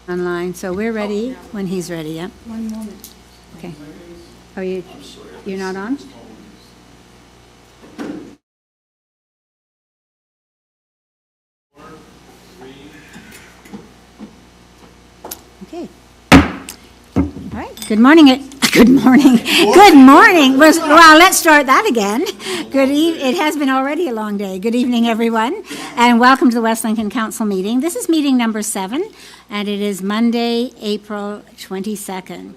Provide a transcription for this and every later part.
online, so we're ready when he's ready, yeah? One moment. Okay. Oh, you're not on? Okay. All right, good morning. Good morning. Good morning. Well, let's start that again. It has been already a long day. Good evening, everyone, and welcome to the West Lincoln Council meeting. This is meeting number 7, and it is Monday, April 22nd.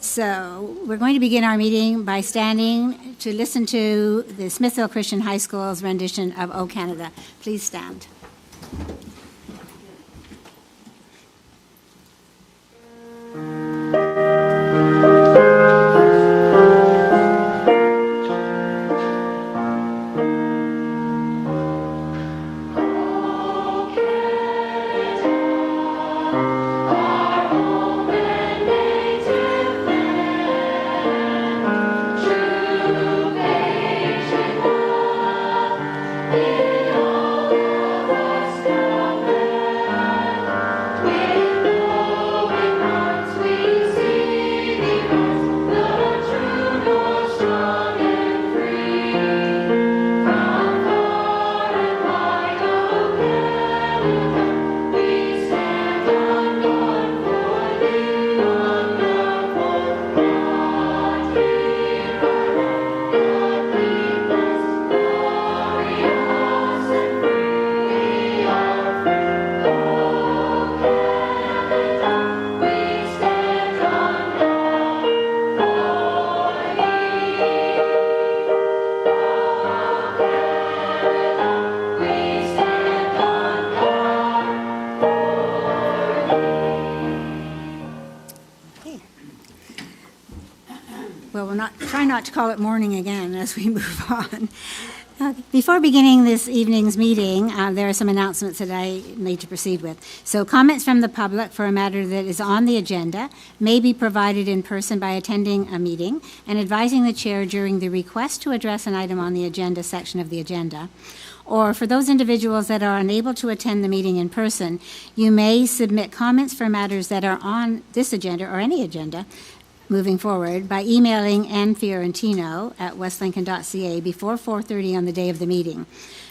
So we're going to begin our meeting by standing to listen to the Smithville Christian High School's rendition of O Canada. Please stand. Try not to call it morning again as we move on. Before beginning this evening's meeting, there are some announcements that I need to proceed with. So comments from the public for a matter that is on the agenda may be provided in person by attending a meeting and advising the chair during the request to address an item on the agenda section of the agenda. Or for those individuals that are unable to attend the meeting in person, you may submit comments for matters that are on this agenda or any agenda moving forward by emailing nfiorentino@westlincoln.ca before 4:30 on the day of the meeting.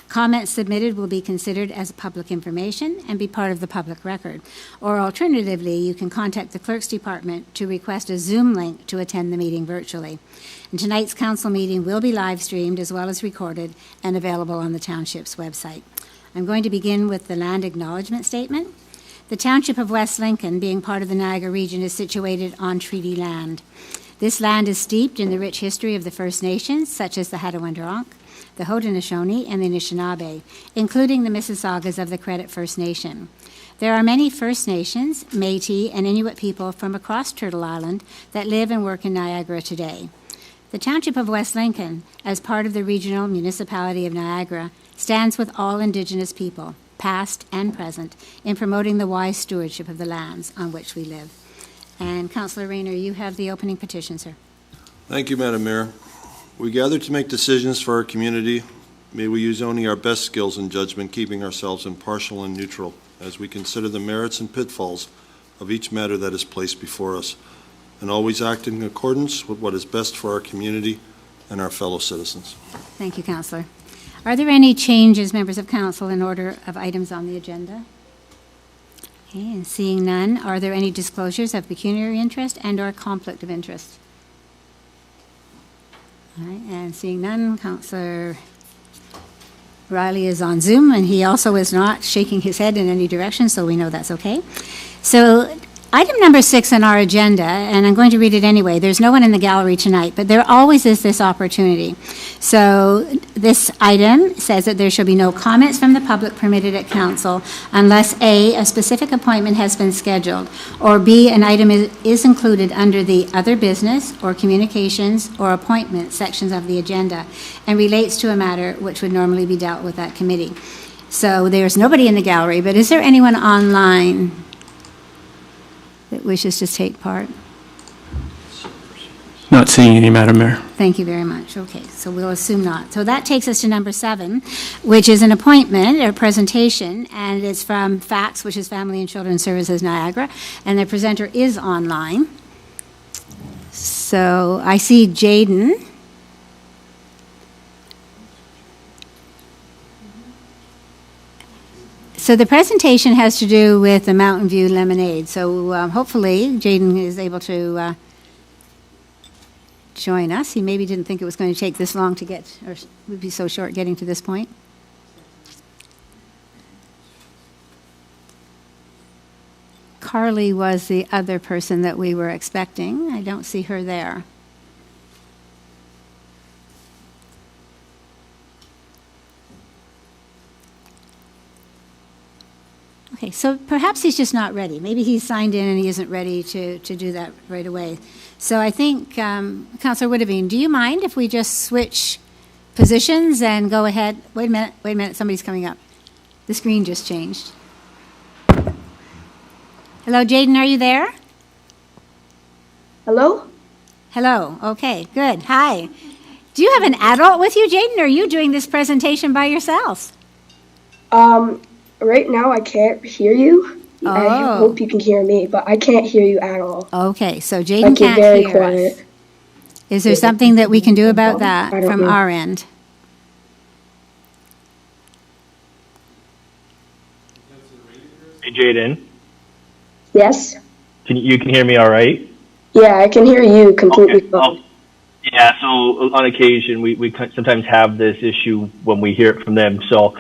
Comments submitted will be considered as public information and be part of the public record. Or alternatively, you can contact the Clerk's Department to request a Zoom link to attend the meeting virtually. And tonight's council meeting will be live streamed as well as recorded and available on the township's website. I'm going to begin with the land acknowledgement statement. The Township of West Lincoln, being part of the Niagara region, is situated on treaty land. This land is steeped in the rich history of the First Nations, such as the Hattaway-Rouge, the Haudenosaunee, and the Anishinaabe, including the Mississaugas of the Credit First Nation. There are many First Nations, Métis, and Inuit people from across Turtle Island that live and work in Niagara today. The Township of West Lincoln, as part of the regional municipality of Niagara, stands with all Indigenous people, past and present, in promoting the wise stewardship of the lands on which we live. And Councillor Rayner, you have the opening petition, sir. Thank you, Madam Mayor. We gather to make decisions for our community. May we use only our best skills and judgment, keeping ourselves impartial and neutral as we consider the merits and pitfalls of each matter that is placed before us, and always act in accordance with what is best for our community and our fellow citizens. Thank you, Councillor. Are there any changes, members of council, in order of items on the agenda? Okay, and seeing none, are there any disclosures of pecuniary interest and or conflict of interest? All right, and seeing none, Councillor Riley is on Zoom, and he also is not shaking his head in any direction, so we know that's okay. So item number 6 on our agenda, and I'm going to read it anyway. There's no one in the gallery tonight, but there always is this opportunity. So this item says that there shall be no comments from the public permitted at council unless A, a specific appointment has been scheduled, or B, an item is included under the other business or communications or appointment sections of the agenda and relates to a matter which would normally be dealt with at committee. So there's nobody in the gallery, but is there anyone online that wishes to take part? Not seeing any, Madam Mayor. Thank you very much. Okay, so we'll assume not. So that takes us to number 7, which is an appointment or presentation, and it's from FACS, which is Family and Children's Services Niagara, and the presenter is online. So I see Jaden. So the presentation has to do with the Mountain View Lemonade. So hopefully Jaden is able to join us. He maybe didn't think it was going to take this long to get, or would be so short getting to this point. Carly was the other person that we were expecting. I don't see her there. Okay, so perhaps he's just not ready. Maybe he's signed in and he isn't ready to do that right away. So I think, Councillor Woodavine, do you mind if we just switch positions and go ahead? Wait a minute, somebody's coming up. The screen just changed. Hello, Jaden, are you there? Hello? Hello, okay, good, hi. Do you have an adult with you, Jaden, or are you doing this presentation by yourself? Right now I can't hear you. I Oh. hope you can hear me, but I can't hear you at all. Okay, so Jaden Like you're can't very hear us. quiet. Is there something that we can do about that I don't from know. our end? Hey, Jaden, Yes? you can hear me all right? Yeah, I can hear you completely Okay. fine. Yeah, so on occasion, we sometimes have this issue when we hear it from them, so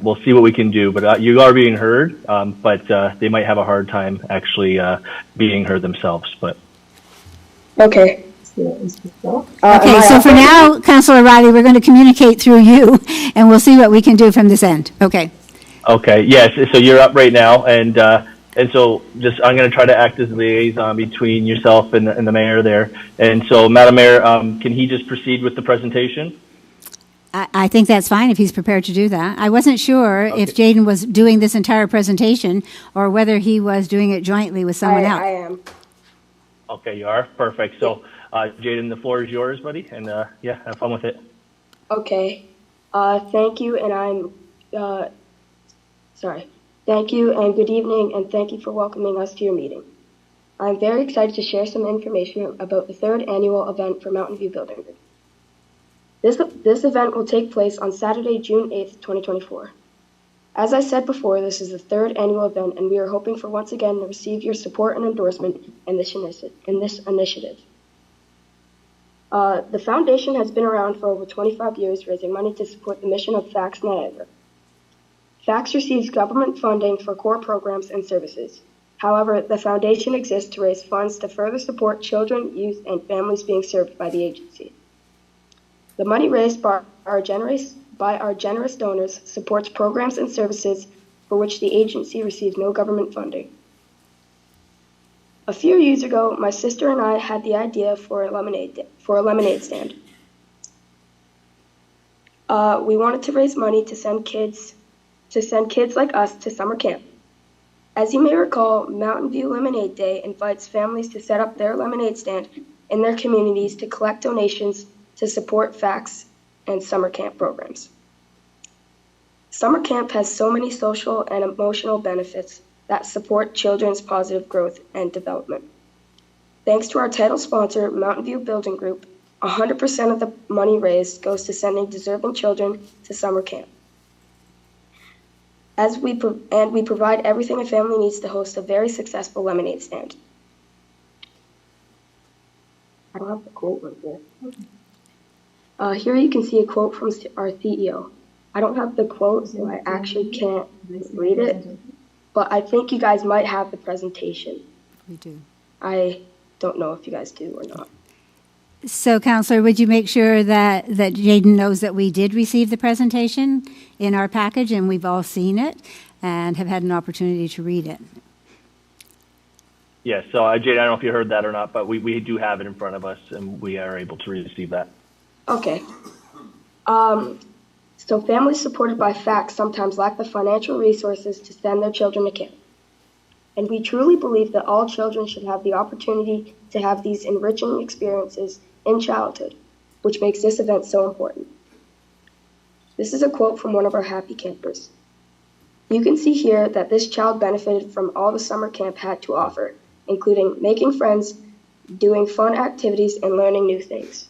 we'll see what we can do. But you are being heard, but they might have a hard time actually being heard themselves. But Okay. Okay, so for now, Councillor Riley, we're going to communicate through you, and we'll see what we can do from this end. Okay. okay, yes, so you're up right now, and so just I'm going to try to act as a liaison between yourself and the mayor there. And so, Madam Mayor, can he just proceed with the presentation? I think that's fine if he's prepared to do that. I wasn't sure if Jaden was doing this entire presentation or whether he was doing it jointly with someone else. I am. Okay, you are? Perfect. So, Jaden, the floor is yours, buddy, and yeah, have fun with it. Okay. Thank you, and sorry. Thank you, and good evening, and thank you for welcoming us to your meeting. I'm very excited to share some information about the 3rd annual event for Mountain View Building Group. This event will take place on Saturday, June 8th, 2024. As I said before, this is the 3rd annual event, and we are hoping for once again to receive your support and endorsement in this initiative. The foundation has been around for over 25 years, raising money to support the mission of FACS Niagara. FACS receives government funding for core programs and services. However, the foundation exists to raise funds to further support children, youth, and families being served by the agency. The money raised by our generous donors supports programs and services for which the agency receives no government funding. A few years ago, my sister and I had the idea for a lemonade stand. We wanted to raise money to send kids like us to summer camp. As you may recall, Mountain View Lemonade Day invites families to set up their lemonade stand in their communities to collect donations to support FACS and summer camp programs. Summer camp has so many social and emotional benefits that support children's positive growth and development. Thanks to our title sponsor, Mountain View Building Group, 100% of the money raised goes to sending deserving children to summer camp. We provide everything a family needs to host a very successful lemonade stand. I don't have the quote right here. Here you can see a quote from our CEO. I don't have the quote, so I actually can't read it, but I think you guys might have the presentation. We do. I don't know if you guys do or not. So, Counselor, would you make sure that Jaden knows that we did receive the presentation in our package and we've all seen it and have had an opportunity to read it? Yes, so Jaden, I don't know if you heard that or not, but we do have it in front of us, and we are able to receive that. Okay. So families supported by FACS sometimes lack the financial resources to send their children to camp. and we truly believe that all children should have the opportunity to have these enriching experiences in childhood, which makes this event so important. This is a quote from one of our happy campers. You can see here that this child benefited from all the summer camp had to offer, including making friends, doing fun activities, and learning new things.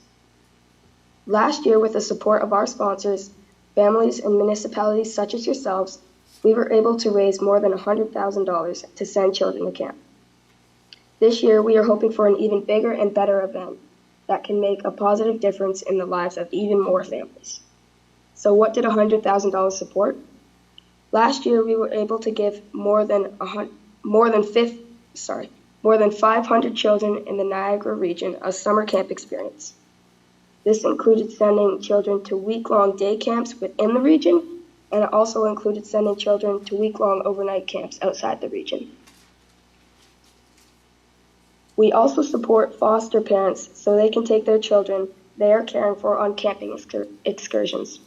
Last year, with the support of our sponsors, families, and municipalities such as yourselves, we were able to raise more than $100,000 to send children to camp. This year, we are hoping for an even bigger and better event that can make a positive difference in the lives of even more families. So what did $100,000 support? Last year, we were able to give more than 500 children in the Niagara region a summer camp experience. This included sending children to week-long day camps within the region, and it also included sending children to week-long overnight camps outside the region. We also support foster parents so they can take their children they are caring for on camping excursions.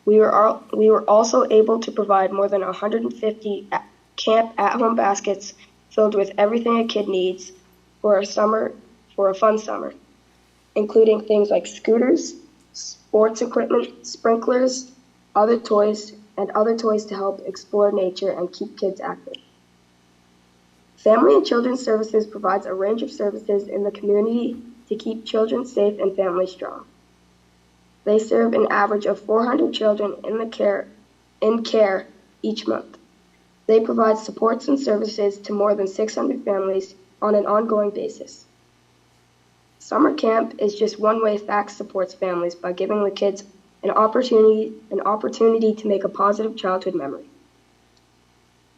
We were also able to provide more than 150 camp at-home baskets filled with everything a kid needs for a fun summer, including things like scooters, sports equipment, sprinklers, other toys to help explore nature and keep kids active. Family and Children's Services provides a range of services in the community to keep children safe and families strong. They serve an average of 400 children in care each month. They provide supports and services to more than 600 families on an ongoing basis. Summer camp is just one way FACTS supports families by giving the kids an opportunity to make a positive childhood memory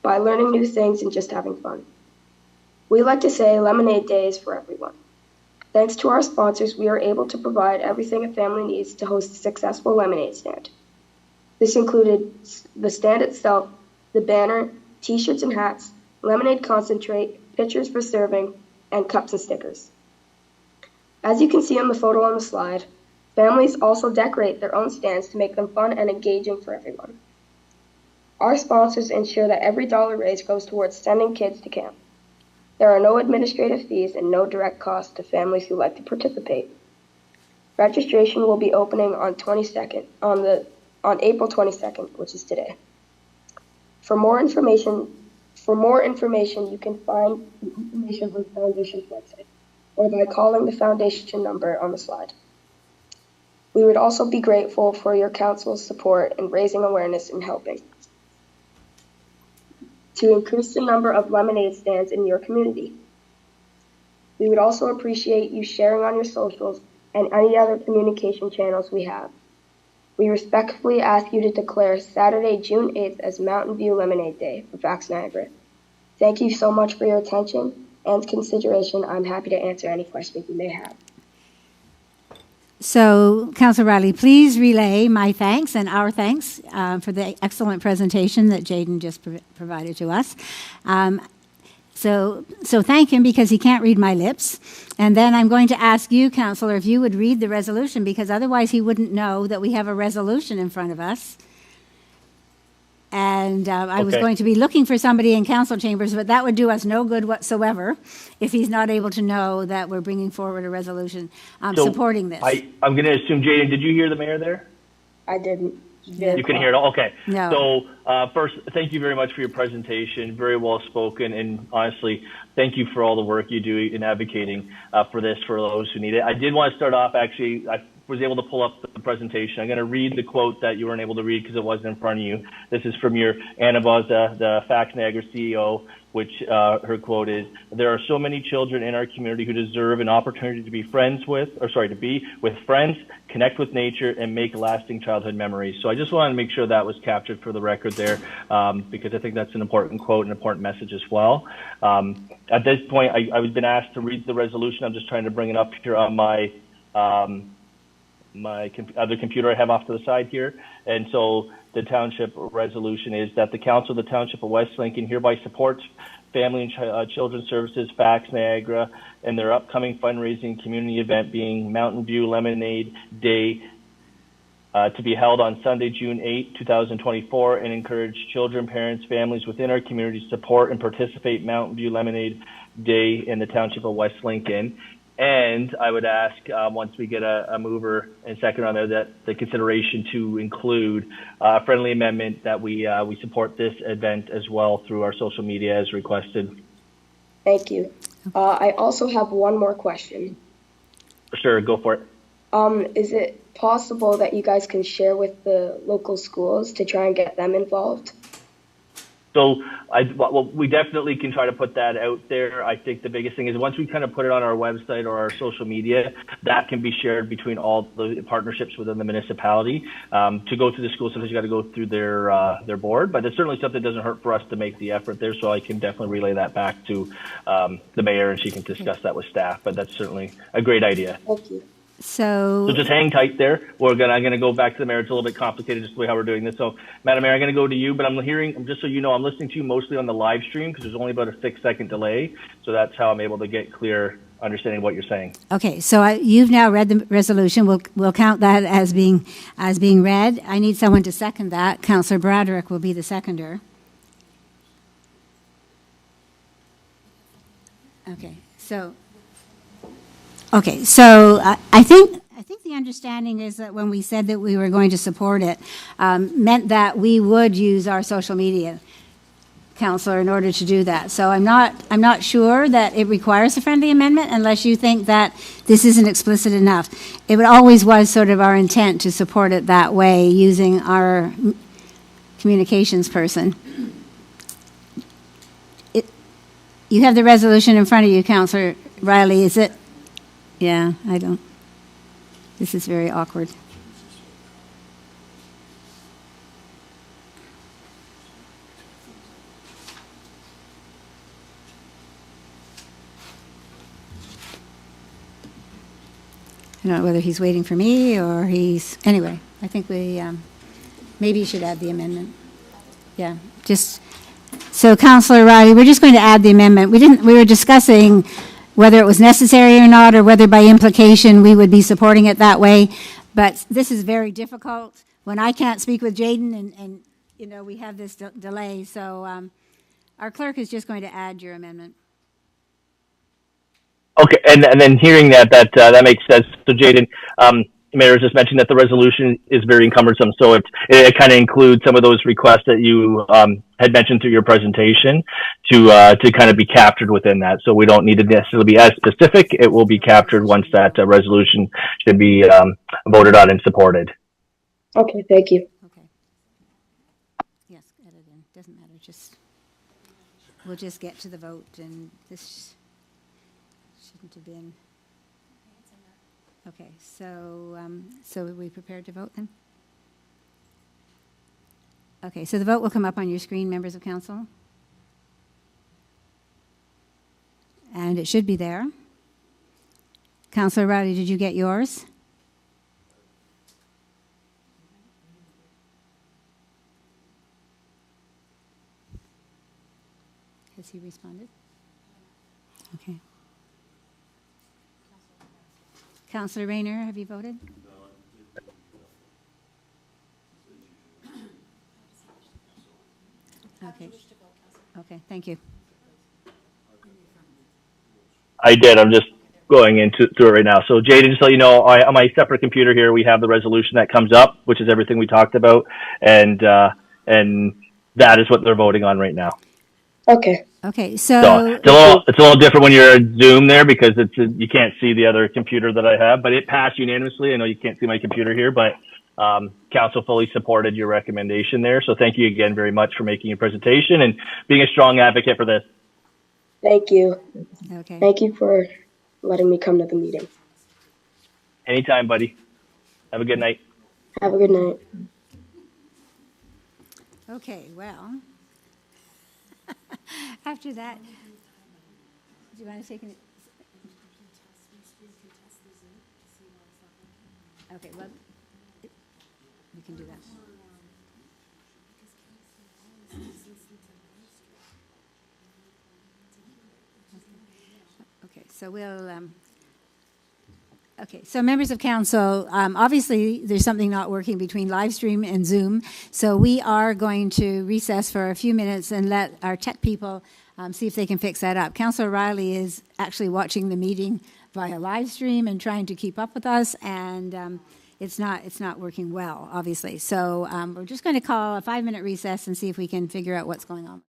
by learning new things and just having fun. We like to say Lemonade Day is for everyone. Thanks to our sponsors, we are able to provide everything a family needs to host a successful lemonade stand. This included the stand itself, the banner, t-shirts and hats, lemonade concentrate, pitchers for serving, and cups and stickers. As you can see on the photo on the slide, families also decorate their own stands to make them fun and engaging for everyone. Our sponsors ensure that every dollar raised goes towards sending kids to camp. There are no administrative fees and no direct costs to families who like to participate. Registration will be opening on April 22nd, which is today. For more information, you can find information on the Foundation's website or by calling the Foundation number on the slide. We would also be grateful for your council's support in raising awareness and helping to increase the number of lemonade stands in your community. We would also appreciate you sharing on your socials and any other communication channels we have. We respectfully ask you to declare Saturday, June 8th as Mountain View Lemonade Day for FACTS Niagara. Thank you so much for your attention and consideration. I'm happy to answer any questions you may have. So, Councillor Riley, please relay my thanks and our thanks for the excellent presentation that Jaden just provided to us. So thank him because he can't read my lips. And then I'm going to ask you, Councillor, if you would read the resolution, because otherwise he wouldn't know that we have a resolution in front of us. And I was going to be looking for somebody in council chambers, but that would do us no good whatsoever if he's not able to know that we're bringing forward a resolution supporting this. I'm going to assume, Jaden, did you hear the mayor there? I didn't. You can hear it all? Okay. No. So first, thank you very much for your presentation. Very well spoken. And honestly, thank you for all the work you do in advocating for this for those who need it. I did want to start off, actually, I was able to pull up the presentation. I'm going to read the quote that you weren't able to read because it wasn't in front of you. This is from your Anna Buzza, the FACTS Niagara CEO, which her quote is, "There are so many children in our community who deserve an opportunity to be with friends, connect with nature, and make lasting childhood memories." So I just wanted to make sure that was captured for the record there, because I think that's an important quote and important message as well. At this point, I've been asked to read the resolution. I'm just trying to bring it up here on my other computer I have off to the side here. And so the township resolution is that the council of the township of West Lincoln hereby supports Family and Children's Services, FACTS Niagara, and their upcoming fundraising community event being Mountain View Lemonade Day to be held on Sunday, June 8, 2024, and encourage children, parents, families within our community to support and participate in Mountain View Lemonade Day in the Township of West Lincoln. And I would ask, once we get a mover and second on there, that the consideration to include a friendly amendment that we support this event as well through our social media as requested. Thank you. I also have one more question. Sure, go for it. Is it possible that you guys can share with the local schools to try and get them involved? So well, we definitely can try to put that out there. I think the biggest thing is once we kind of put it on our website or our social media, that can be shared between all the partnerships within the municipality. To go to the school, sometimes you got to go through their board, but it's certainly something that doesn't hurt for us to make the effort there. So I can definitely relay that back to the mayor, and she can discuss that with staff. But that's certainly a great idea. Thank you. So just hang tight there. I'm gonna go back to the mayor. It's a little bit complicated just the way how we're doing this. So, Madam Mayor, I'm gonna go to you, but I'm hearing, just so you know, I'm listening to you mostly on the live stream because there's only about a 6-second delay. So that's how I'm able to get clear understanding of what you're saying. Okay, so you've now read the resolution. We'll count that as being read. I need someone to second that. Councillor Broderick will be the seconder. Okay, so I think the understanding is that when we said that we were going to support it, meant that we would use our social media, Councillor, in order to do that. So I'm not sure that it requires a friendly amendment unless you think that this isn't explicit enough. It always was sort of our intent to support it that way using our communications person. You have the resolution in front of you, Councillor Riley, is it? Yeah, I don't. This is very awkward. I don't know whether he's waiting for me or he's, anyway, I think we, maybe you should add the amendment. Yeah, so Councillor Riley, we're just going to add the amendment. We were discussing whether it was necessary or not, or whether by implication we would be supporting it that way. But this is very difficult when I can't speak with Jaden and you know, we have this delay. So our clerk is just going to add your amendment. Okay, and then hearing that makes sense. So Jaden, Mayor just mentioned that the resolution is very cumbersome, so it kind of includes some of those requests that you had mentioned through your presentation to kind of be captured within that. So we don't need to necessarily be as specific. It will be captured once that resolution should be voted on and supported. Okay, thank you. Okay. Yes, edit in. Doesn't matter. We'll just get to the vote, and this shouldn't have been. Okay, so are we prepared to vote then? Okay, so the vote will come up on your screen, members of council. And it should be there. Councillor Riley, did you get yours? Has he responded? Okay. Councillor Rayner, have you voted? Okay. Okay, thank you. I did. I'm just going through it right now. So Jaden, just so you know, on my separate computer here, we have the resolution that comes up, which is everything we talked about, and that is what they're voting on right now. Okay. Okay, so it's a little different when you're at Zoom there because you can't see the other computer that I have, but it passed unanimously. I know you can't see my computer here, but council fully supported your recommendation there. So thank you again very much for making your presentation and being a strong advocate for this. Thank you. okay. Thank you for letting me come to the meeting. Anytime, buddy. Have a good night. Have a good night. Okay, well, after that, do you want to take an? Okay, well, we can do that. Okay, so we'll, Okay, so members of council, obviously there's something not working between live stream and Zoom, so we are going to recess for a few minutes and let our tech people see if they can fix that up. Councillor Riley is actually watching the meeting via live stream and trying to keep up with us, and it's not working well, obviously. So we're just going to call a 5-minute recess and see if we can figure out what's going on.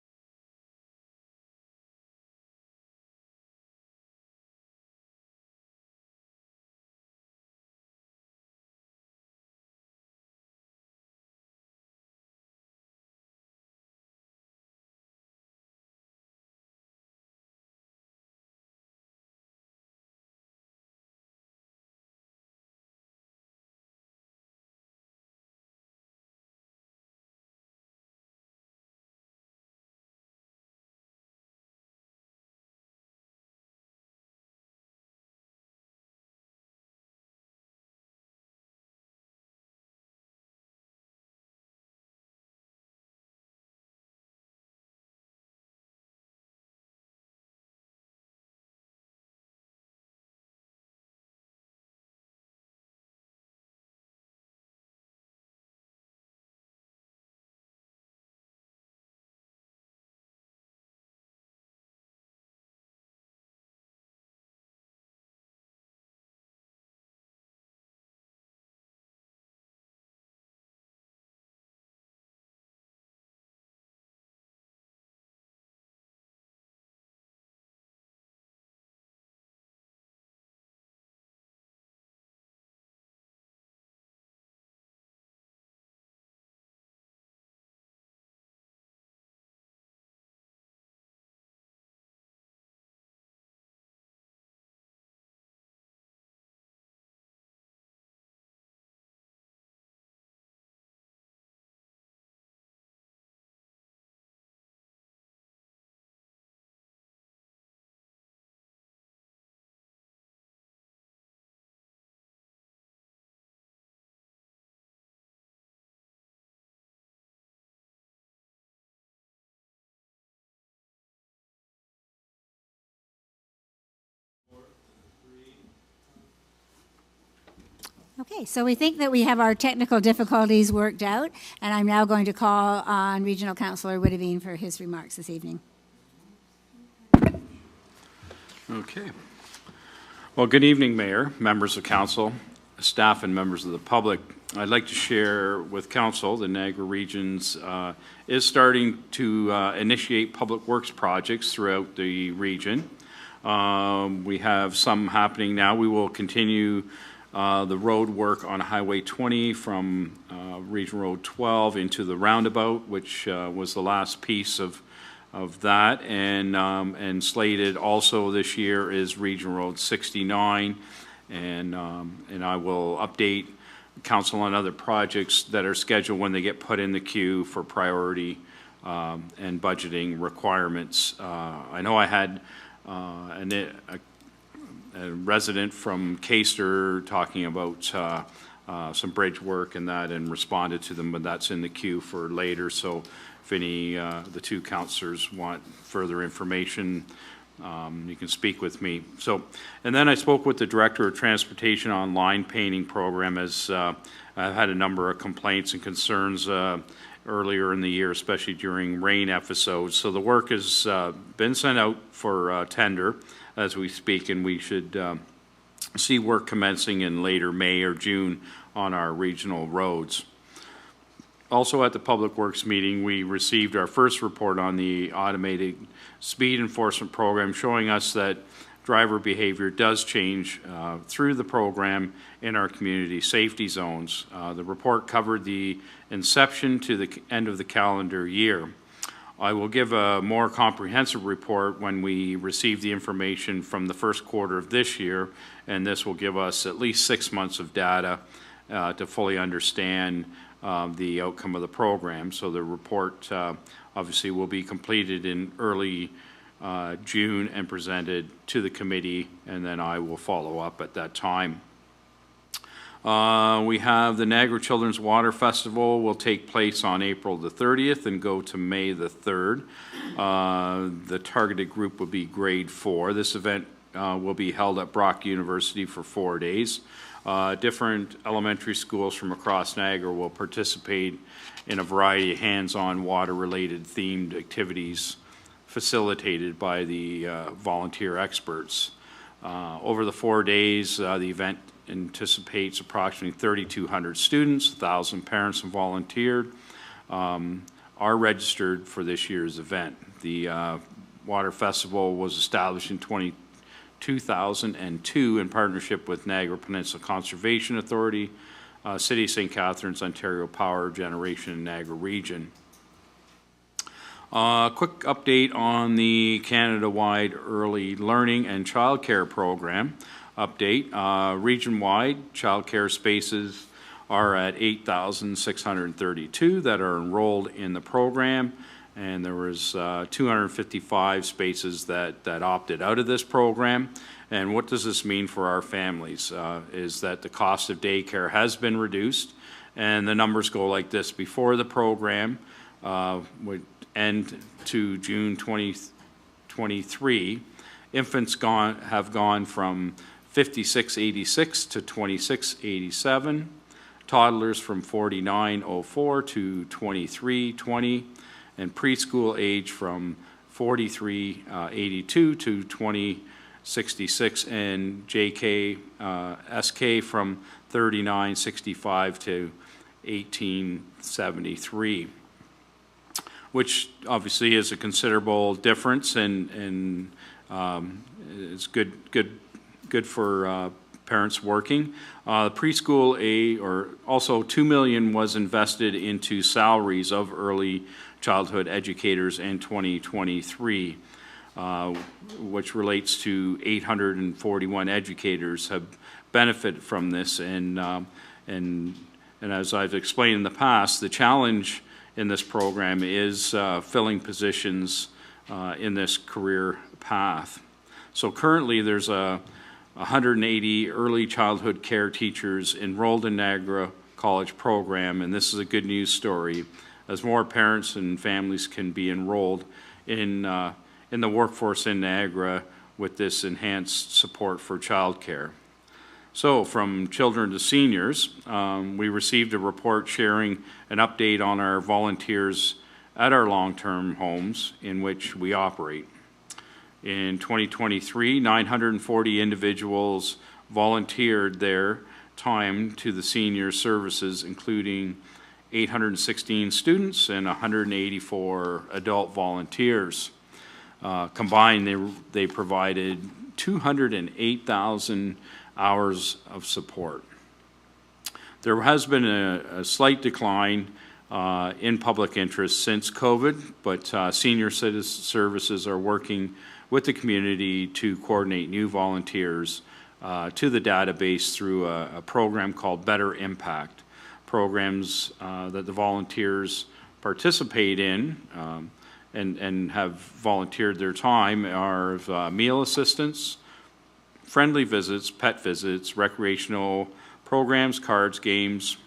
Okay, so we think that we have our technical difficulties worked out, and I'm now going to call on Regional Councillor Witteveen for his remarks this evening. Okay. Well, good evening, Mayor, members of council, staff, and members of the public. I'd like to share with council the Niagara Regions is starting to initiate public works projects throughout the region. We have some happening now. We will continue the road work on Highway 20 from Region Road 12 into the roundabout, which was the last piece of that, and slated also this year is Region Road 69, and I will update council on other projects that are scheduled when they get put in the queue for priority and budgeting requirements. I know I had a resident from Caister talking about some bridge work and that, and responded to them, but that's in the queue for later. So if any the two councillors want further information, you can speak with me. So, and then I spoke with the Director of Transportation on line painting program, as I've had a number of complaints and concerns earlier in the year, especially during rain episodes. So the work has been sent out for tender as we speak, and we should see work commencing in later May or June on our regional roads. Also at the Public Works meeting, we received our first report on the automated speed enforcement program, showing us that driver behavior does change through the program in our community safety zones. The report covered the inception to the end of the calendar year. I will give a more comprehensive report when we receive the information from the first quarter of this year, and this will give us at least 6 months of data to fully understand the outcome of the program. So the report obviously will be completed in early June and presented to the committee, and then I will follow up at that time. We have the Niagara Children's Water Festival will take place on April the 30th and go to May the 3rd. The targeted group will be grade 4. This event will be held at Brock University for 4 days. Different elementary schools from across Niagara will participate in a variety of hands-on water-related themed activities facilitated by the volunteer experts. Over the 4 days, the event anticipates approximately 3,200 students, 1,000 parents and volunteered are registered for this year's event. The Water Festival was established in 2002 in partnership with Niagara Peninsula Conservation Authority, City of St. Catharines, Ontario Power Generation, and Niagara Region. Quick update on the Canada-wide Early Learning and Childcare Program. Update, region-wide childcare spaces are at 8,632 that are enrolled in the program, and there was 255 spaces that opted out of this program. And what does this mean for our families? Is that the cost of daycare has been reduced, and the numbers go like this. Before the program would end to June 2023, infants have gone from 5686 to 2687, toddlers from 4904 to 2320, and preschool age from 4382 to 2066, and JK, SK from 3965 to 1873, which obviously is a considerable difference, and it's good for parents working. Preschool also $2 million was invested into salaries of early childhood educators in 2023, which relates to 841 educators have benefited from this. And as I've explained in the past, the challenge in this program is filling positions in this career path. So currently there's 180 early childhood care teachers enrolled in Niagara College program, and this is a good news story, as more parents and families can be enrolled in the workforce in Niagara with this enhanced support for childcare. So from children to seniors, we received a report sharing an update on our volunteers at our long-term homes in which we operate. In 2023, 940 individuals volunteered their time to the senior services, including 816 students and 184 adult volunteers. Combined, they provided 208,000 hours of support. There has been a slight decline in public interest since COVID, but senior citizen services are working with the community to coordinate new volunteers to the database through a program called Better Impact. Programs that the volunteers participate in and have volunteered their time are meal assistance, friendly visits, pet visits, recreational programs, cards, games,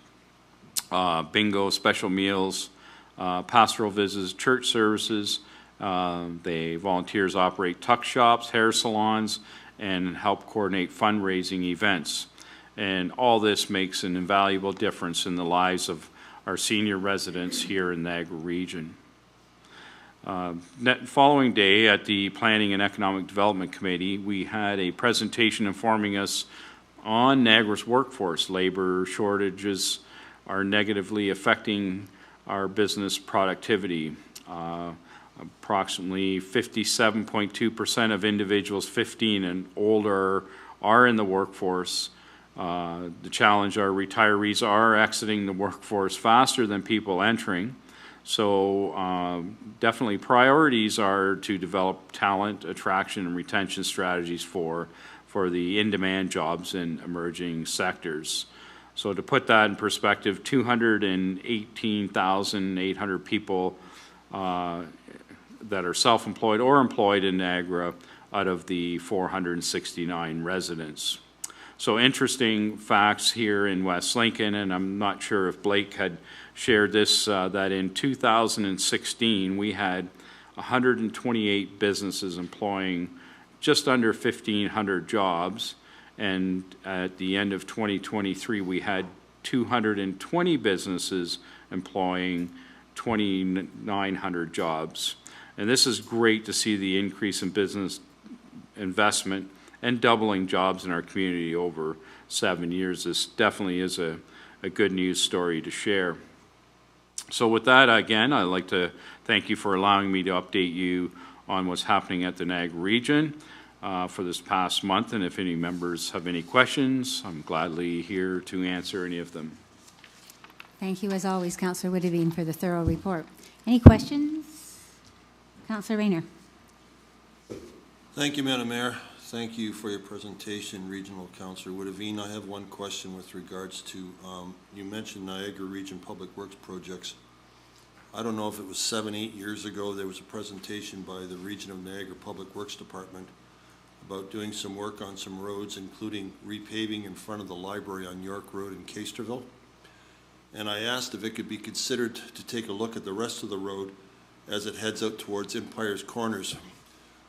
bingo, special meals, pastoral visits, church services. The volunteers operate tuck shops, hair salons, and help coordinate fundraising events. And all this makes an invaluable difference in the lives of our senior residents here in the Niagara region. Following day at the Planning and Economic Development Committee, we had a presentation informing us on Niagara's workforce. Labor shortages are negatively affecting our business productivity. Approximately 57.2% of individuals 15 and older are in the workforce. The challenge, our retirees are exiting the workforce faster than people entering. So definitely priorities are to develop talent, attraction, and retention strategies for the in-demand jobs in emerging sectors. So to put that in perspective, 218,800 people that are self-employed or employed in Niagara out of the 469 residents. So interesting facts here in West Lincoln, and I'm not sure if Blake had shared this, that in 2016 we had 128 businesses employing just under 1,500 jobs, and at the end of 2023, we had 220 businesses employing 2,900 jobs. And this is great to see the increase in business investment and doubling jobs in our community over 7 years. This definitely is a good news story to share. So with that, again, I'd like to thank you for allowing me to update you on what's happening at the Niagara region for this past month. And if any members have any questions, I'm gladly here to answer any of them. Thank you, as always, Councillor Woodavine, for the thorough report. Any questions? Councillor Rayner. Thank you, Madam Mayor. Thank you for your presentation, Regional Councillor Woodavine. I have one question with regards to, you mentioned Niagara Region Public Works projects. I don't know if it was 7, 8 years ago, there was a presentation by the Region of Niagara Public Works Department about doing some work on some roads, including repaving in front of the library on York Road in Caisterville. And I asked if it could be considered to take a look at the rest of the road as it heads out towards Empire's Corners,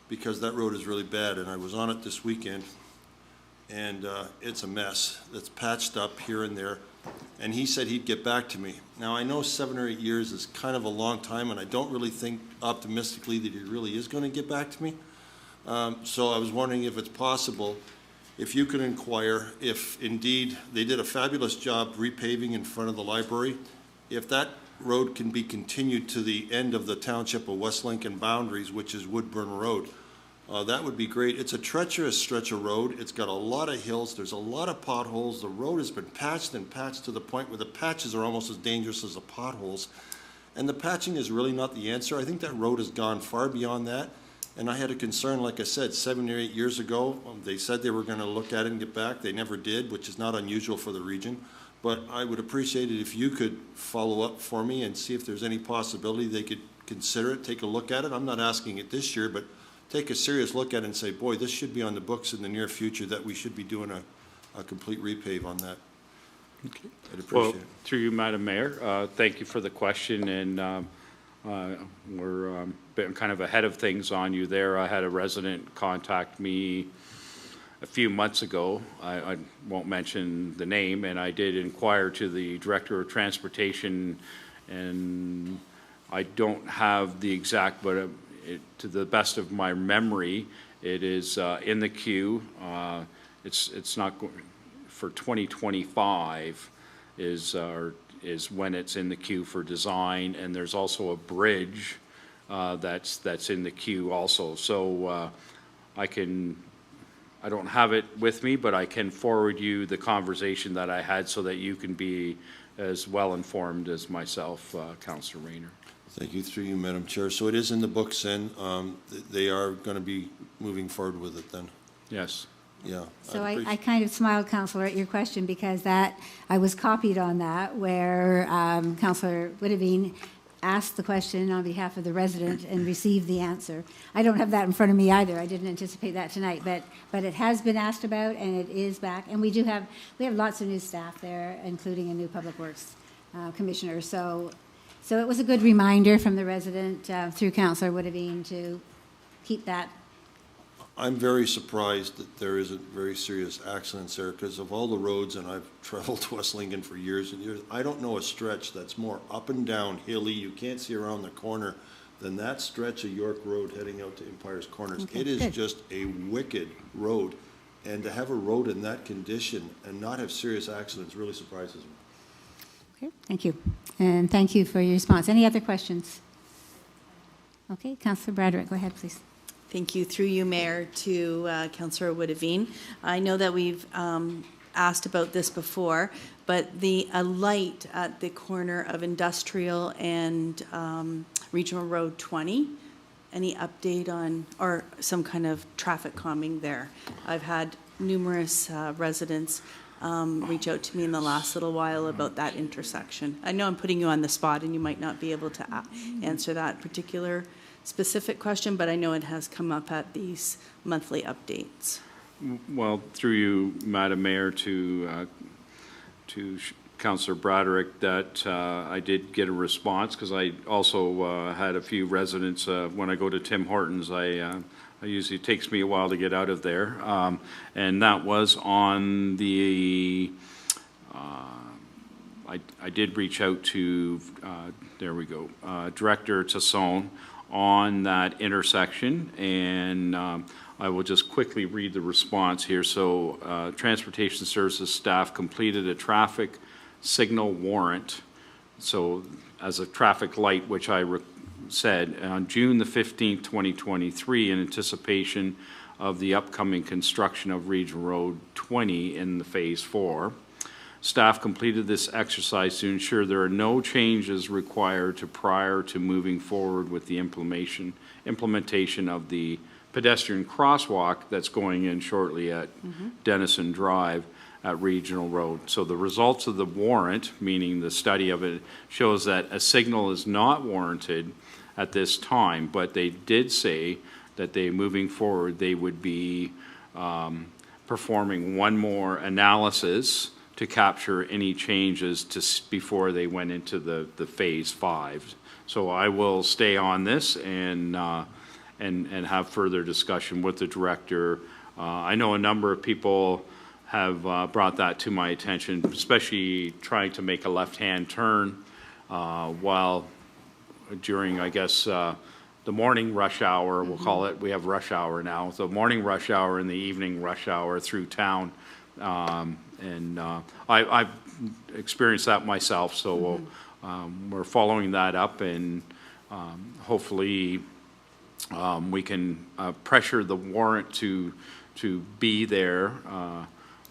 because that road is really bad, and I was on it this weekend, and it's a mess. It's patched up here and there, and he said he'd get back to me. Now, I know 7 or 8 years is kind of a long time, and I don't really think optimistically that he really is going to get back to me. So I was wondering if it's possible, if you could inquire if indeed they did a fabulous job repaving in front of the library, if that road can be continued to the end of the township of West Lincoln boundaries, which is Woodburn Road. That would be great. It's a treacherous stretch of road. It's got a lot of hills. There's a lot of potholes. The road has been patched and patched to the point where the patches are almost as dangerous as the potholes. And the patching is really not the answer. I think that road has gone far beyond that. And I had a concern, like I said, 7 or 8 years ago. They said they were going to look at it and get back. They never did, which is not unusual for the region. But I would appreciate it if you could follow up for me and see if there's any possibility they could consider it, take a look at it. I'm not asking it this year, but take a serious look at it and say, boy, this should be on the books in the near future, that we should be doing a complete repave on that. Okay. I'd appreciate Well, it. through you, Madam Mayor, thank you for the question, and we're been kind of ahead of things on you there. I had a resident contact me a few months ago. I won't mention the name, and I did inquire to the Director of Transportation, and I don't have the exact, but to the best of my memory, it is in the queue. It's not for 2025 is when it's in the queue for design, and there's also a bridge that's in the queue also. So I don't have it with me, but I can forward you the conversation that I had so that you can be as well informed as myself, Councillor Rayner. Thank you, through you, Madam Chair. So it is in the books then. They are going to be moving forward with it then? Yes. Yeah. So I kind of smiled, Councillor, at your question, because that, I was copied on that, where Councillor Woodavine asked the question on behalf of the resident and received the answer. I don't have that in front of me either. I didn't anticipate that tonight, but it has been asked about, and it is back. And we have lots of new staff there, including a new Public Works Commissioner. So it was a good reminder from the resident through Councillor Woodavine to keep that. I'm very surprised that there isn't very serious accidents there, because of all the roads, and I've traveled to West Lincoln for years and years, I don't know a stretch that's more up and down hilly, you can't see around the corner, than that stretch of York Road heading out to Empire's Corners. Okay, it is good. just a wicked road, and to have a road in that condition and not have serious accidents really surprises me. Okay, thank you. And thank you for your response. Any other questions? Okay, Councillor Braderick, go ahead, please. Thank you, through you, Mayor, to Councillor Woodavine. I know that we've asked about this before, but a light at the corner of Industrial and Regional Road 20, any update on, or some kind of traffic calming there? I've had numerous residents reach out to me in the last little while about that intersection. I know I'm putting you on the spot, and you might not be able to answer that particular specific question, but I know it has come up at these monthly updates. Well, through you, Madam Mayor, to Councillor Broderick, that I did get a response, because I also had a few residents, when I go to Tim Hortons, I It takes me a while to get out of there. And that was on the, I did reach out to, there we go, Director Tasson on that intersection, and I will just quickly read the response here. So, Transportation Services staff completed a traffic signal warrant, so as a traffic light, which I said, on June the 15th, 2023, in anticipation of the upcoming construction of Regional Road 20 in the Phase 4. Staff completed this exercise to ensure there are no changes required prior to moving forward with the implementation of the pedestrian crosswalk that's going in shortly at Denison Drive at Regional Road. So the results of the warrant, meaning the study of it, shows that a signal is not warranted at this time, but they did say that moving forward, they would be performing one more analysis to capture any changes before they went into the Phase 5. So I will stay on this and have further discussion with the director. I know a number of people have brought that to my attention, especially trying to make a left-hand turn while during, I guess, the morning rush hour, we'll call it. We have rush hour now. So morning rush hour and the evening rush hour through town. I've experienced that myself, so we're following that up, and hopefully we can pressure the warrant to be there.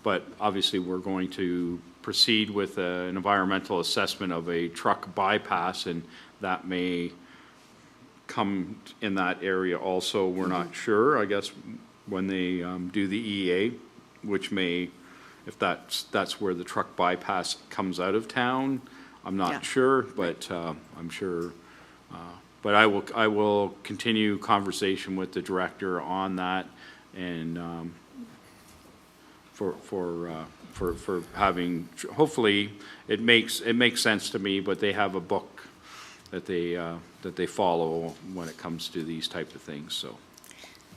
But obviously, we're going to proceed with an environmental assessment of a truck bypass, and that may come in that area also. We're not sure, I guess, when they do the EA, which may, if that's where the truck bypass comes out of town. I'm not sure, but I'm sure. But I will continue conversation with the director on that, and for having, hopefully it makes sense to me. But they have a book that they follow when it comes to these type of things. So.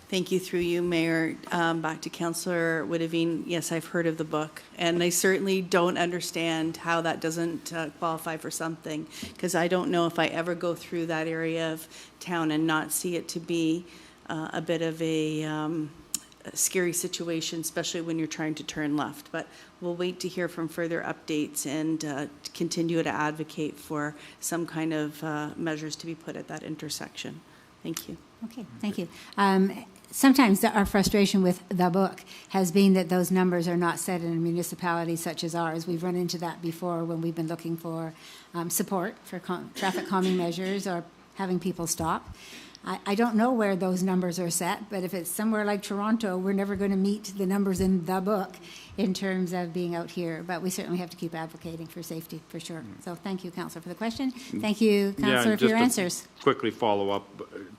Thank you. Through you, Mayor. Back to Councillor Woodavine. Yes, I've heard of the book, and I certainly don't understand how that doesn't qualify for something, because I don't know if I ever go through that area of town and not see it to be a bit of a scary situation, especially when you're trying to turn left. But we'll wait to hear from further updates and continue to advocate for some kind of measures to be put at that intersection. Thank you. Okay, thank you. Sometimes our frustration with the book has been that those numbers are not set in a municipality such as ours. We've run into that before when we've been looking for support for traffic calming measures or having people stop. I don't know where those numbers are set, but if it's somewhere like Toronto, we're never going to meet the numbers in the book in terms of being out here. But we certainly have to keep advocating for safety, for sure. So thank you, Councillor, for the question. Thank you, Councillor, for your answers. Quickly follow up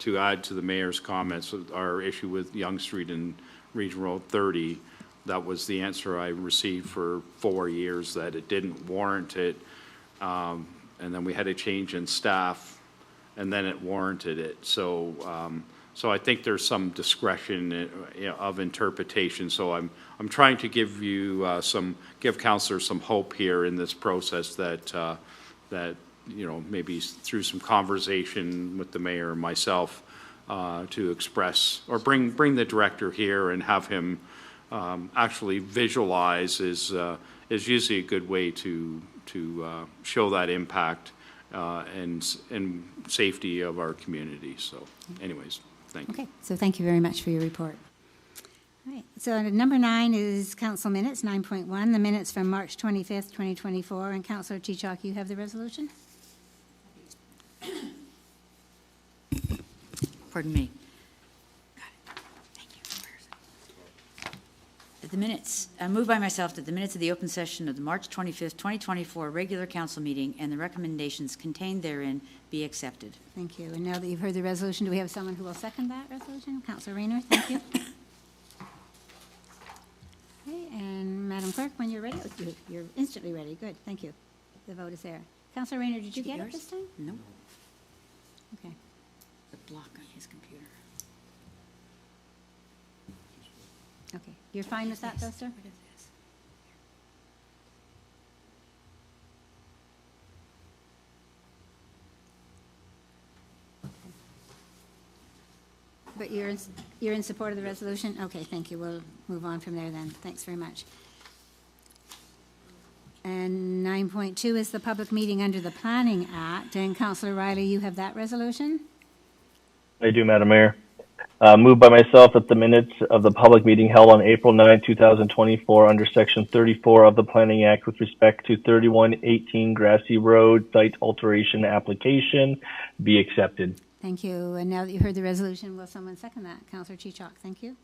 to add to the Mayor's comments, our issue with Yonge Street and Regional Road 30, that was the answer I received for 4 years, that it didn't warrant it. And then we had a change in staff, and then it warranted it. So, so I think there's some discretion of interpretation. So I'm trying to give you give councillors some hope here in this process that maybe through some conversation with the mayor and myself to express or bring the director here and have him actually visualize is usually a good way to show that impact. And safety of our community. So anyways, thank you. Okay, so thank you very much for your report. All right, so number 9 is council minutes, 9.1, the minutes from March 25th, 2024. And Councillor Chichok, you have the resolution? Pardon me. Got it. Thank you. The minutes, moved by myself that the minutes of the open session of the March 25th, 2024 regular council meeting and the recommendations contained therein be accepted. Thank you. And now that you've heard the resolution, do we have someone who will second that resolution? Councillor Rayner, thank you. Okay, and Madam Clerk, when you're ready, you're instantly ready. Good, thank you. The vote is there. Councillor Rayner, did you get it this time? No. Okay. The block on his computer. Okay, you're fine with that, though, sir? But you're in support of the resolution? Okay, thank you. We'll move on from there then. Thanks very much. And 9.2 is the public meeting under the Planning Act. And Councillor Riley, you have that resolution? I do, Madam Mayor. Moved by myself that the minutes of the public meeting held on April 9, 2024 under Section 34 of the Planning Act with respect to 3118 Grassy Road site alteration application be accepted. Thank you. And now that you've heard the resolution, will someone second that? Councillor Chichok, thank you.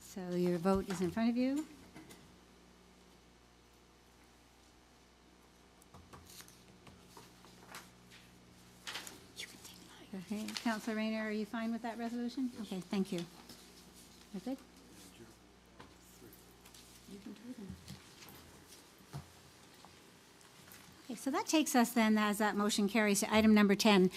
So your vote is in front of you. Okay, Councillor Rayner, are you fine with that resolution? Okay, thank you. We're good? Okay, so that takes us then, as that motion carries, to item number 10,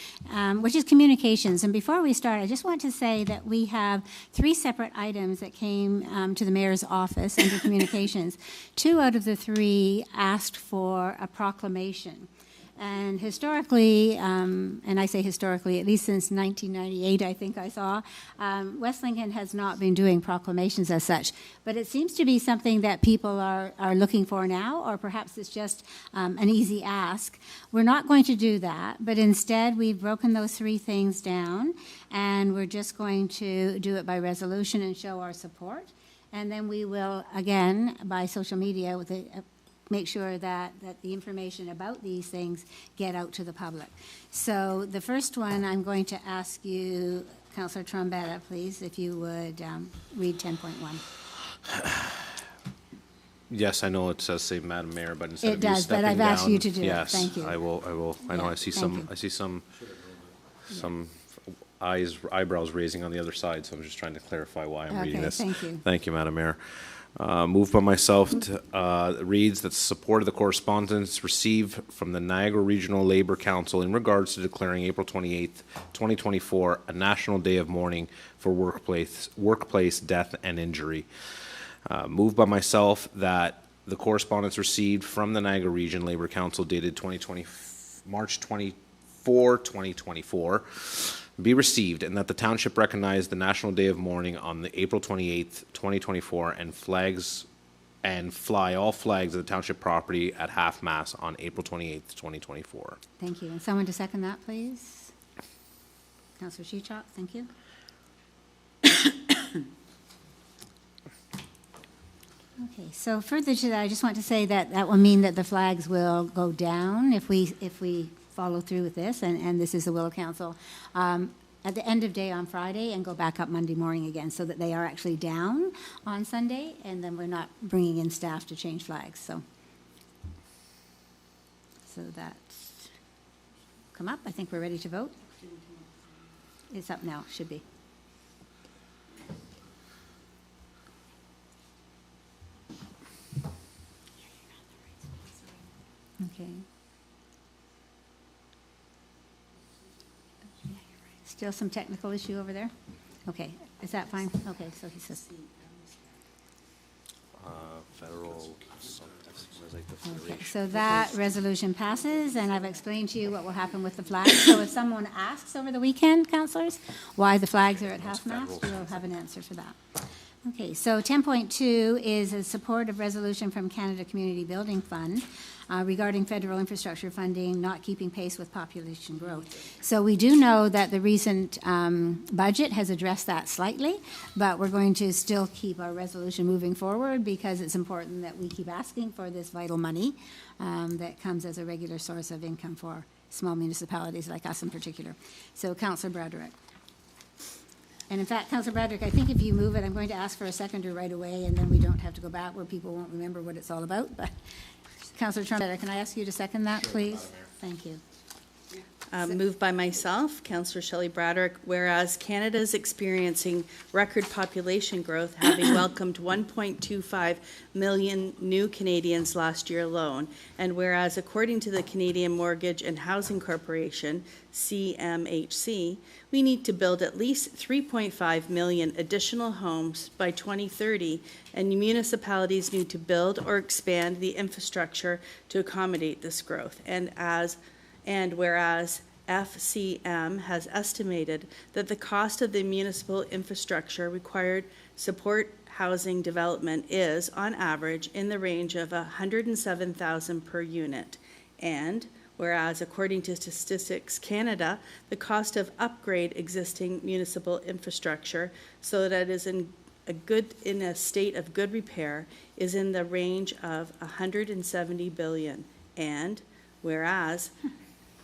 which is communications. And before we start, I just want to say that we have 3 separate items that came to the mayor's office under communications. 2 out of the 3 asked for a proclamation. And historically, and I say historically, at least since 1998, I think I saw, West Lincoln has not been doing proclamations as such. But it seems to be something that people are looking for now, or perhaps it's just an easy ask. We're not going to do that, but instead we've broken those 3 things down, and we're just going to do it by resolution and show our support. And then we will, again, by social media, with make sure that the information about these things get out to the public. So the first one, I'm going to ask you, Councillor Trombetta, please, if you would read 10.1. Yes, I know it says say Madam Mayor, but instead It of you does, but stepping I've asked down- you to do it. Yes, Thank you. I will. I know, Yeah, I see thank some, you. some eyebrows raising on the other side, so I'm just trying to clarify why I'm reading Okay, this. thank you. Thank you, Madam Mayor. Moved by myself, reads that support of the correspondence received from the Niagara Regional Labor Council in regards to declaring April 28th, 2024 a National Day of Mourning for workplace death and injury. Moved by myself that the correspondence received from the Niagara Region Labor Council dated March 24, 2024 be received, and that the township recognize the National Day of Mourning on the April 28th, 2024, and fly all flags of the township property at half-mast on April 28th, 2024. Thank you. And someone to second that, please? Councillor Chichok, thank you. Okay, so further to that, I just want to say that that will mean that the flags will go down if we follow through with this, and this is the will of council, at the end of day on Friday and go back up Monday morning again, so that they are actually down on Sunday, and then we're not bringing in staff to change flags. So that's come up. I think we're ready to vote. It's up now, should be. Okay. Still some technical issue over there? Okay, is that fine? Okay, so he says, Federal, okay, so that resolution passes, and I've explained to you what will happen with the flags. So if someone asks over the weekend, councillors, why the flags are at half-mast, we'll have an answer for that. Okay, so 10.2 is a support of resolution from Canada Community Building Fund regarding federal infrastructure funding not keeping pace with population growth. So we do know that the recent budget has addressed that slightly, but we're going to still keep our resolution moving forward because it's important that we keep asking for this vital money that comes as a regular source of income for small municipalities like us in particular. So Councillor Broderick. And in fact, Councillor Broderick, I think if you move it, I'm going to ask for a seconder right away, and then we don't have to go back where people won't remember what it's all about. But Councillor Trombetta, can I ask you to second that, please? Thank you. Moved by myself, Councillor Shelley Braddock, whereas Canada is experiencing record population growth, having welcomed 1.25 million new Canadians last year alone, and whereas according to the Canadian Mortgage and Housing Corporation, CMHC, we need to build at least 3.5 million additional homes by 2030, and municipalities need to build or expand the infrastructure to accommodate this growth. And whereas FCM has estimated that the cost of the municipal infrastructure required support housing development is, on average, in the range of $107,000 per unit. And whereas, according to Statistics Canada, the cost of upgrade existing municipal infrastructure so that it is in a state of good repair is in the range of $170 billion. And whereas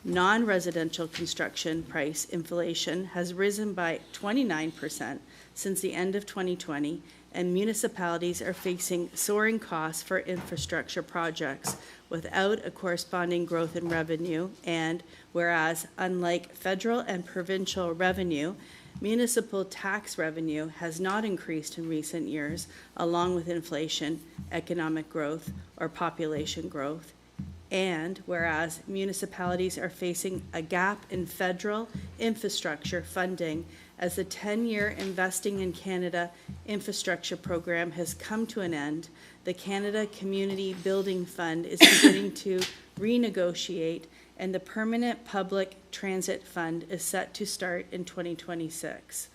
non-residential construction price inflation has risen by 29% since the end of 2020, and municipalities are facing soaring costs for infrastructure projects without a corresponding growth in revenue. And whereas, unlike federal and provincial revenue, municipal tax revenue has not increased in recent years, along with inflation, economic growth, or population growth. And whereas municipalities are facing a gap in federal infrastructure funding as the 10-year Investing in Canada infrastructure program has come to an end, the Canada Community Building Fund is beginning to renegotiate, and the Permanent Public Transit Fund is set to start in 2026.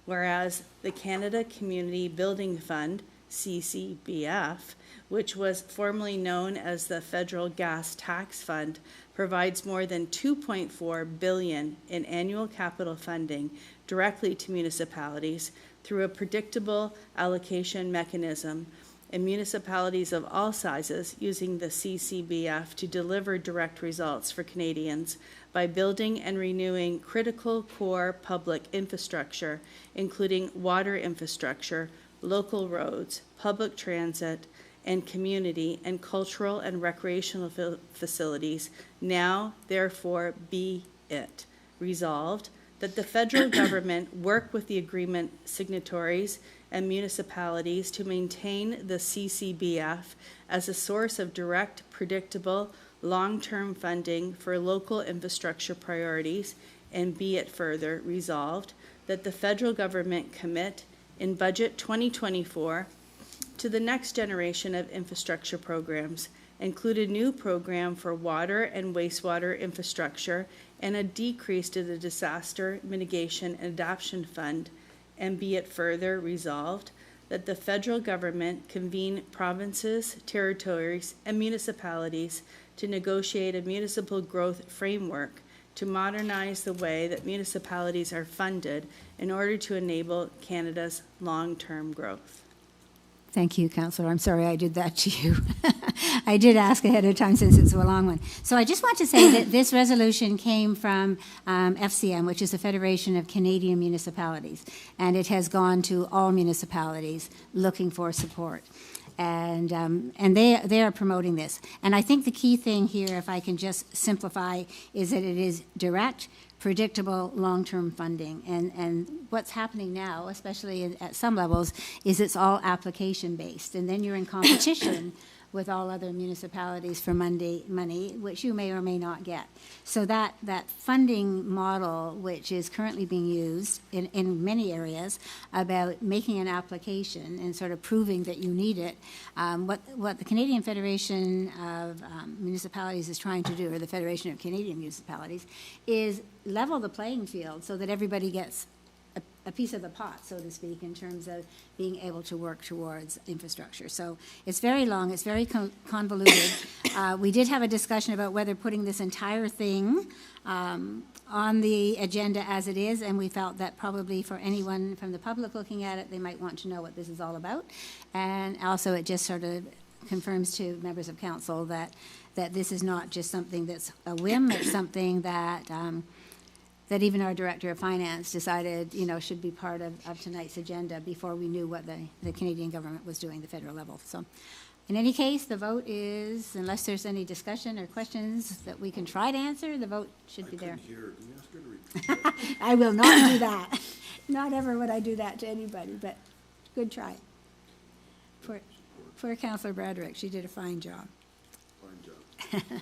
Whereas the Canada Community Building Fund, CCBF, which was formerly known as the Federal Gas Tax Fund, provides more than $2.4 billion in annual capital funding directly to municipalities through a predictable allocation mechanism, and municipalities of all sizes using the CCBF to deliver direct results for Canadians by building and renewing critical core public infrastructure, including water infrastructure, local roads, public transit, and community and cultural and recreational facilities. Now, therefore, be it resolved that the federal government work with the agreement signatories and municipalities to maintain the CCBF as a source of direct, predictable, long-term funding for local infrastructure priorities, and be it further resolved that the federal government commit in Budget 2024 to the next generation of infrastructure programs, include a new program for water and wastewater infrastructure and a decrease to the Disaster Mitigation and Adaptation Fund, and be it further resolved that the federal government convene provinces, territories, and municipalities to negotiate a municipal growth framework to modernize the way that municipalities are funded in order to enable Canada's long-term growth. Thank you, Councillor. I'm sorry I did that to you. I did ask ahead of time since it's a long one. So I just want to say that this resolution came from FCM, which is the Federation of Canadian Municipalities, and it has gone to all municipalities looking for support. And they are promoting this. And I think the key thing here, if I can just simplify, is that it is direct, predictable, long-term funding. And what's happening now, especially at some levels, is it's all application-based. And then you're in competition with all other municipalities for money, which you may or may not get. So that funding model, which is currently being used in many areas, about making an application and sort of proving that you need it, what the Canadian Federation of Municipalities is trying to do, or the Federation of Canadian Municipalities, is level the playing field so that everybody gets a piece of the pot, so to speak, in terms of being able to work towards infrastructure. So it's very long, it's very convoluted. We did have a discussion about whether putting this entire thing on the agenda as it is, and we felt that probably for anyone from the public looking at it, they might want to know what this is all about. And also it just sort of confirms to members of council that this is not just something that's a whim, it's something that that even our Director of Finance decided, should be part of tonight's agenda before we knew what the Canadian government was doing, the federal level. So in any case, the vote is, unless there's any discussion or questions that we can try to answer, the vote should be there. I will not do that. Not ever would I do that to anybody, but good try. For Councillor Bradrick, she did a fine job. Fine job.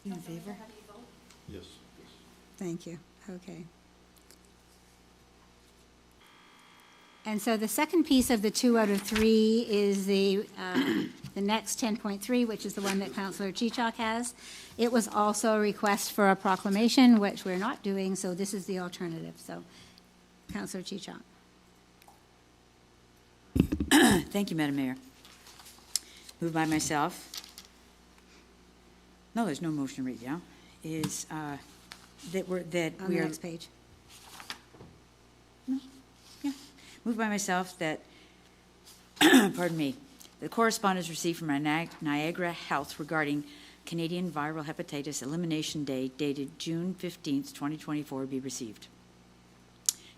You in favor? Yes. Thank you. Okay. And so the second piece of the 2 out of 3 is the next 10.3, which is the one that Councillor Chichok has. It was also a request for a proclamation, which we're not doing, so this is the alternative. So, Councillor Chichok. Thank you, Madam Mayor. Moved by myself. No, there's no motion right now. Is that On the next page. Yeah. Moved by myself that, pardon me, the correspondence received from Niagara Health regarding Canadian Viral Hepatitis Elimination Day dated June 15th, 2024 be received.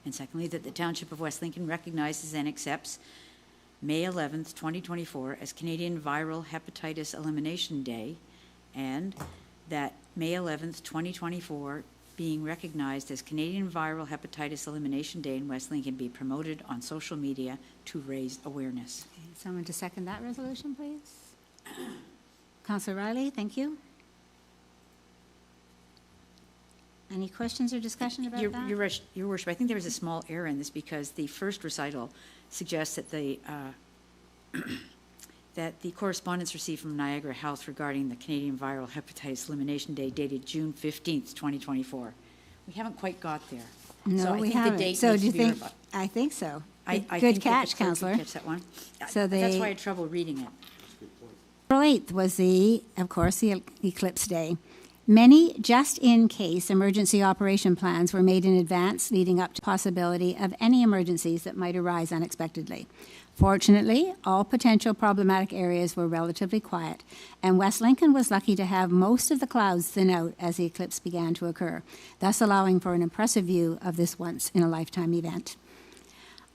And secondly, that the Township of West Lincoln recognizes and accepts May 11th, 2024 as Canadian Viral Hepatitis Elimination Day, and that May 11th, 2024 being recognized as Canadian Viral Hepatitis Elimination Day in West Lincoln be promoted on social media to raise awareness. Okay, someone to second that resolution, please? Councillor Riley, thank you. Any questions or discussion about that? Your Worship, I think there was a small error in this because the first recital suggests that that the correspondence received from Niagara Health regarding the Canadian Viral Hepatitis Elimination Day dated June 15th, 2024. We haven't quite got there. No, So I we think the haven't. date So needs do you to be think, revi- I think so. I Good think that the catch, clerk would Councillor. catch that one. So That's they- why I had trouble reading it. April 8th was of course, the eclipse day. Many just-in-case emergency operation plans were made in advance leading up to the possibility of any emergencies that might arise unexpectedly. Fortunately, all potential problematic areas were relatively quiet, and West Lincoln was lucky to have most of the clouds thin out as the eclipse began to occur, thus allowing for an impressive view of this once-in-a-lifetime event.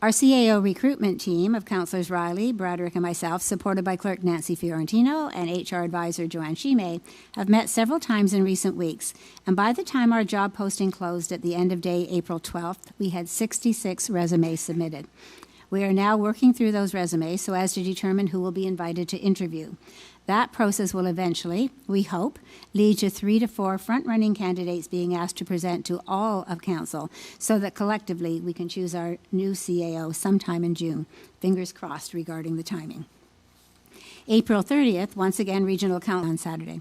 Our CAO recruitment team of Councillors Riley, Bradrick, and myself, supported by Clerk Nancy Fiorentino and HR Advisor Joanne Shime, have met several times in recent weeks, and by the time our job posting closed at the end of day April 12th, we had 66 resumes submitted. We are now working through those resumes so as to determine who will be invited to interview. That process will eventually, we hope, lead to 3 to 4 front-running candidates being asked to present to all of Council so that collectively we can choose our new CAO sometime in June. Fingers crossed regarding the timing. April 30th, once again, Regional Council on Saturday.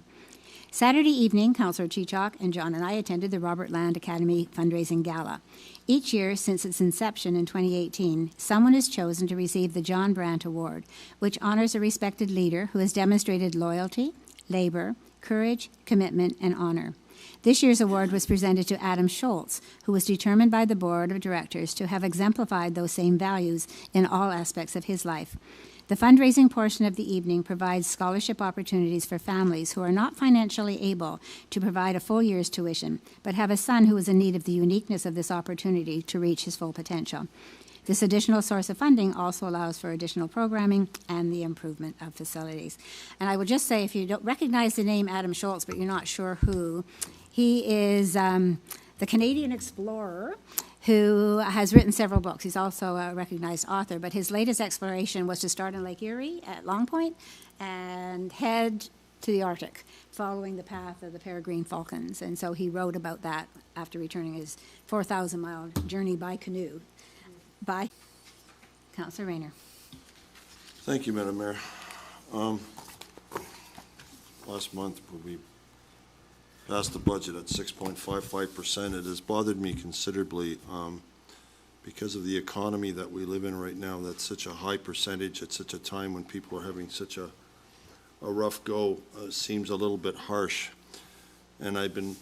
Saturday evening, Councillor Chichok and John and I attended the Robert Land Academy fundraising gala. Each year since its inception in 2018, someone is chosen to receive the John Brandt Award, which honors a respected leader who has demonstrated loyalty, labor, courage, commitment, and honor. This year's award was presented to Adam Schultz, who was determined by the Board of Directors to have exemplified those same values in all aspects of his life. The fundraising portion of the evening provides scholarship opportunities for families who are not financially able to provide a full year's tuition, but have a son who is in need of the uniqueness of this opportunity to reach his full potential. This additional source of funding also allows for additional programming and the improvement of facilities. And I will just say, if you don't recognize the name Adam Schultz, but you're not sure who, he is the Canadian explorer who has written several books. He's also a recognized author, but his latest exploration was to start in Lake Erie at Long Point and head to the Arctic, following the path of the peregrine falcons. And so he wrote about that after returning his 4,000-mile journey by canoe. By Councillor Rayner. Thank you, Madam Mayor. Last month, we passed the budget at 6.55%. It has bothered me considerably because of the economy that we live in right now. That's such a high percentage at such a time when people are having such a rough go. Seems a little bit harsh. And I've been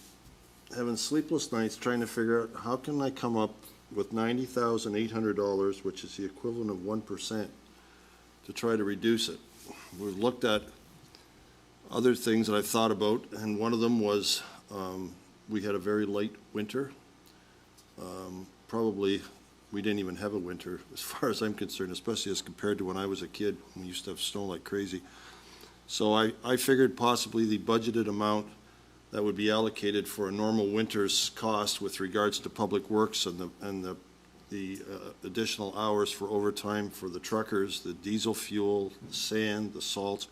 having sleepless nights trying to figure out how can I come up with $90,800, which is the equivalent of 1%, to try to reduce it. We've looked at other things that I've thought about, and one of them was we had a very light winter. Probably we didn't even have a winter as far as I'm concerned, especially as compared to when I was a kid. We used to have snow like crazy. So I figured possibly the budgeted amount that would be allocated for a normal winter's cost with regards to public works and the additional hours for overtime for the truckers, the diesel fuel, the sand, the salt,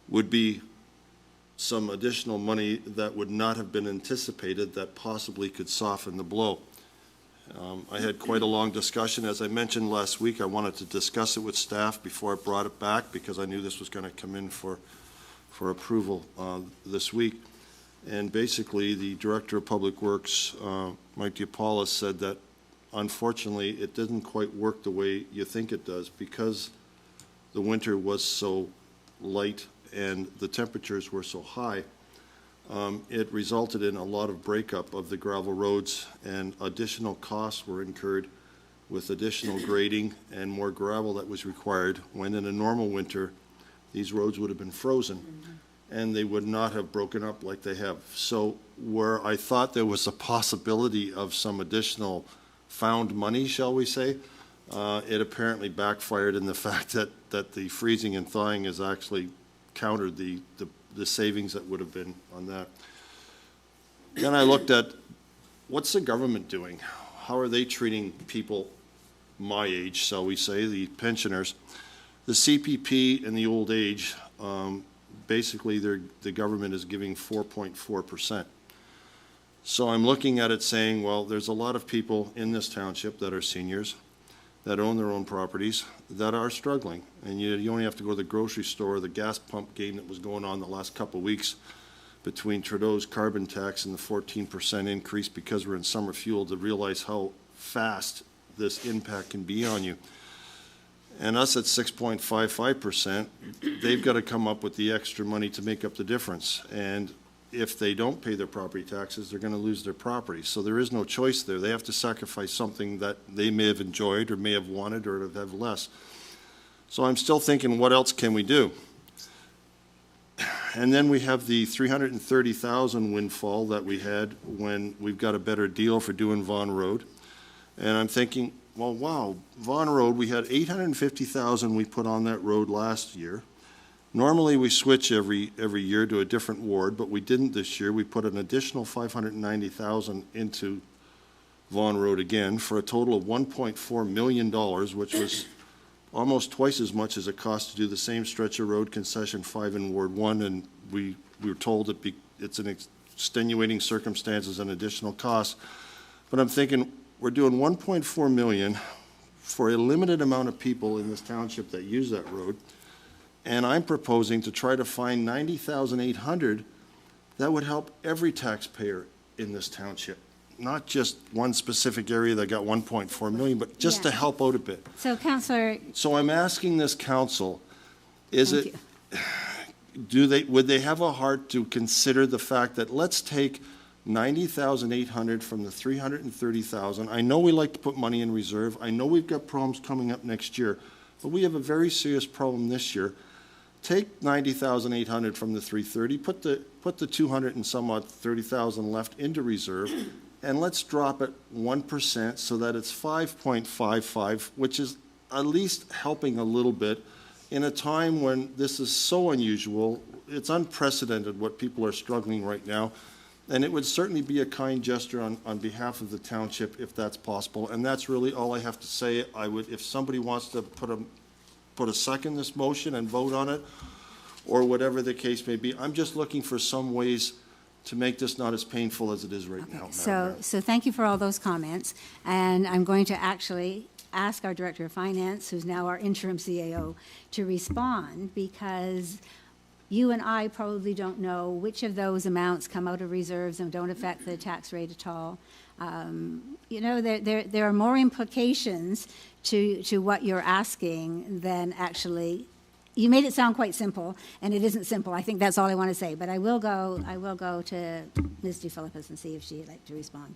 would be some additional money that would not have been anticipated that possibly could soften the blow. I had quite a long discussion. As I mentioned last week, I wanted to discuss it with staff before I brought it back because I knew this was going to come in for approval this week. And basically, the Director of Public Works, Mike Diapalis, said that unfortunately it didn't quite work the way you think it does because the winter was so light and the temperatures were so high. It resulted in a lot of breakup of the gravel roads, and additional costs were incurred with additional grading and more gravel that was required, when in a normal winter these roads would have been frozen and they would not have broken up like they have. So where I thought there was a possibility of some additional found money, shall we say, it apparently backfired in the fact that the freezing and thawing has actually countered the savings that would have been on that. Then I looked at what's the government doing? How are they treating people my age, shall we say, the pensioners? The CPP and the old age, basically the government is giving 4.4%. So I'm looking at it saying, well, there's a lot of people in this township that are seniors, that own their own properties, that are struggling. And you only have to go to the grocery store or the gas pump game that was going on the last couple of weeks between Trudeau's carbon tax and the 14% increase because we're in summer fuel to realize how fast this impact can be on you. And us at 6.55%, they've got to come up with the extra money to make up the difference. And if they don't pay their property taxes, they're going to lose their property. So there is no choice there. They have to sacrifice something that they may have enjoyed or may have wanted or have less. So I'm still thinking, what else can we do? And then we have the $330,000 windfall that we had when we've got a better deal for doing Vaughan Road. And I'm thinking, well, wow, Vaughan Road, we had $850,000 we put on that road last year. Normally, we switch every year to a different ward, but we didn't this year. We put an additional $590,000 into Vaughan Road again for a total of $1.4 million, which was almost twice as much as it cost to do the same stretch of road, concession 5 in Ward 1, and we were told that it's an extenuating circumstances and additional costs. But I'm thinking, we're doing $1.4 million for a limited amount of people in this township that use that road. And I'm proposing to try to find $90,800 that would help every taxpayer in this township, not just one specific area that got 1.4 million, but just to help out a bit. So, Councillor. So I'm asking this council, would they have a heart to consider the fact that let's take $90,800 from the $330,000. I know we like to put money in reserve. I know we've got problems coming up next year, but we have a very serious problem this year. Take $90,800 from the $330,000, put the 200 and some odd 30,000 left into reserve, and let's drop it 1% so that it's 5.55, which is at least helping a little bit in a time when this is so unusual. It's unprecedented what people are struggling right now, and it would certainly be a kind gesture on behalf of the township if that's possible. And that's really all I have to say. I would, if somebody wants to put a second this motion and vote on it, or whatever the case may be. I'm just looking for some ways to make this not as painful as it is right now. So thank you for all those comments. And I'm going to actually ask our Director of Finance, who's now our interim CAO, to respond, because you and I probably don't know which of those amounts come out of reserves and don't affect the tax rate at all. You know, there are more implications to what you're asking than actually. You made it sound quite simple, and it isn't simple. I think that's all I want to say. But I will go to Ms. DeFilippis and see if she'd like to respond.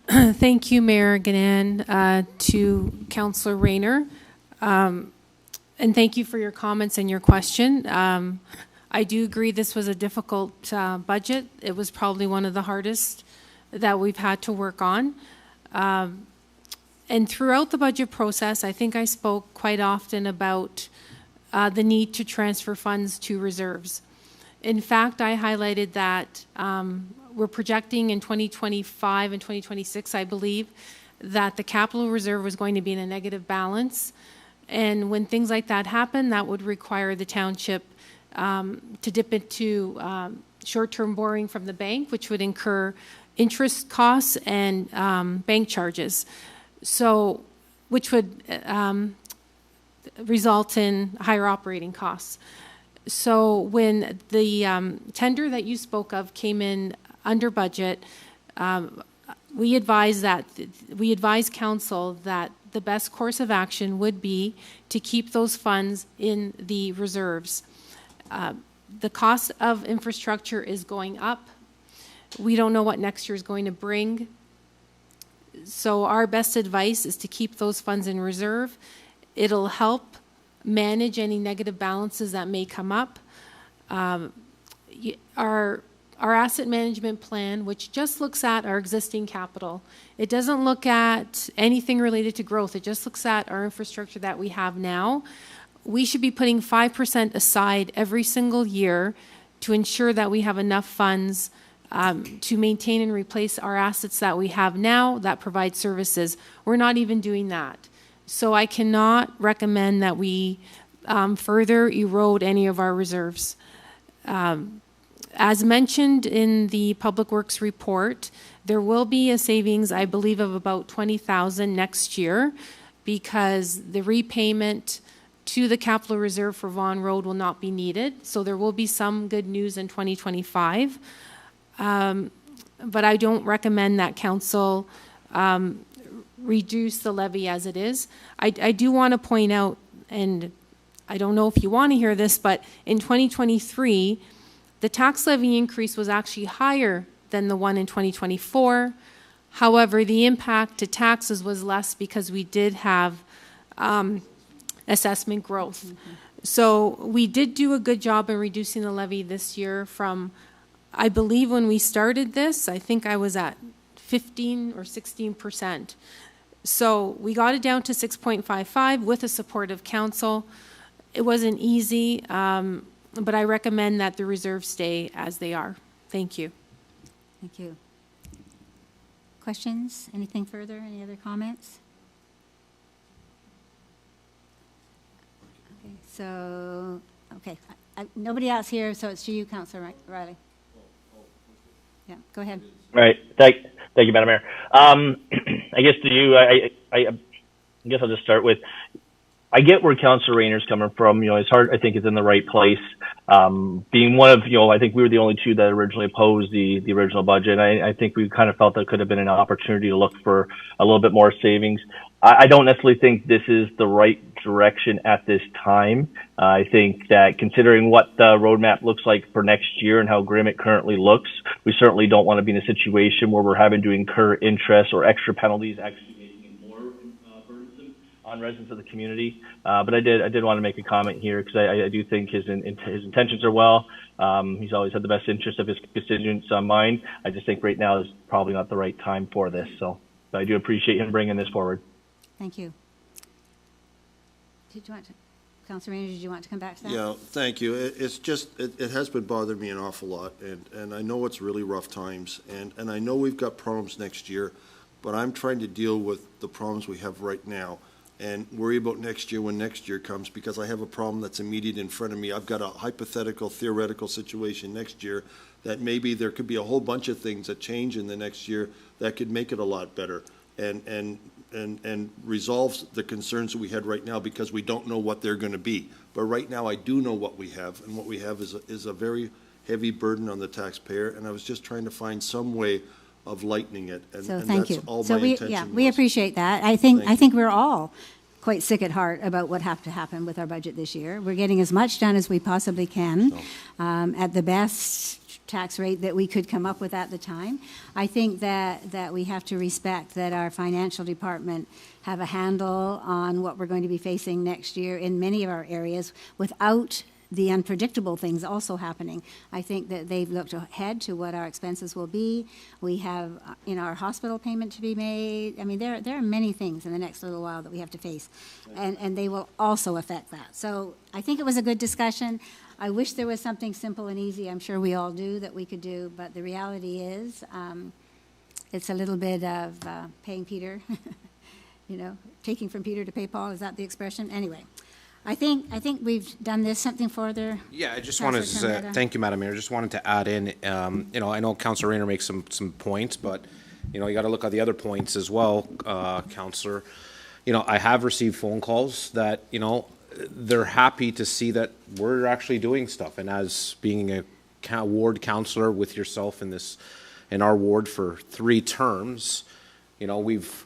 Thank you, Mayor Ganan. To Councillor Rayner. And thank you for your comments and your question. I do agree this was a difficult budget. It was probably one of the hardest that we've had to work on. And throughout the budget process, I think I spoke quite often about the need to transfer funds to reserves. In fact, I highlighted that we're projecting in 2025 and 2026, I believe, that the capital reserve was going to be in a negative balance. And when things like that happen, that would require the township to dip into short-term borrowing from the bank, which would incur interest costs and bank charges. So, which would result in higher operating costs. So when the tender that you spoke of came in under budget, we advised council that the best course of action would be to keep those funds in the reserves. The cost of infrastructure is going up. We don't know what next year is going to bring. So our best advice is to keep those funds in reserve. It'll help manage any negative balances that may come up. Our asset management plan, which just looks at our existing capital, it doesn't look at anything related to growth. It just looks at our infrastructure that we have now. We should be putting 5% aside every single year to ensure that we have enough funds to maintain and replace our assets that we have now that provide services. We're not even doing that. So I cannot recommend that we further erode any of our reserves. As mentioned in the Public Works report, there will be a savings, I believe, of about $20,000 next year because the repayment to the capital reserve for Vaughan Road will not be needed. So there will be some good news in 2025. But I don't recommend that council reduce the levy as it is. I do want to point out, and I don't know if you want to hear this, but in 2023, the tax levy increase was actually higher than the one in 2024. However, the impact to taxes was less because we did have assessment growth. Mm-hmm. So we did do a good job in reducing the levy this year from, I believe when we started this, I think I was at 15 or 16%. So we got it down to 6.55 with the support of council. It wasn't easy, but I recommend that the reserves stay as they are. Thank you. Thank you. Questions? Anything further? Any other comments? Okay, so, nobody else here, so it's to you, Councillor Riley. Yeah, go ahead. All right. Thank you, Madam Mayor. I guess I guess I'll just start with, I get where Councillor Rayner's coming from. His heart, I think, is in the right place. Being one of, I think we were the only two that originally opposed the original budget. I think we kind of felt that could have been an opportunity to look for a little bit more savings. I don't necessarily think this is the right direction at this time. I think that considering what the roadmap looks like for next year and how grim it currently looks, we certainly don't want to be in a situation where we're having to incur interest or extra penalties, actually making it more burdensome on residents of the community. But I did want to make a comment here because I do think his intentions are well. He's always had the best interest of his constituents on mind. I just think right now is probably not the right time for this. So I do appreciate him bringing this forward. Thank you. Did you want to, Councillor Rayner, did you want to come back to that? Yeah, thank you. It's just, it has been bothering me an awful lot, and I know it's really rough times, and I know we've got problems next year, but I'm trying to deal with the problems we have right now and worry about next year when next year comes, because I have a problem that's immediate in front of me. I've got a hypothetical, theoretical situation next year that maybe there could be a whole bunch of things that change in the next year that could make it a lot better and resolves the concerns that we had right now, because we don't know what they're going to be. But right now, I do know what we have, and what we have is a very heavy burden on the taxpayer, and I was just trying to find some way of lightening it, and thank that's you. all So my intention we was. appreciate that. I think we're all quite sick at heart about what have to happen with our budget this year. We're getting as much done as we possibly can. At the best, tax rate that we could come up with at the time. I think that we have to respect that our financial department have a handle on what we're going to be facing next year in many of our areas without the unpredictable things also happening. I think that they've looked ahead to what our expenses will be. We have, our hospital payment to be made. I mean, there are many things in the next little while that we have to face, and they will also affect that. So I think it was a good discussion. I wish there was something simple and easy. I'm sure we all do that we could do, but the reality is it's a little bit of paying Peter, taking from Peter to pay Paul. Is that the expression? Anyway. I think we've done this. Something further? Yeah, I just wanted to say, thank you, Madam Mayor. Just wanted to add in, I know Councillor Rayner makes some points, but, you got to look at the other points as well, Councillor. I have received phone calls that, they're happy to see that we're actually doing stuff. And as being a ward councillor with yourself in our ward for 3 terms, we've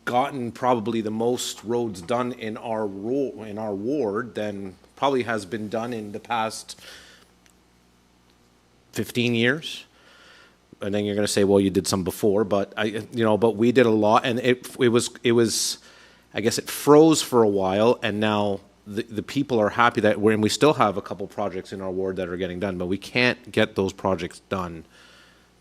gotten probably the most roads done in our ward than probably has been done in the past 15 years. And then you're going to say, well, you did some before, but but we did a lot, and it was, I guess it froze for a while, and now the people are happy that and we still have a couple projects in our ward that are getting done, but we can't get those projects done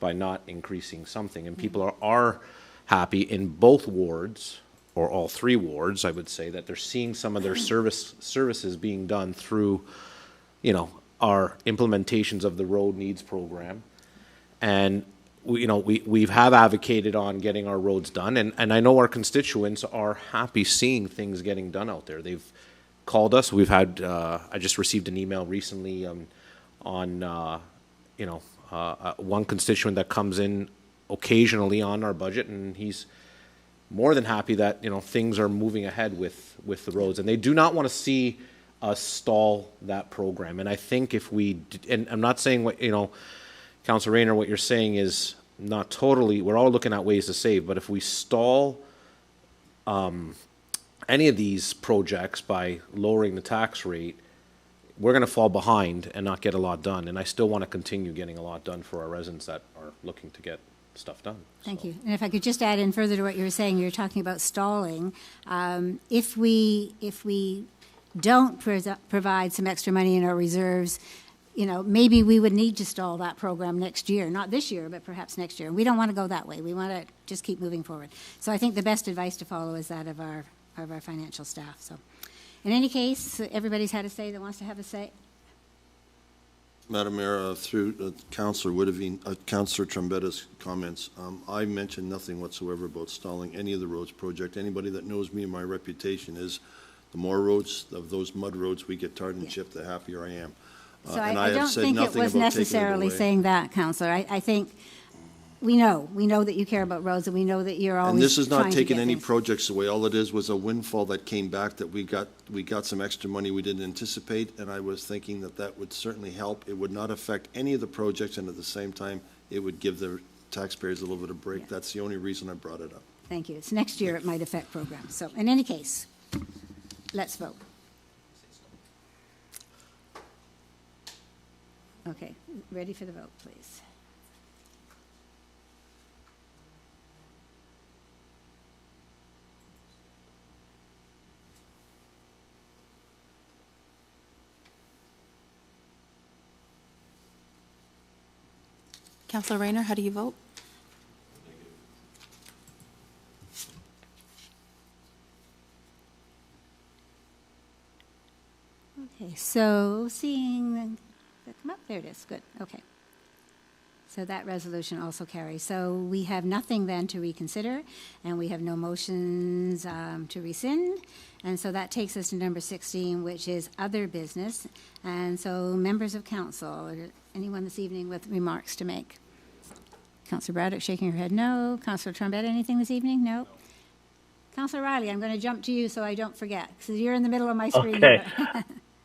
by not increasing something, and people are happy in both wards, or all 3 wards, I would say, that they're seeing some of their services being done through, our implementations of the road needs program. And we have advocated on getting our roads done, and I know our constituents are happy seeing things getting done out there. They've called us. We've had I just received an email recently on one constituent that comes in occasionally on our budget, and he's more than happy that things are moving ahead with the roads, and they do not want to see us stall that program. And I think if we, and I'm not saying what Councillor Rayner, what you're saying is not totally. We're all looking at ways to save, but if we stall any of these projects by lowering the tax rate, we're going to fall behind and not get a lot done. And I still want to continue getting a lot done for our residents that are looking to get stuff done. Thank you. And if I could just add in further to what you were saying, you were talking about stalling. If we don't provide some extra money in our reserves, maybe we would need to stall that program next year, not this year, but perhaps next year. We don't want to go that way. We want to just keep moving forward. So I think the best advice to follow is that of our financial staff. So in any case, everybody's had a say that wants to have a say. Madam Mayor, through Councillor Woodavine, Councillor Trombetta's comments, I mentioned nothing whatsoever about stalling any of the roads project. Anybody that knows me and my reputation is the more roads of those mud roads we get tarred and chipped, the happier I am. So I don't think it was necessarily saying that, Councillor. I think we know that you care about roads, and we know that you're always And this is not trying to taking get any things. projects away. All it is was a windfall that came back that we got some extra money we didn't anticipate, and I was thinking that would certainly help. It would not affect any of the projects, and at the same time, it would give the taxpayers a little bit of break. Yeah. That's the only reason I brought it up. Thank you. It's next year it might affect programs. So in any case, let's vote. Okay, ready for the vote, please. Councillor Rayner, how do you vote? Okay, so seeing that come up, there it is, good, okay. So that resolution also carries. So we have nothing then to reconsider, and we have no motions to rescind. And so that takes us to number 16, which is other business. And so members of council, or anyone this evening with remarks to make? Councillor Braddock shaking her head no. Councillor Trombetta, anything this evening? No. Councillor Riley, I'm going to jump to you so I don't forget, because you're in the middle of my screen. Okay.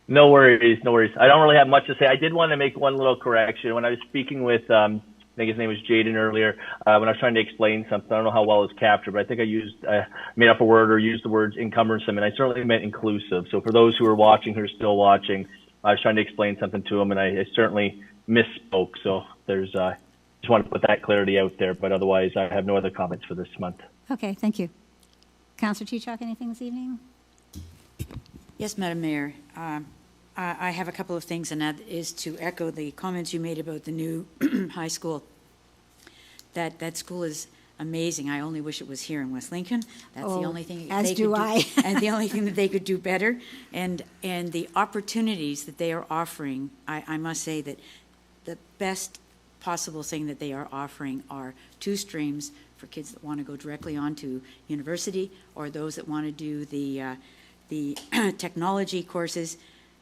No worries, no worries. I don't really have much to say. I did want to make one little correction. When I was speaking with, I think his name was Jaden earlier, when I was trying to explain something, I don't know how well it was captured, but I think I made up a word or used the words encumbersome, and I certainly meant inclusive. So for those who are watching, who are still watching, I was trying to explain something to them, and I certainly misspoke. So there's just want to put that clarity out there. But otherwise, I have no other comments for this month. Okay, thank you. Councillor Chichok, anything this evening? Yes, Madam Mayor. I have a couple of things, and that is to echo the comments you made about the new high school. That school is amazing. I only wish it was here in West Lincoln. That's the only thing as they do could I. and the only thing that they could do better. And the opportunities that they are offering, I must say that the best possible thing that they are offering are 2 streams for kids that want to go directly on to university, or those that want to do the technology courses.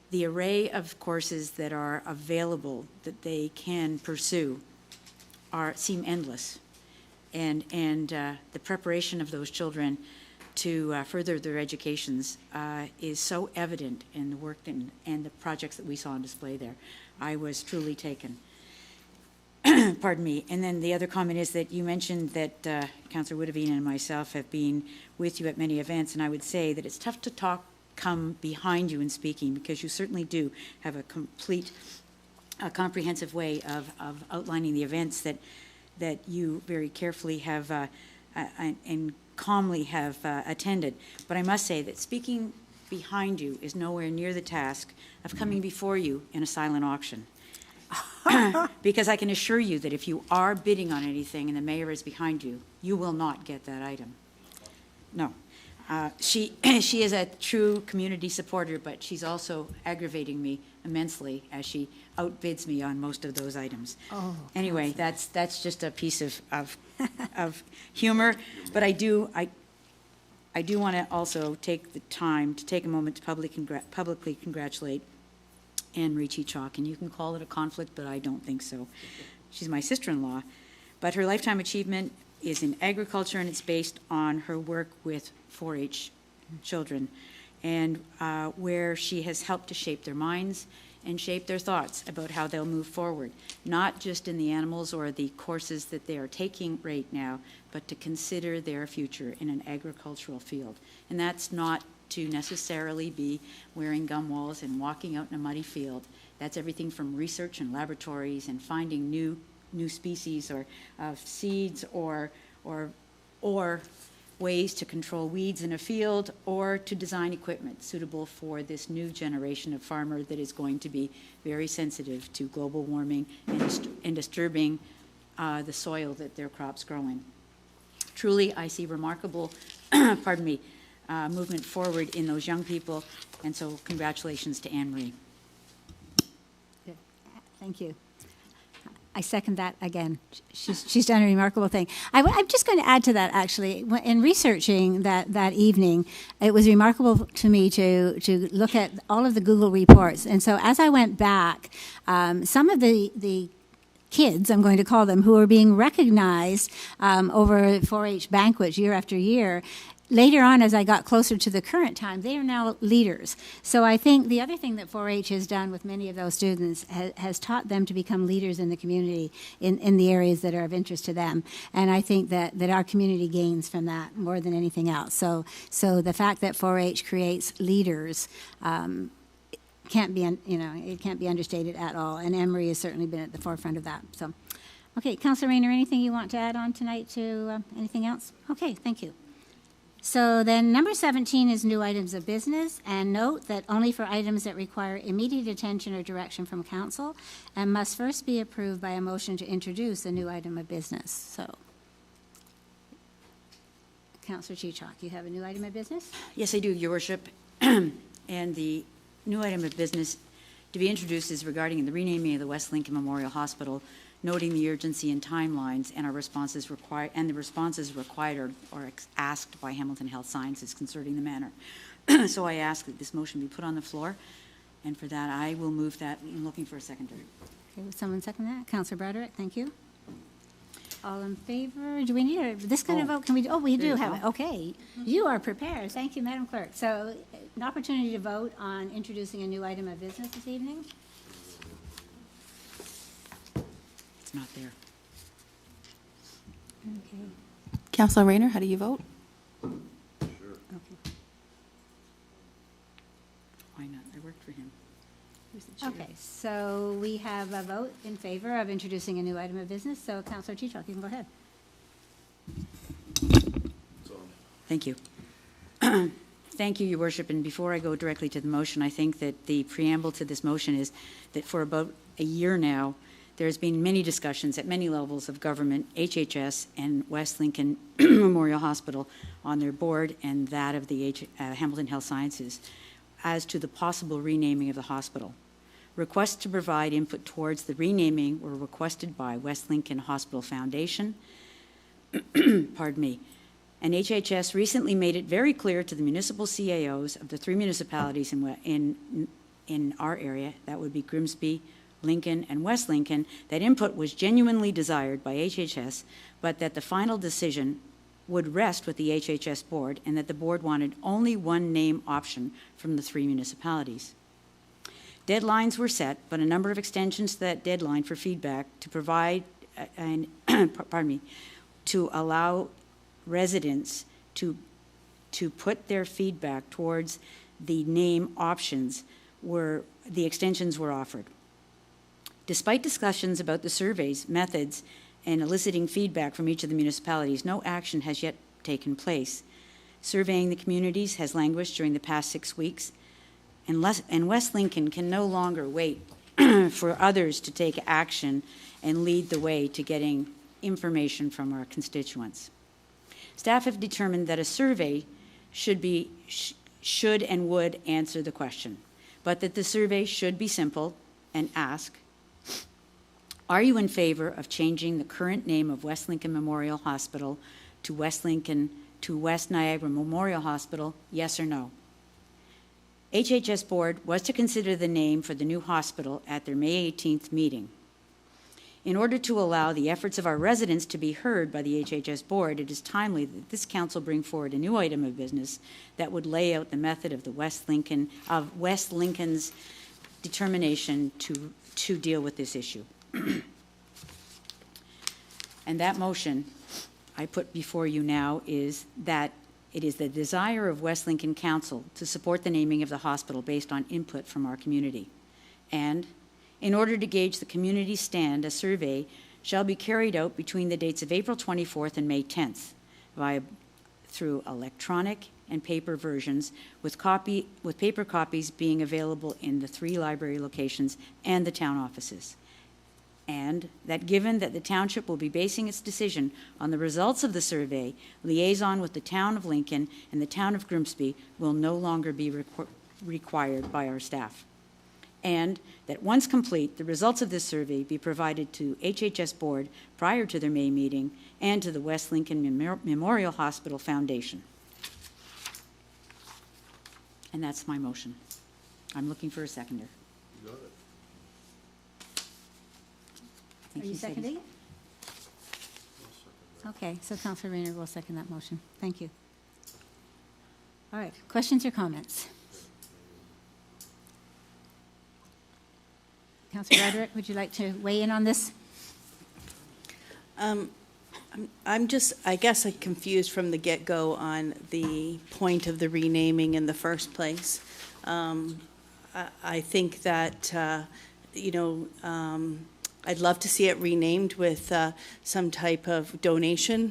The array of courses that are available that they can pursue seem endless. And the preparation of those children to further their educations is so evident in the work and the projects that we saw on display there. I was truly taken. Pardon me. And then the other comment is that you mentioned that Councillor Woodavine and myself have been with you at many events, and I would say that it's tough to come behind you in speaking, because you certainly do have a comprehensive way of outlining the events that you very carefully have and calmly have attended. But I must say that speaking behind you is nowhere near the task of coming before you in a silent auction. Because I can assure you that if you are bidding on anything and the mayor is behind you, you will not get that item. No. She is a true community supporter, but she's also aggravating me immensely as she outbids me on most of those items. Oh, anyway, that's just a piece of humor, but I do want to also take the time to take a moment to publicly congratulate Anne Marie Chichok, and you can call it a conflict, but I don't think so. She's my sister-in-law, but her lifetime achievement is in agriculture, and it's based on her work with 4-H children, and where she has helped to shape their minds and shape their thoughts about how they'll move forward, not just in the animals or the courses that they are taking right now, but to consider their future in an agricultural field. And that's not to necessarily be wearing gum walls and walking out in a muddy field. That's everything from research and laboratories and finding new species or seeds or ways to control weeds in a field, or to design equipment suitable for this new generation of farmer that is going to be very sensitive to global warming and disturbing the soil that their crops grow in. Truly, I see remarkable, pardon me, movement forward in those young people, and so congratulations to Anne Marie. Thank you. I second that again. She's done a remarkable thing. I'm just going to add to that, actually. In researching that evening, it was remarkable to me to look at all of the Google reports. And so as I went back, some of the kids, I'm going to call them, who are being recognized over 4-H banquets year after year, later on, as I got closer to the current time, they are now leaders. So I think the other thing that 4-H has done with many of those students has taught them to become leaders in the community in the areas that are of interest to them. And I think that our community gains from that more than anything else. So the fact that 4-H creates leaders can't be, it can't be understated at all. And Anne Marie has certainly been at the forefront of that. So, okay, Councillor Rayner, anything you want to add on tonight to anything else? Okay, thank you. So then number 17 is new items of business, and note that only for items that require immediate attention or direction from council and must first be approved by a motion to introduce a new item of business. So, Councillor Chichok, you have a new item of business? Yes, I do, Your Worship. And the new item of business to be introduced is regarding the renaming of the West Lincoln Memorial Hospital, noting the urgency and timelines and the responses required or asked by Hamilton Health Sciences concerning the manner. So I ask that this motion be put on the floor, and for that I will move that. I'm looking for a seconder. Okay, will someone second that? Councillor Broderick, thank you. All in favor? Do we need this kind of vote? Can we? Oh, we do have it. Okay, you are prepared. Thank you, Madam Clerk. So, an opportunity to vote on introducing a new item of business this evening. It's not there. Okay. Councillor Rayner, how do you vote? Okay. Why not? I worked for him. Okay, so we have a vote in favor of introducing a new item of business, so Councillor Chichok, you can go ahead. Thank you. Thank you, Your Worship. And before I go directly to the motion, I think that the preamble to this motion is that for about a year now, there's been many discussions at many levels of government, HHS and West Lincoln Memorial Hospital on their board and that of the Hamilton Health Sciences as to the possible renaming of the hospital. Requests to provide input towards the renaming were requested by West Lincoln Hospital Foundation, pardon me, and HHS recently made it very clear to the municipal CAOs of the 3 municipalities in our area, that would be Grimsby, Lincoln, and West Lincoln, that input was genuinely desired by HHS, but that the final decision would rest with the HHS board and that the board wanted only one name option from the 3 municipalities. Deadlines were set, but a number of extensions to that deadline for feedback to provide, to allow residents to put their feedback towards the name options the extensions were offered. Despite discussions about the surveys, methods, and eliciting feedback from each of the municipalities, no action has yet taken place. Surveying the communities has languished during the past 6 weeks, and West Lincoln can no longer wait for others to take action and lead the way to getting information from our constituents. Staff have determined that a survey should and would answer the question, but that the survey should be simple and ask, are you in favor of changing the current name of West Lincoln Memorial Hospital to West Niagara Memorial Hospital, yes or no? HHS Board was to consider the name for the new hospital at their May 18th meeting. In order to allow the efforts of our residents to be heard by the HHS Board, it is timely that this council bring forward a new item of business that would lay out the method of West Lincoln's determination to deal with this issue. And that motion I put before you now is that it is the desire of West Lincoln Council to support the naming of the hospital based on input from our community. And in order to gauge the community's stand, a survey shall be carried out between the dates of April 24th and May 10th through electronic and paper versions, with paper copies being available in the 3 library locations and the town offices. And that given that the township will be basing its decision on the results of the survey, liaison with the town of Lincoln and the town of Grimsby will no longer be required by our staff. And that once complete, the results of this survey be provided to HHS Board prior to their May meeting and to the West Lincoln Memorial Hospital Foundation. And that's my motion. I'm looking for a seconder. You got it. Are you seconding it? Okay, so Councillor Rayner will second that motion. Thank you. All right, questions or comments? Councillor Roderick, would you like to weigh in on this? I'm just, I guess I'm confused from the get-go on the point of the renaming in the first place. I think that, I'd love to see it renamed with some type of donation,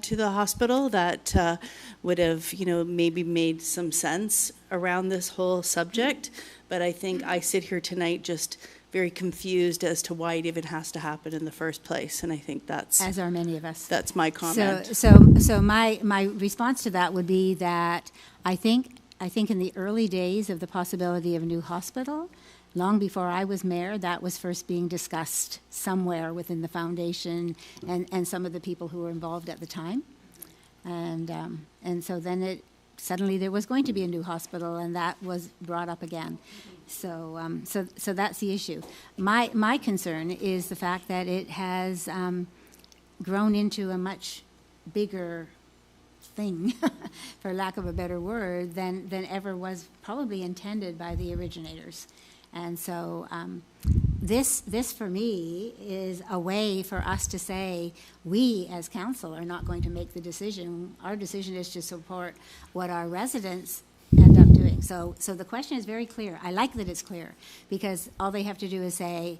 to the hospital that would have, maybe made some sense around this whole subject. But I think I sit here tonight just very confused as to why it even has to happen in the first place. And I think that's... As are many of us. That's my comment. So my response to that would be that I think in the early days of the possibility of a new hospital, long before I was mayor, that was first being discussed somewhere within the foundation and some of the people who were involved at the time. And so then suddenly there was going to be a new hospital, and that was brought up again. So that's the issue. My concern is the fact that it has grown into a much bigger thing, for lack of a better word, than ever was probably intended by the originators. And so this for me is a way for us to say, we as council are not going to make the decision. Our decision is to support what our residents end up doing. So the question is very clear. I like that it's clear, because all they have to do is say,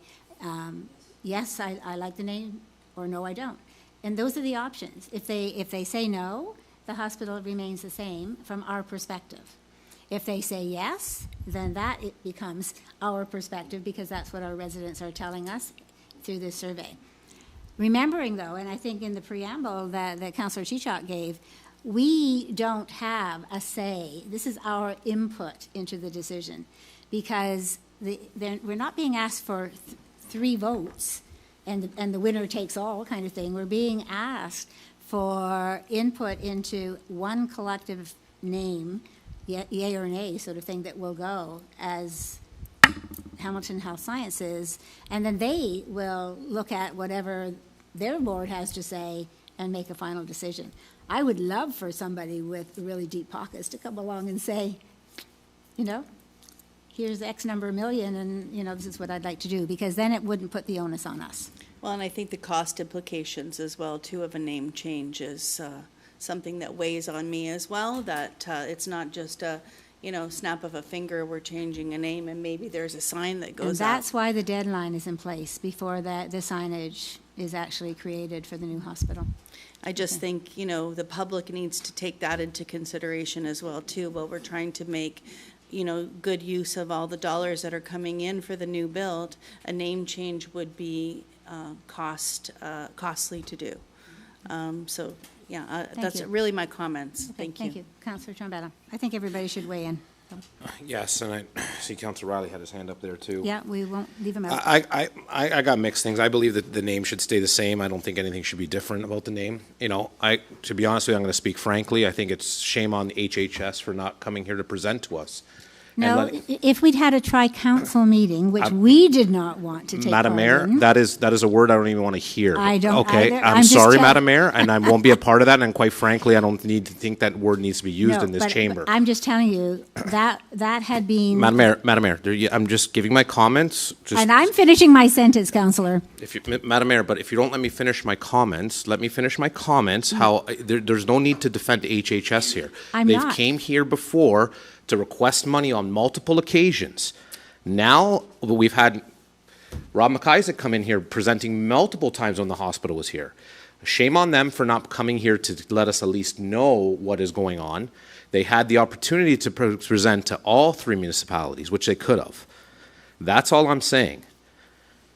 yes, I like the name, or no, I don't. And those are the options. If they say no, the hospital remains the same from our perspective. If they say yes, then it becomes our perspective, because that's what our residents are telling us through this survey. Remembering, though, and I think in the preamble that Councillor Chichok gave, we don't have a say. This is our input into the decision, because we're not being asked for 3 votes and the winner takes all kind of thing. We're being asked for input into one collective name, yay or nay sort of thing, that will go as Hamilton Health Sciences, and then they will look at whatever their board has to say and make a final decision. I would love for somebody with really deep pockets to come along and say, here's X number of million, and, this is what I'd like to do, because then it wouldn't put the onus on us. Well, and I think the cost implications as well, too, of a name change is something that weighs on me as well, that it's not just a, snap of a finger, we're changing a name, and maybe there's a sign that goes up. And that's why the deadline is in place, before the signage is actually created for the new hospital. I just think, the public needs to take that into consideration as well, too, while we're trying to make, good use of all the dollars that are coming in for the new build. A name change would be costly to do. So, yeah, that's you. really my comments. Okay, Thank you. Thank you. Councillor Trombetta. I think everybody should weigh in. Yes, and I see Councillor Riley had his hand up there, too. Yeah, we won't leave him out. I got mixed things. I believe that the name should stay the same. I don't think anything should be different about the name. To be honest with you, I'm going to speak frankly. I think it's shame on HHS for not coming here to present to us. No, if we'd had a tri-council meeting, which we did not want to take Madam part Mayor, in. that is a word I don't even want to hear. I don't Okay, either. I'm I'm just sorry, tell- Madam Mayor, and I won't be a part of that. And quite frankly, I don't need to think that word needs to be used No, in this but chamber. I'm just telling you, that had been... Madam Mayor, I'm just giving my comments. And I'm finishing my sentence, Councillor. Madam Mayor, but if you don't let me finish my comments, how there's no need to defend HHS here. I'm They've not. came here before to request money on multiple occasions. Now, we've had Rob McIsaac come in here presenting multiple times when the hospital was here. Shame on them for not coming here to let us at least know what is going on. They had the opportunity to present to all 3 municipalities, which they could have. That's all I'm saying.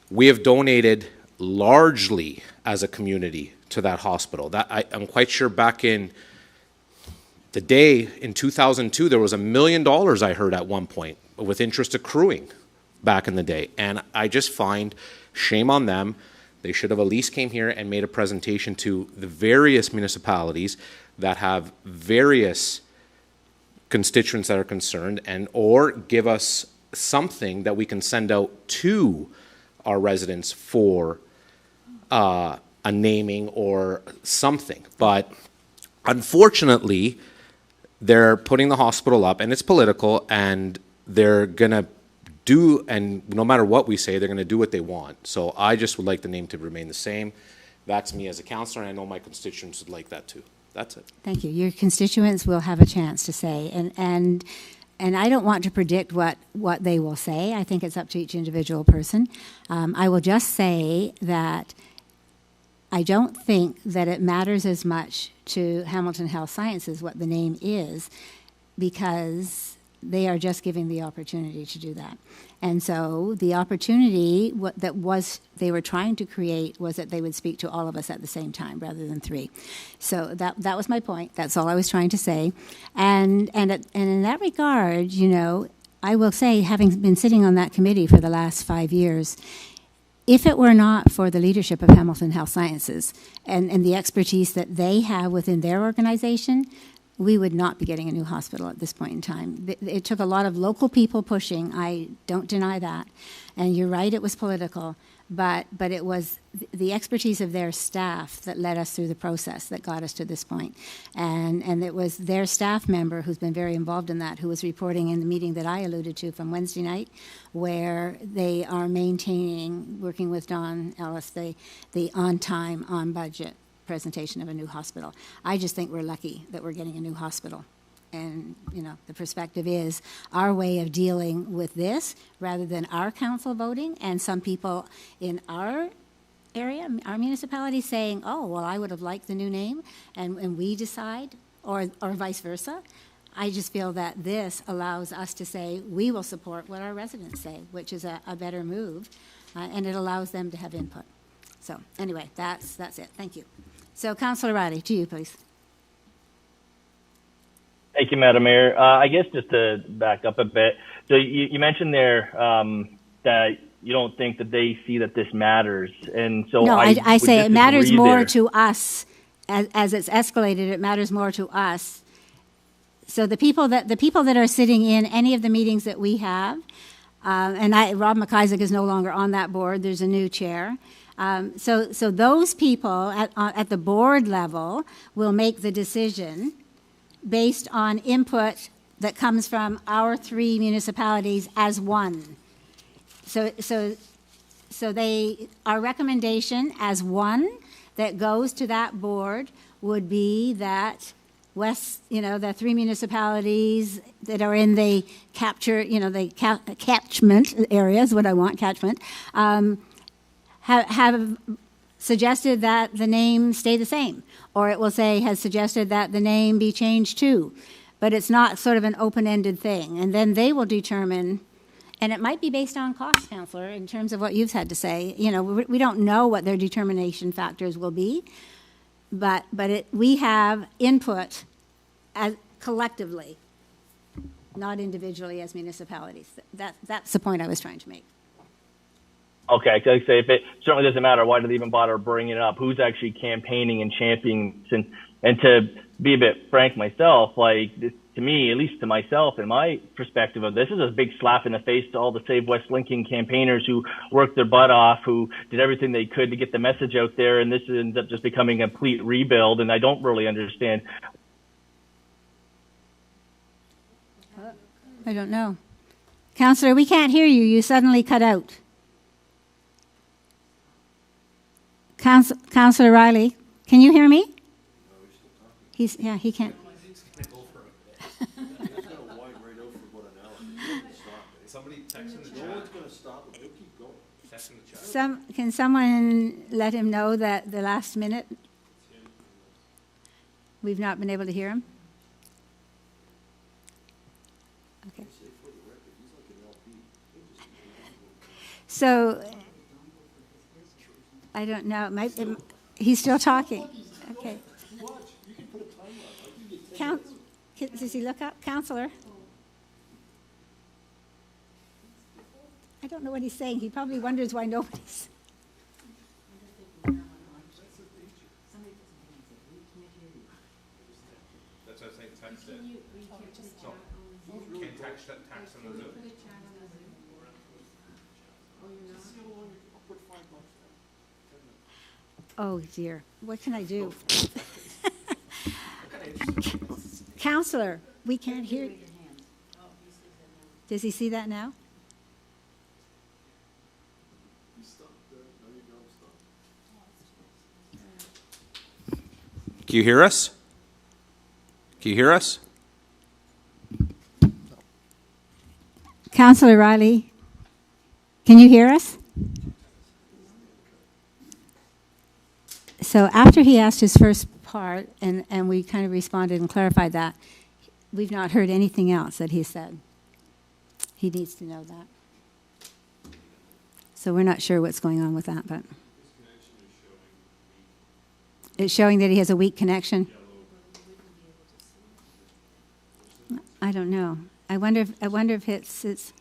We have donated largely as a community to that hospital. I'm quite sure back in the day in 2002, there was $1 million I heard at one point with interest accruing back in the day. And I just find shame on them. They should have at least came here and made a presentation to the various municipalities that have various constituents that are concerned, or give us something that we can send out to our residents for a naming or something. But unfortunately, they're putting the hospital up, and it's political, and they're going to do, and no matter what we say, they're going to do what they want. So I just would like the name to remain the same. That's me as a councillor, and I know my constituents would like that too. That's it. Thank you. Your constituents will have a chance to say, and I don't want to predict what they will say. I think it's up to each individual person. I will just say that I don't think that it matters as much to Hamilton Health Sciences what the name is, because they are just giving the opportunity to do that. And so the opportunity they were trying to create was that they would speak to all of us at the same time rather than 3. So that was my point. That's all I was trying to say. And in that regard, I will say, having been sitting on that committee for the last 5 years, if it were not for the leadership of Hamilton Health Sciences and the expertise that they have within their organization, we would not be getting a new hospital at this point in time. It took a lot of local people pushing. I don't deny that. And you're right, it was political. But it was the expertise of their staff that led us through the process that got us to this point. And it was their staff member who's been very involved in that, who was reporting in the meeting that I alluded to from Wednesday night, where they are maintaining, working with Don Ellis, the on time, on budget presentation of a new hospital. I just think we're lucky that we're getting a new hospital. and, you know, the perspective is our way of dealing with this rather than our council voting, and some people in our area, our municipality saying, oh, well, I would have liked the new name, and we decide, or vice versa. I just feel that this allows us to say, we will support what our residents say, which is a better move, and it allows them to have input. So anyway, that's it. Thank you. So Councillor Riley, to you, please. Thank you, Madam Mayor. I guess just to back up a bit, so you mentioned there that you don't think that they see that this matters, and so No, I would say it matters disagree more there. to us as it's escalated. It matters more to us. So the people that are sitting in any of the meetings that we have, and Rob McIsaac is no longer on that board. There's a new chair. So those people at the board level will make the decision based on input that comes from our 3 municipalities as one. So our recommendation as one that goes to that board would be that the 3 municipalities that are in the catchment areas, what I want, catchment, have suggested that the name stay the same, or it will say has suggested that the name be changed too, but it's not sort of an open-ended thing, and then they will determine. And it might be based on cost, Councillor, in terms of what you've had to say. You know, we don't know what their determination factors will be, but we have input as collectively, not individually as municipalities. That's the point I was trying to make. Okay, like I say, if it certainly doesn't matter, why do they even bother bringing it up? Who's actually campaigning and championing? And to be a bit frank myself, like this, to me, at least to myself and my perspective of this, is a big slap in the face to all the Save West Lincoln campaigners who worked their butt off, who did everything they could to get the message out there, and this ends up just becoming a complete rebuild, and I don't really understand. I don't know. Councillor, we can't hear you. You suddenly cut out. Councillor Riley, can you hear me? He can't. Can someone let him know that the last minute we've not been able to hear him? Okay. So I don't know. He's still talking. Okay. Does he look up? Councillor? I don't know what he's saying. He probably wonders why nobody's. That's what I think, text it. So, you can text them to Zoom. Oh, dear. What can I do? Counselor, we can't hear you. Does he see that now? Can you hear us? Can you hear us? Councillor Riley, can you hear us? So after he asked his first part, and we kind of responded and clarified that, we've not heard anything else that he said. He needs to know that. So we're not sure what's going on with that, but it's showing that he has a weak connection. I don't know. I wonder if it's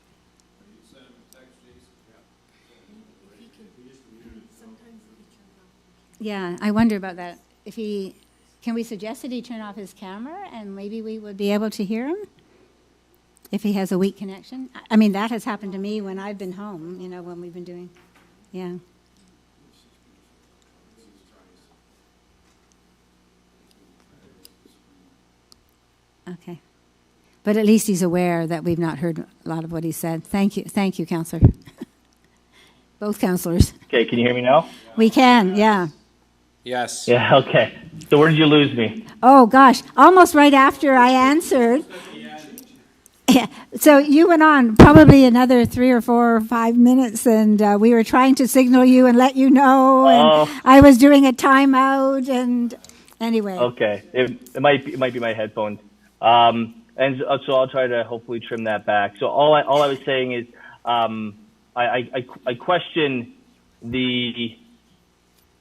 yeah, I wonder about that. Can we suggest that he turn off his camera and maybe we would be able to hear him if he has a weak connection? I mean, that has happened to me when I've been home, you know, when we've been doing, yeah. Okay. But at least he's aware that we've not heard a lot of what he said. Thank you, Councillor. Both councillors. Okay, can you hear me now? We can, yeah. Yes. Yeah, okay. So where did you lose me? Oh, gosh, almost right after I answered. Yeah, so you went on probably another 3 or 4 or 5 minutes, and we were trying to signal you and let you know, and I was doing a timeout, and anyway. Okay, it might be my headphones, and so I'll try to hopefully trim that back. So all I was saying is, I question maybe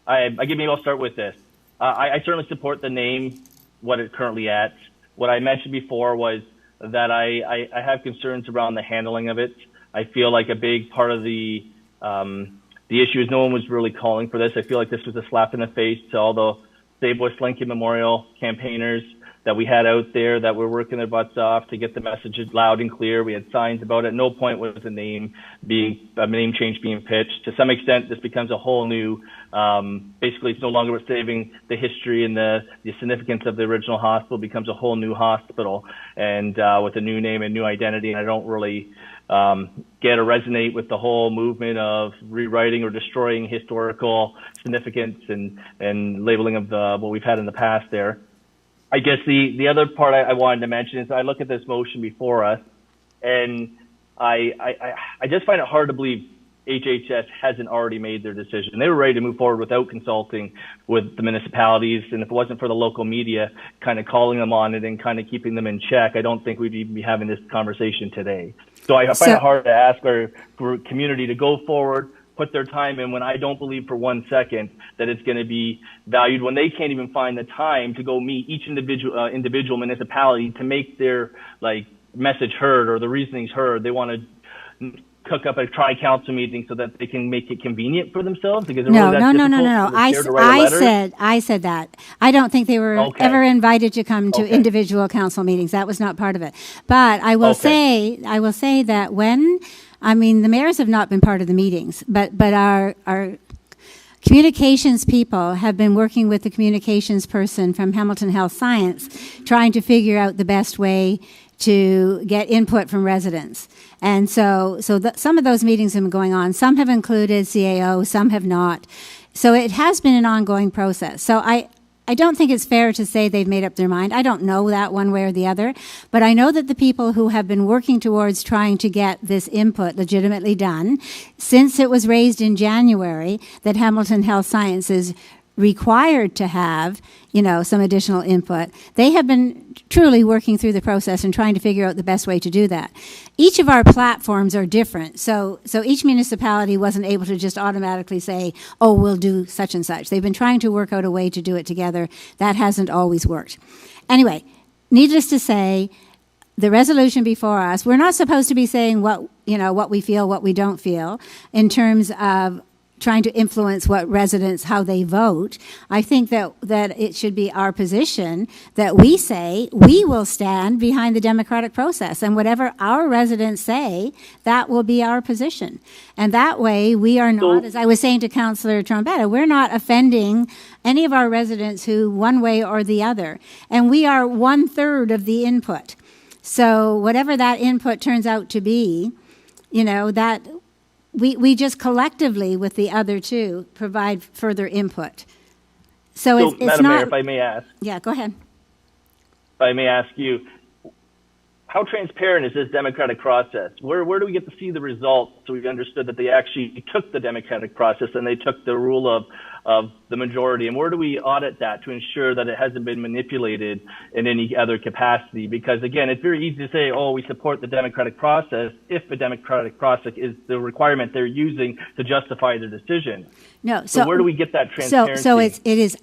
I'll start with this. I certainly support the name, what it's currently at. What I mentioned before was that I have concerns around the handling of it. I feel like a big part of the issue is no one was really calling for this. I feel like this was a slap in the face to all the Save West Lincoln Memorial campaigners that we had out there that were working their butts off to get the message loud and clear. We had signs about it. At no point was a name change being pitched. To some extent, this becomes a whole new, basically it's no longer about saving the history and the significance of the original hospital. It becomes a whole new hospital and with a new name and new identity. And I don't really get or resonate with the whole movement of rewriting or destroying historical significance and labeling of what we've had in the past there. I guess the other part I wanted to mention is I look at this motion before us, and I just find it hard to believe HHS hasn't already made their decision. They were ready to move forward without consulting with the municipalities, and if it wasn't for the local media kind of calling them on it and kind of keeping them in check, I don't think we'd even be having this conversation today. So I find it hard to ask our community to go forward, put their time in when I don't believe for 1 second that it's going to be valued, when they can't even find the time to go meet each individual municipality to make their message heard or the reasonings heard. They want to cook up a tri-council meeting so that they can make it convenient for themselves because No. I said that. I don't think they were ever invited to come to individual council meetings. That was not part of it. But I will say that the mayors have not been part of the meetings, but our communications people have been working with the communications person from Hamilton Health Science, trying to figure out the best way to get input from residents. And so some of those meetings have been going on. Some have included CAO, some have not. So it has been an ongoing process. So I don't think it's fair to say they've made up their mind. I don't know that one way or the other, but I know that the people who have been working towards trying to get this input legitimately done, since it was raised in January that Hamilton Health Science is required to have, some additional input, they have been truly working through the process and trying to figure out the best way to do that. Each of our platforms are different, so each municipality wasn't able to just automatically say, oh, we'll do such and such. They've been trying to work out a way to do it together. That hasn't always worked. Anyway, needless to say, the resolution before us, we're not supposed to be saying what we feel, what we don't feel, in terms of trying to influence what residents, how they vote. I think that it should be our position that we say we will stand behind the democratic process, and whatever our residents say, that will be our position. And that way we are not, as I was saying to Councillor Trombetta, we're not offending any of our residents who one way or the other. And we are 1/3 of the input. So whatever that input turns out to be, that we just collectively with the other two provide further input. So it's Madam not. Mayor, if I may ask. Yeah, go ahead. If I may ask you, how transparent is this democratic process? Where do we get to see the results so we've understood that they actually took the democratic process and they took the rule of the majority? And where do we audit that to ensure that it hasn't been manipulated in any other capacity? Because again, it's very easy to say, oh, we support the democratic process if the democratic process is the requirement they're using to justify their decision. No, so where do we get that transparency? So it is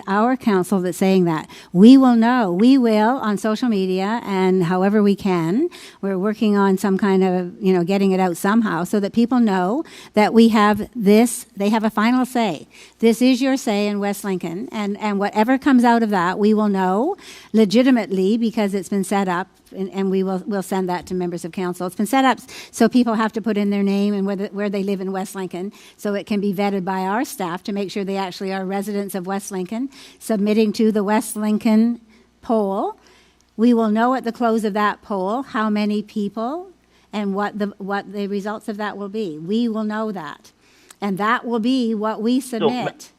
our council that's saying that. We will know. We will on social media and however we can. We're working on some kind of, getting it out somehow so that people know that we have this, they have a final say. This is your say in West Lincoln, and whatever comes out of that, we will know legitimately because it's been set up, and we'll send that to members of council. It's been set up so people have to put in their name and where they live in West Lincoln, so it can be vetted by our staff to make sure they actually are residents of West Lincoln, submitting to the West Lincoln poll. We will know at the close of that poll how many people and what the results of that will be. We will know that. And that will be what we submit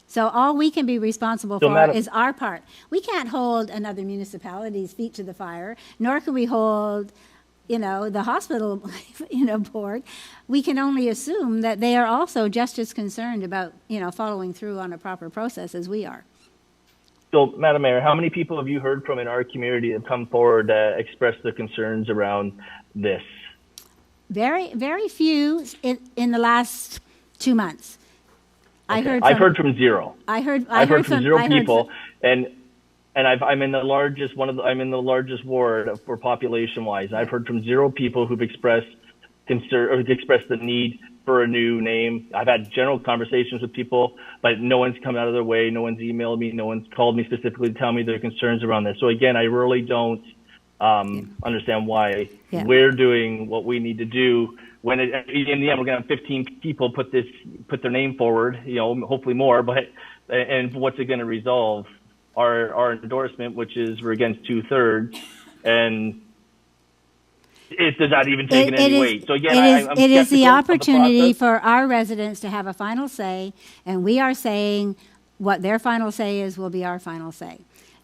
So all we can be responsible So, for Madam- is our part. We can't hold another municipality's feet to the fire, nor can we hold, the hospital, board. We can only assume that they are also just as concerned about, following through on a proper process as we are. So, Madam Mayor, how many people have you heard from in our community that have come forward to express their concerns around this? Very, very few in the last 2 months. I've heard from zero. I've heard from zero people, and I'm in the largest ward for population wise. I've heard from zero people who've expressed concern or expressed the need for a new name. I've had general conversations with people, but no one's come out of their way. No one's emailed me. No one's called me specifically to tell me their concerns around this. So again, I really don't understand why we're doing what we need to do when in the end we're going to have 15 people put their name forward, hopefully more, and what's it going to resolve? Our endorsement, which is we're against 2/3, and it does not even take any weight. So again, I'm it is the skeptical of opportunity process. for our residents to have a final say, and we are saying what their final say is will be our final say.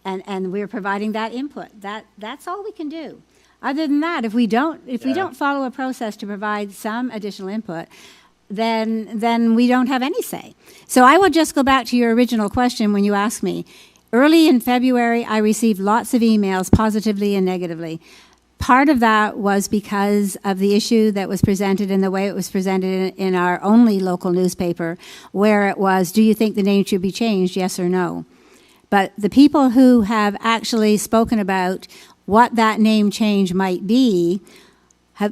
And we're providing that input. That's all we can do. Other than that, if we don't follow a process to provide some additional input, then we don't have any say. So I will just go back to your original question when you asked me. Early in February, I received lots of emails, positively and negatively. Part of that was because of the issue that was presented and the way it was presented in our only local newspaper, where it was, do you think the name should be changed, yes or no? But the people who have actually spoken about what that name change might be,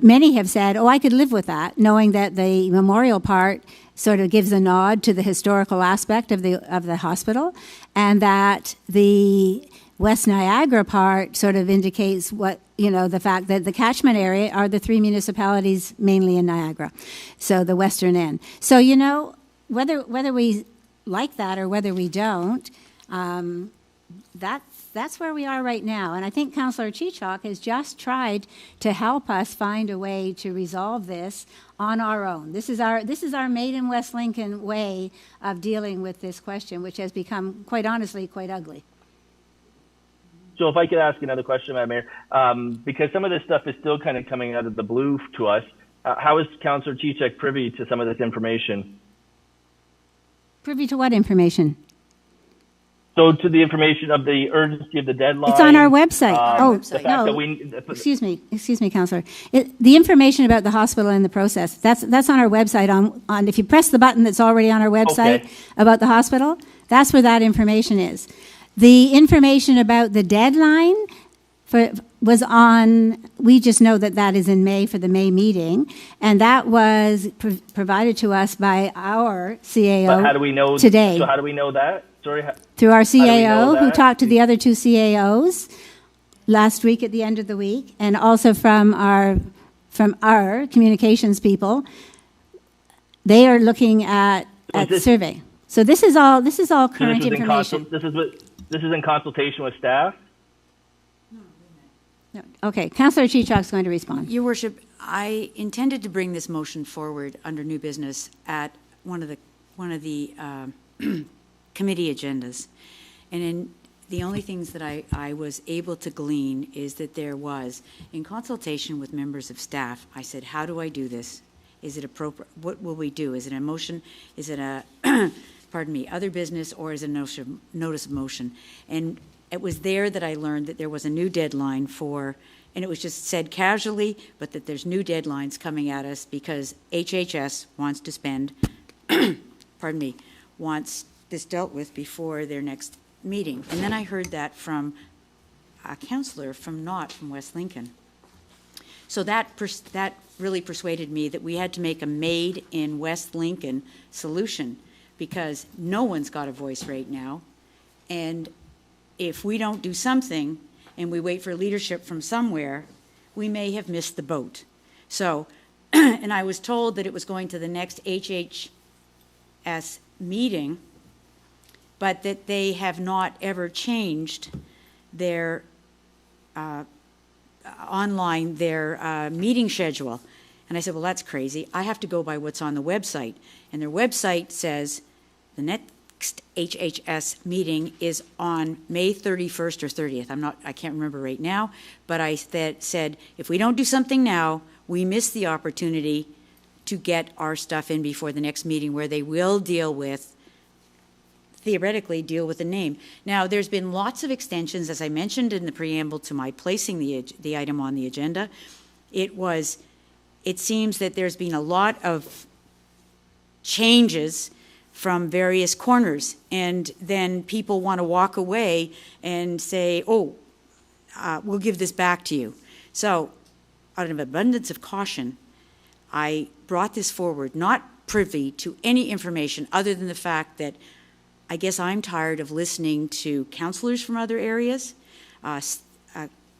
many have said, I could live with that, knowing that the memorial part sort of gives a nod to the historical aspect of the hospital, and that the West Niagara part sort of indicates the fact that the catchment area are the 3 municipalities mainly in Niagara, so the western end. So, whether we like that or whether we don't, that's where we are right now. And I think Councillor Chichok has just tried to help us find a way to resolve this on our own. This is our Made in West Lincoln way of dealing with this question, which has become, quite honestly, quite ugly. So if I could ask another question, Madam Mayor, because some of this stuff is still kind of coming out of the blue to us, how is Councillor Chichok privy to some of this information? Privy to what information? So to the information of the urgency of the deadline. It's on our website. The fact that Excuse me, Councillor. The information about the hospital and the process, that's on our website. On if you press the button that's already on our website about the hospital, that's where that information is. The information about the deadline was on, we just know that is in May for the May meeting, and that was provided to us by our CAO but how do we know today. So how do we know that? Sorry. Through our How do we know CAO, who that? talked to the other 2 CAOs last week at the end of the week, and also from our communications people. They are looking at survey. So this is all current information. This is in consultation with staff? No. Okay, Councillor Chichok's going to respond. Your Worship, I intended to bring this motion forward under new business at one of the committee agendas. And the only things that I was able to glean is that there was, in consultation with members of staff, I said, how do I do this? Is it appropriate? What will we do? Is it a motion? Is it a, pardon me, other business, or is it a notice of motion? And it was there that I learned that there was a new deadline for, and it was just said casually, but that there's new deadlines coming at us because HHS wants to spend, pardon me, wants this dealt with before their next meeting. And then I heard that from a councillor from West Lincoln. So that really persuaded me that we had to make a Made in West Lincoln solution, because no one's got a voice right now. And if we don't do something and we wait for leadership from somewhere, we may have missed the boat. So, and I was told that it was going to the next HHS meeting, but that they have not ever changed their meeting schedule. And I said, well, that's crazy. I have to go by what's on the website. And their website says the next HHS meeting is on May 31st or 30th. I can't remember right now, but I said, if we don't do something now, we miss the opportunity to get our stuff in before the next meeting where they will theoretically deal with the name. Now, there's been lots of extensions, as I mentioned in the preamble to my placing the item on the agenda. It seems that there's been a lot of changes from various corners, and then people want to walk away and say, oh, we'll give this back to you. So, out of abundance of caution, I brought this forward, not privy to any information other than the fact that I guess I'm tired of listening to councillors from other areas,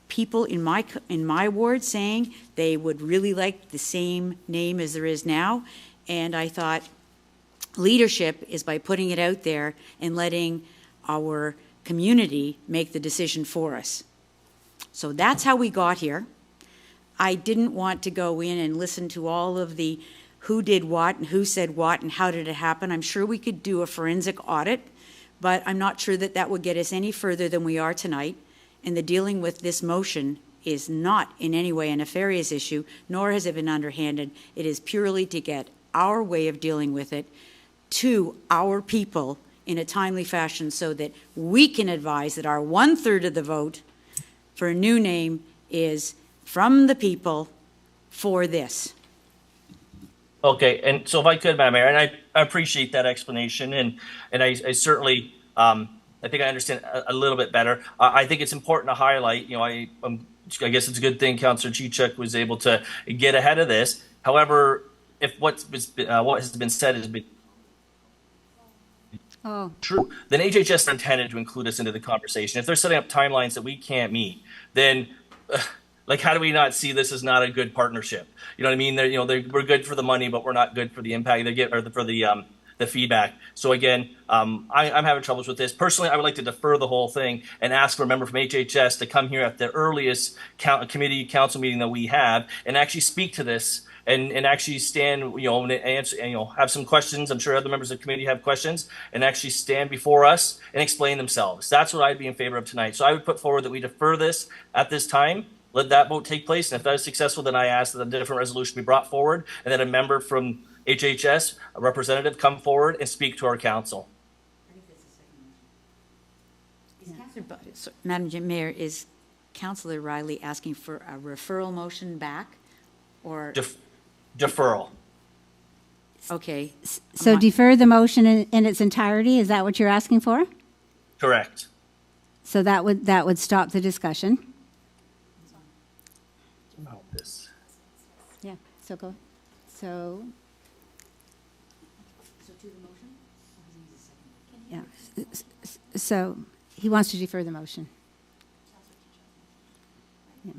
people in my ward saying they would really like the same name as there is now, and I thought leadership is by putting it out there and letting our community make the decision for us. So that's how we got here. I didn't want to go in and listen to all of the who did what and who said what and how did it happen. I'm sure we could do a forensic audit, but I'm not sure that that would get us any further than we are tonight. And the dealing with this motion is not in any way a nefarious issue, nor has it been underhanded. It is purely to get our way of dealing with it to our people in a timely fashion so that we can advise that our 1/3 of the vote for a new name is from the people for this. Okay, and so if I could, Madam Mayor, and I appreciate that explanation, and I certainly, I think I understand a little bit better. I think it's important to highlight, you know, I guess it's a good thing Councillor Chichuk was able to get ahead of this. However, if what has been said has been true, then HHS intended to include us into the conversation. If they're setting up timelines that we can't meet, then like, how do we not see this as not a good partnership? You know what I mean? We're good for the money, but we're not good for the impact they get, or for the feedback. So again, I'm having troubles with this. Personally, I would like to defer the whole thing and ask for a member from HHS to come here at the earliest committee council meeting that we have and actually speak to this and actually stand, and answer, have some questions. I'm sure other members of the committee have questions, and actually stand before us and explain themselves. That's what I'd be in favor of tonight. So I would put forward that we defer this at this time. Let that vote take place, and if that is successful, then I ask that a different resolution be brought forward, and that a member from HHS, a representative, come forward and speak to our council. Madam Mayor, is Councillor Riley asking for a referral motion back, or? Deferral. Okay. So defer the motion in its entirety, is that what you're asking for? Correct. So that would stop the discussion. Yeah, so go. So to the motion? Yeah. So he wants to defer the motion. Yeah.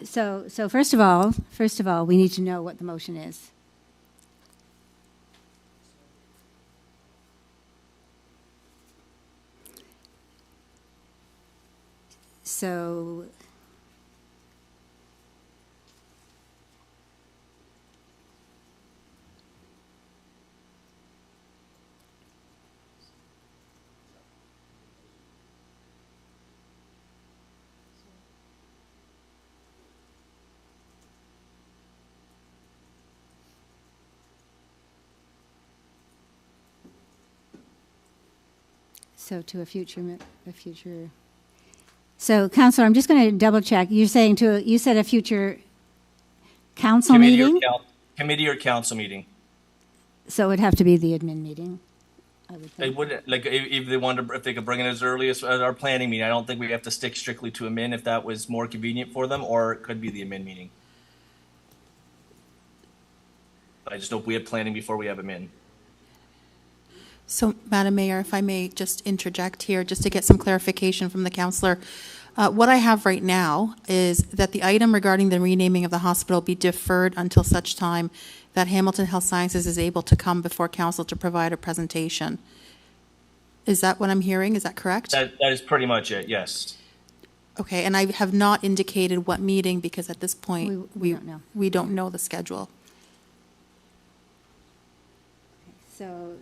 So first of all, we need to know what the motion is. So to a future. So, Councillor, I'm just going to double check. You're saying you said a future council meeting? Committee or council meeting. So it would have to be the admin meeting, I would think. It would, like, if they could bring it as early as our planning meeting. I don't think we have to stick strictly to admin if that was more convenient for them, or it could be the admin meeting. I just hope we have planning before we have admin. So, Madam Mayor, if I may just interject here, just to get some clarification from the councillor. What I have right now is that the item regarding the renaming of the hospital be deferred until such time that Hamilton Health Sciences is able to come before council to provide a presentation. Is that what I'm hearing? Is that correct? That is pretty much it, yes. Okay, and I have not indicated what meeting because at this point We don't know. We don't know the schedule. So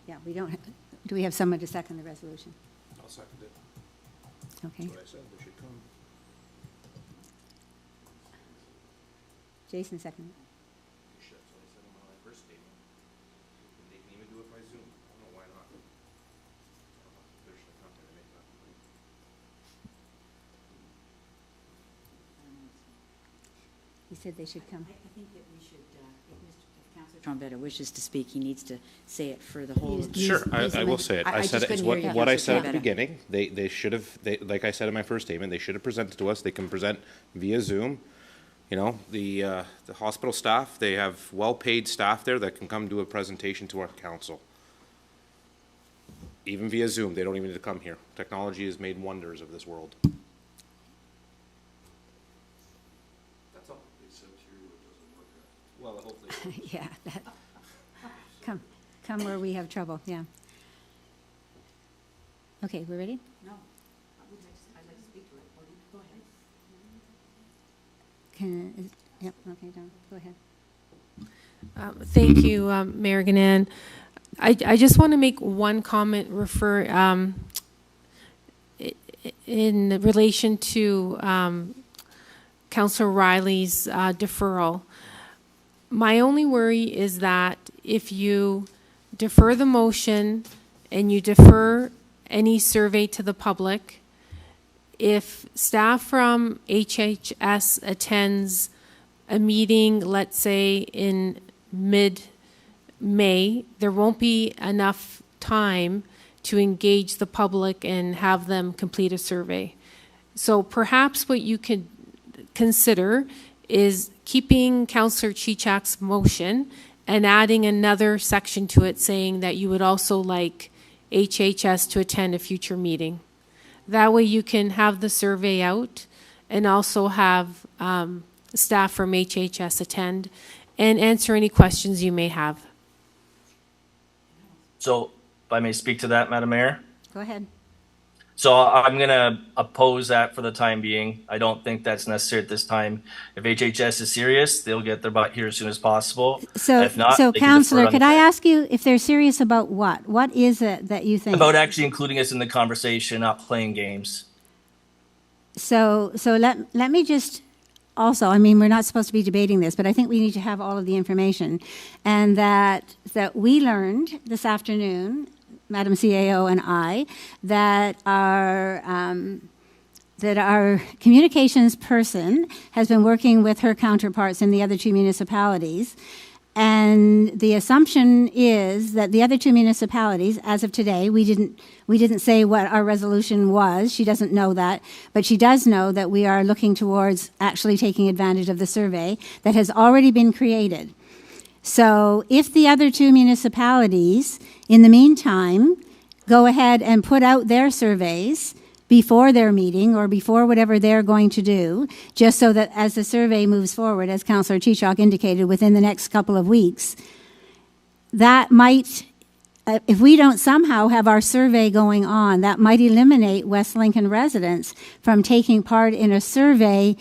Yeah, we don't, do we have someone to second the resolution? I'll second it. Okay. What I said, they should come. Jason seconded. Shit, that's what I said in my first statement. They can even do it by Zoom. I don't know why not. They should come here to make that complaint. He said they should come. I think that we should, if Councillor Trombetta wishes to speak, he needs to say it for the whole. Sure, I will say it. I just said it, it's couldn't hear you, what I Councillor said at the Trombetta. beginning. They should have, like I said in my first statement, they should have presented to us. They can present via Zoom. You know, the hospital staff, they have well-paid staff there that can come do a presentation to our council. Even via Zoom, they don't even need to come here. Technology has made wonders of this world. That's all. Well, hopefully. Yeah, that, come where we have trouble, yeah. Okay, we're ready? No, I'd like to speak to it. Go ahead. Yep, okay, Don, go ahead. Thank you, Mayor Ganan. I just want to make one comment in relation to Councillor Riley's deferral. My only worry is that if you defer the motion and you defer any survey to the public, if staff from HHS attends a meeting, let's say in mid-May, there won't be enough time to engage the public and have them complete a survey. So perhaps what you could consider is keeping Councillor Chichak's motion and adding another section to it saying that you would also like HHS to attend a future meeting. That way you can have the survey out and also have staff from HHS attend and answer any questions you may have. So, if I may speak to that, Madam Mayor? Go ahead. So I'm going to oppose that for the time being. I don't think that's necessary at this time. If HHS is serious, they'll get their butt here as soon as possible. So, If not, so they can defer Councillor, on could the- I ask you if they're serious about what? What is it that you think? About actually including us in the conversation, not playing games. So let me just also, I mean, we're not supposed to be debating this, but I think we need to have all of the information. And that we learned this afternoon, Madam CAO and I, that our communications person has been working with her counterparts in the other two municipalities. And the assumption is that the other two municipalities, as of today, we didn't say what our resolution was. She doesn't know that, but she does know that we are looking towards actually taking advantage of the survey that has already been created. So if the other two municipalities, in the meantime, go ahead and put out their surveys before their meeting or before whatever they're going to do, just so that as the survey moves forward, as Councillor Chichok indicated, within the next couple of weeks, that might, if we don't somehow have our survey going on, that might eliminate West Lincoln residents from taking part in a survey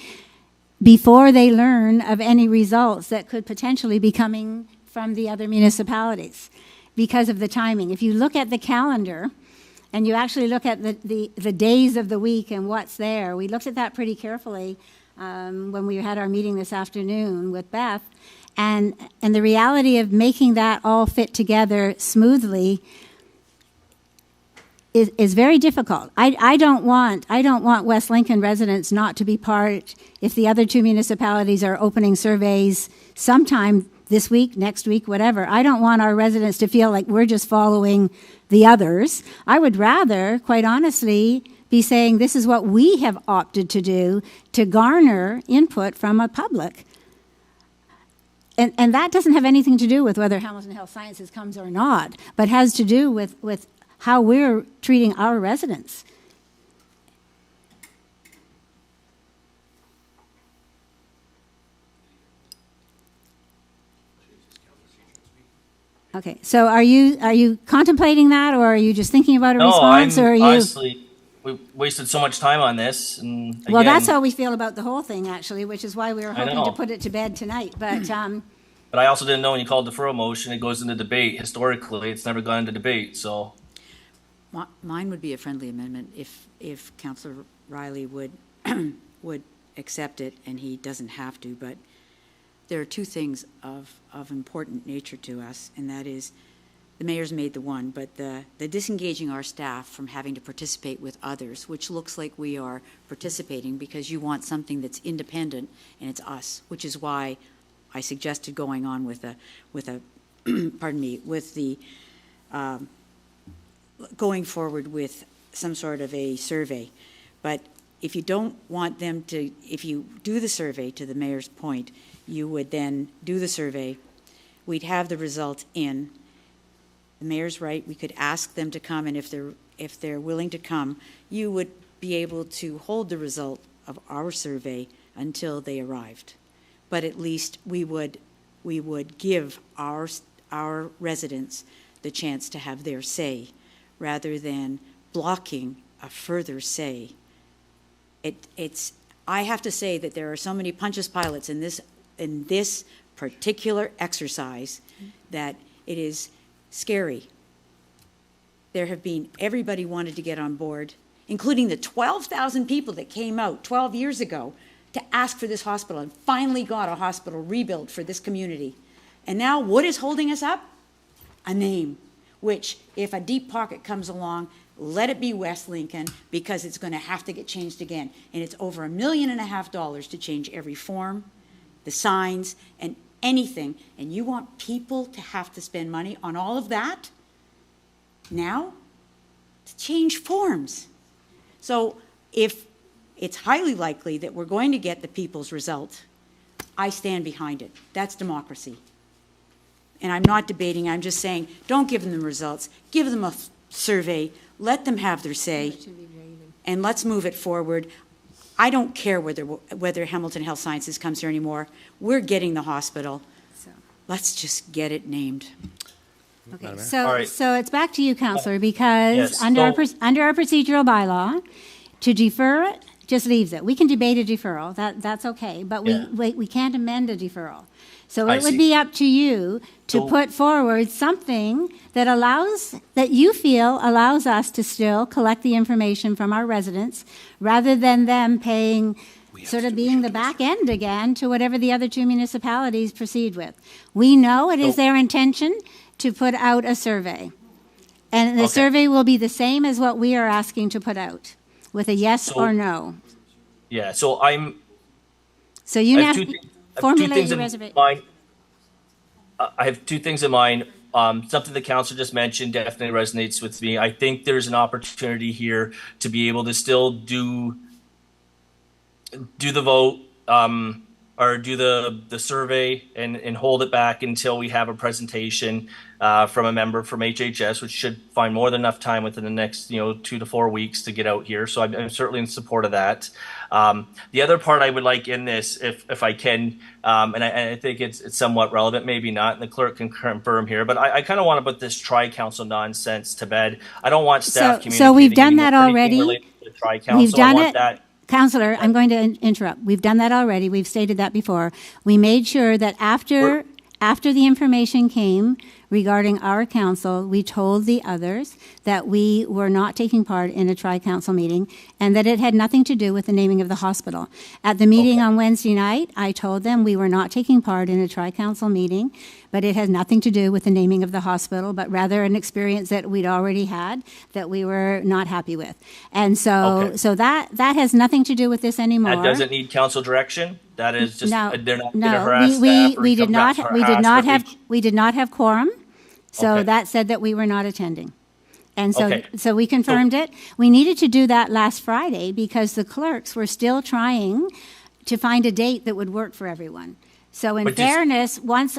before they learn of any results that could potentially be coming from the other municipalities because of the timing. If you look at the calendar and you actually look at the days of the week and what's there, we looked at that pretty carefully when we had our meeting this afternoon with Beth, and the reality of making that all fit together smoothly is very difficult. I don't want West Lincoln residents not to be part if the other two municipalities are opening surveys sometime this week, next week, whatever. I don't want our residents to feel like we're just following the others. I would rather, quite honestly, be saying this is what we have opted to do to garner input from a public. And that doesn't have anything to do with whether Hamilton Health Sciences comes or not, but has to do with how we're treating our residents. Okay, so are you contemplating that, or are you just thinking about a response, or are you? Honestly, we wasted so much time on this, and again, Well, that's how we feel about the whole thing, actually, which is why we were hoping to know. put it to bed tonight. But But I also didn't know when you call deferral motion, it goes into debate. Historically, it's never gone into debate, so. Mine would be a friendly amendment if Councillor Riley would, would accept it, and he doesn't have to, but there are two things of important nature to us, and that is, the mayor's made the one, but the disengaging our staff from having to participate with others, which looks like we are participating because you want something that's independent, and it's us, which is why I suggested going on with a pardon me, with the, going forward with some sort of a survey. But if you don't want them to, if you do the survey, to the mayor's point, you would then do the survey, we'd have the result in. The mayor's right, we could ask them to come, and if they're willing to come, you would be able to hold the result of our survey until they arrived. But at least we would give our residents the chance to have their say, rather than blocking a further say. I have to say that there are so many Pontius Pilates in this particular exercise that it is scary. There have been, everybody wanted to get on board, including the 12,000 people that came out 12 years ago to ask for this hospital and finally got a hospital rebuilt for this community. And now what is holding us up? A name, which if a deep pocket comes along, let it be West Lincoln, because it's going to have to get changed again. And it's over $1.5 million to change every form, the signs, and anything. And you want people to have to spend money on all of that now to change forms. So if it's highly likely that we're going to get the people's result, I stand behind it. That's democracy. And I'm not debating, I'm just saying, don't give them the results. Give them a survey, let them have their say, and let's move it forward. I don't care whether Hamilton Health Sciences comes here anymore. We're getting the hospital. Let's just get it named. Okay, All so, right. so it's back to you, Counselor, because Yes, under our, so- under our procedural bylaw, to defer it just leaves it. We can debate a deferral, that's okay, but Yeah. we can't amend a deferral. So I it would see. be up to you to So- put forward something that allows, that you feel allows us to still collect the information from our residents, rather than them paying, sort of being the back end again to whatever the other two municipalities proceed with. We know it is So- their intention to put out a survey. And the Okay. survey will be the same as what we are asking to put out, with a yes So- or no. Yeah, so I'm, So you I now have two formulate things your in reservation. mind. I have two things in mind. Something the council just mentioned definitely resonates with me. I think there's an opportunity here to be able to still do the vote, or do the survey and hold it back until we have a presentation from a member from HHS, which should find more than enough time within the next 2 to 4 weeks to get out here. So I'm certainly in support of that. The other part I would like in this, if I can, and I think it's somewhat relevant, maybe not, and the clerk can confirm here, but I kind of want to put this tri-council nonsense to bed. I don't want staff communicating. So we've done that anything already. related to the tri-council. We've I done want it. that. Counselor, I'm going to interrupt. We've done that already. We've stated that before. We made sure that after the information came regarding our council, we told the others that we were not taking part in a tri-council meeting and that it had nothing to do with the naming of the hospital. At the meeting on Wednesday night, I told them we were not taking part in a tri-council meeting, but it has nothing to do with the naming of the hospital, but rather an experience that we'd already had that we were not happy with. And so, Okay. so that has nothing to do with this anymore. That doesn't need council direction. That is just No, they're not going to no, harass staff or we did not, harass we did not have quorum, so Okay. that said that we were not attending. And so, Okay. so we confirmed it. We needed to do that last Friday because the clerks were still trying to find a date that would work for everyone. So in But just- fairness, once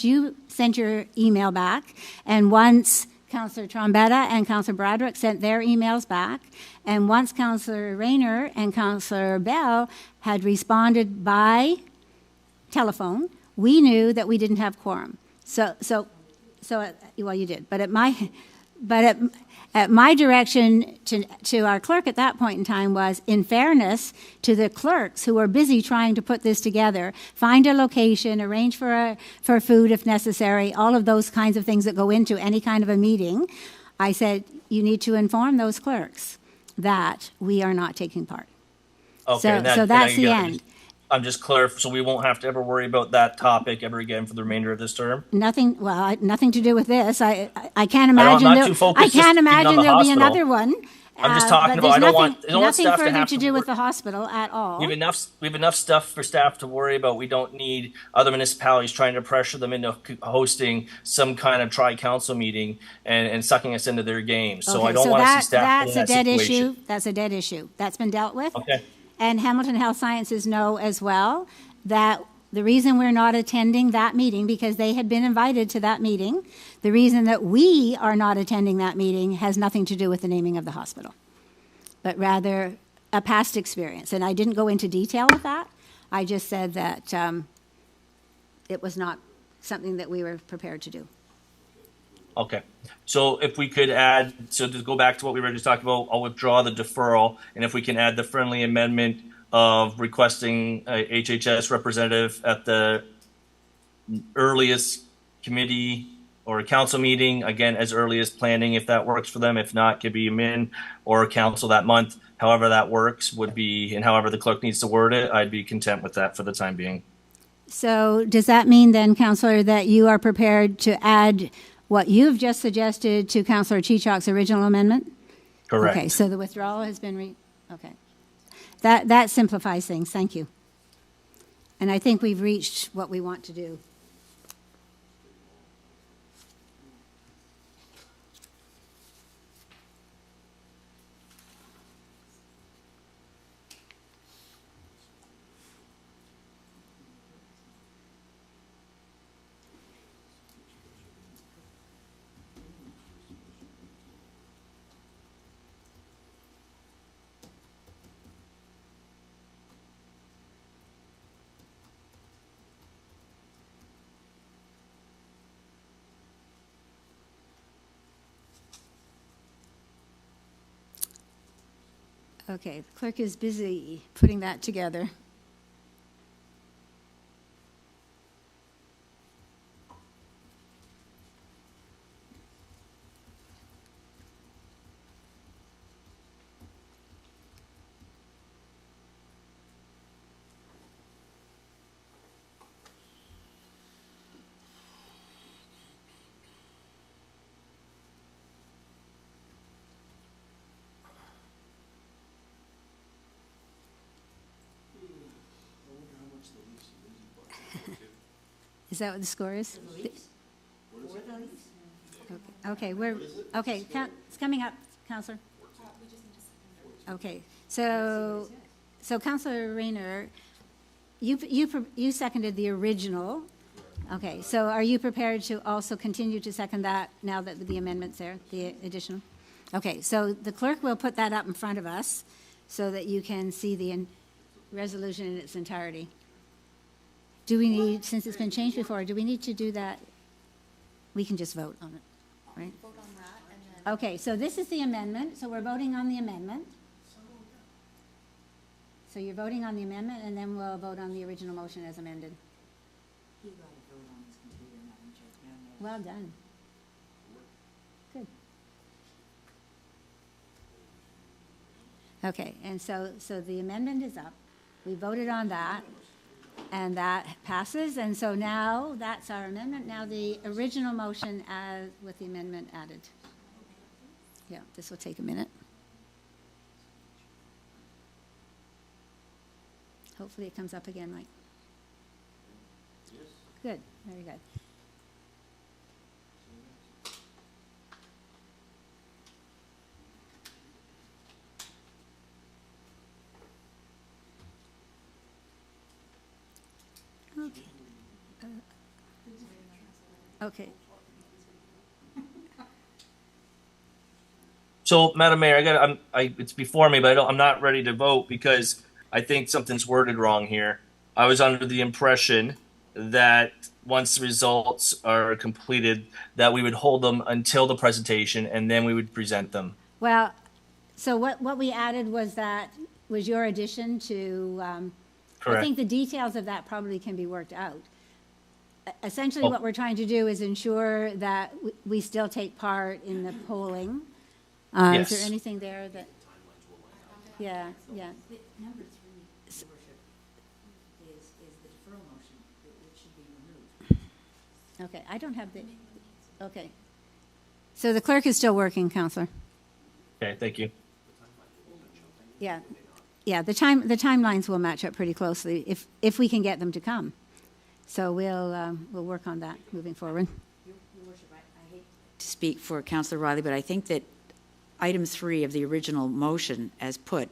you sent your email back, and once Councillor Trombetta and Councillor Broderick sent their emails back, and once Councillor Rayner and Councillor Bell had responded by telephone, we knew that we didn't have quorum. Well, you did, but But my direction to our clerk at that point in time was, in fairness to the clerks who were busy trying to put this together, find a location, arrange for food if necessary, all of those kinds of things that go into any kind of a meeting, I said, you need to inform those clerks that we are not taking part. Okay, So that's the end. I'm just clear, so we won't have to ever worry about that topic ever again for the remainder of this term? Nothing to do with this. I can't I'm imagine. not too focused I can't just even on imagine the there'll be hospital. another one. I'm just talking but about, I there's don't want nothing staff to further have to to do work. with the hospital at all. We have enough stuff for staff to worry about. We don't need other municipalities trying to pressure them into hosting some kind of tri-council meeting and sucking us into their game. So I don't want to see staff in that situation. That's a dead issue. That's been dealt with. Okay. And Hamilton Health Sciences know as well that the reason we're not attending that meeting, because they had been invited to that meeting, the reason that we are not attending that meeting has nothing to do with the naming of the hospital, but rather a past experience. And I didn't go into detail with that. I just said that it was not something that we were prepared to do. Okay. So if we could add, so to go back to what we were just talking about, I'll withdraw the deferral. And if we can add the friendly amendment of requesting a HHS representative at the earliest committee or a council meeting, again, as early as planning, if that works for them. If not, could be a min or a council that month. However that works would be, and however the clerk needs to word it, I'd be content with that for the time being. So does that mean then, Councillor, that you are prepared to add what you've just suggested to Councillor Chichok's original amendment? Correct. Okay, so the withdrawal has been okay. That simplifies things, thank you. And I think we've reached what we want to do. Okay, the clerk is busy putting that together. Is that what the score is? Okay, it's coming up, Councillor. Okay, so Councillor Rayner, you seconded the original. Okay, so are you prepared to also continue to second that now that the amendment's there, the additional? Okay, so the clerk will put that up in front of us so that you can see the resolution in its entirety. Do we need, since it's been changed before, do we need to do that? We can just vote on it, right? Vote on that and then. Okay, so this is the amendment, so we're voting on the amendment. So you're voting on the amendment, and then we'll vote on the original motion as amended. Well done. Good. Okay, and so the amendment is up. We voted on that. And that passes, and so now that's our amendment. Now the original motion as with the amendment added. Yeah, this will take a minute. Hopefully it comes up again, Mike. Good, very good. Okay. So, Madam Mayor, it's before me, but I'm not ready to vote because I think something's worded wrong here. I was under the impression that once the results are completed, that we would hold them until the presentation and then we would present them. Well, so what we added was your addition to, I Correct. think the details of that probably can be worked out. Essentially, what we're trying to do is ensure that we still take part in the polling. Is there Yes. anything there that? Yeah, yeah. Number 3, Your Worship, is the deferral motion, which should be removed. Okay, I don't have the, okay. So the clerk is still working, Counselor. Okay, thank you. Yeah, yeah, the timelines will match up pretty closely if we can get them to come. So we'll work on that moving forward. Your Worship, I hate to speak for Councillor Riley, but I think that item 3 of the original motion as put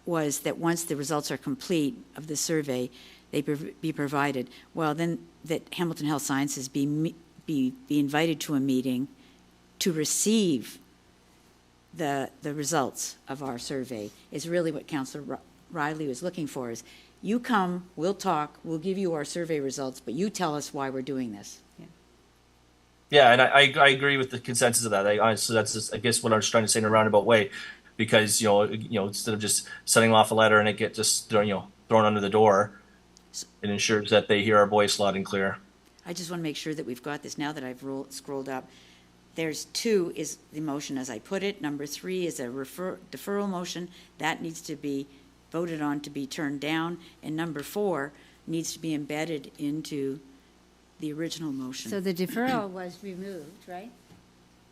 was that once the results are complete of the survey, they be provided. Well, then that Hamilton Health Sciences be invited to a meeting to receive the results of our survey is really what Councillor Riley was looking for, is you come, we'll talk, we'll give you our survey results, but you tell us why we're doing this. Yeah, and I agree with the consensus of that. Honestly, that's just, I guess, what I was trying to say in a roundabout way, because you know instead of just sending off a letter and it get just thrown under the door, it ensures that they hear our voice loud and clear. I just want to make sure that we've got this now that I've scrolled up. There's 2 is the motion as I put it. Number 3 is a deferral motion. That needs to be voted on to be turned down. And number 4 needs to be embedded into the original motion. So the deferral was removed, right?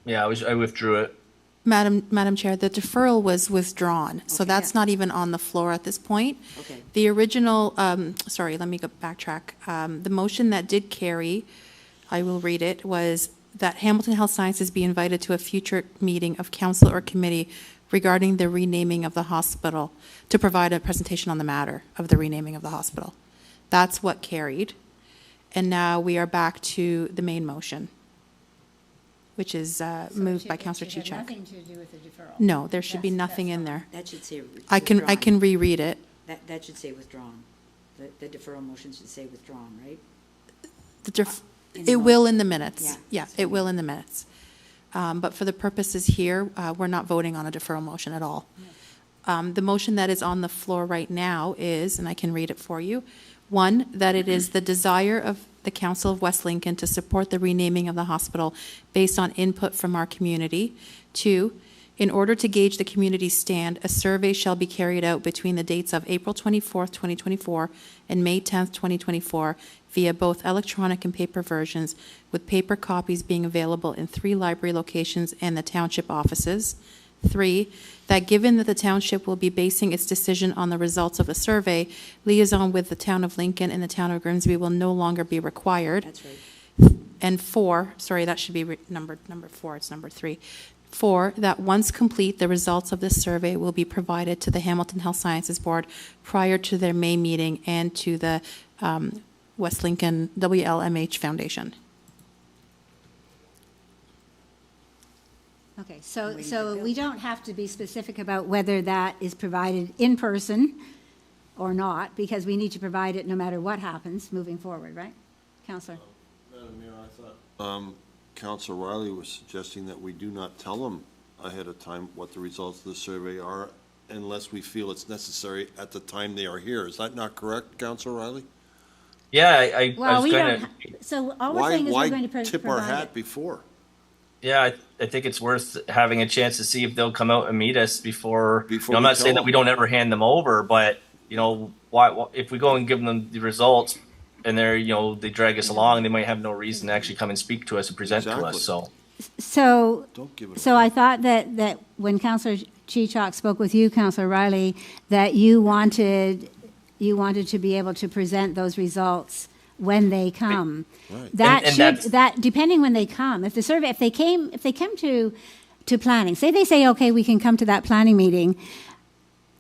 Yeah, I withdrew it. Madam Chair, the deferral was withdrawn, so Okay. that's not even on the floor at this point. Okay. The original, sorry, let me go backtrack. The motion that did carry, I will read it, was that Hamilton Health Sciences be invited to a future meeting of council or committee regarding the renaming of the hospital, to provide a presentation on the matter of the renaming of the hospital. That's what carried. And now we are back to the main motion, which is moved by Councillor It had Chichak. nothing to do with the deferral. No, there should be That's nothing in fine. there. That should say I can withdrawn. reread it. That should say withdrawn. The deferral motion should say withdrawn, right? It the will in the minutes. Yeah. Yeah, it will in the minutes. But for the purposes here, we're not voting on a deferral motion at all. The motion that is on the floor right now is, and I can read it for you, 1, that it is the desire of the Council of West Lincoln to support the renaming of the hospital based on input from our community. 2, in order to gauge the community's stand, a survey shall be carried out between the dates of April 24th, 2024 and May 10th, 2024 via both electronic and paper versions, with paper copies being available in 3 library locations and the township offices. 3, that given that the township will be basing its decision on the results of the survey, liaison with the town of Lincoln and the town of Grimsby will no longer be required. That's right. And 4, sorry, that should be number 4, it's number 3. 4, that once complete, the results of this survey will be provided to the Hamilton Health Sciences Board prior to their May meeting and to the West Lincoln WLMH Foundation. Okay, so we don't have to be specific about whether that is provided in person or not, because we need to provide it no matter what happens moving forward, right? Counselor? Madam Mayor, I thought Councillor Riley was suggesting that we do not tell them ahead of time what the results of the survey are unless we feel it's necessary at the time they are here. Is that not correct, Councillor Riley? Yeah, I Well, was we kind don't, of. so all we're saying is we're going to Why tip our provide hat it. before? Yeah, I think it's worth having a chance to see if they'll come out and meet us before. Before I'm we not saying tell that we don't ever hand them over, but why if we go and give them the results and they drag us along, they might have no reason to actually come and speak to us and present to Exactly. us. So So, Don't give it so away. I thought that when Counselor Chichok spoke with you, Counselor Riley, that you wanted to be able to present those results when they come. Right. That And should, that's- depending when they come, if they come to planning, say they say, okay, we can come to that planning meeting,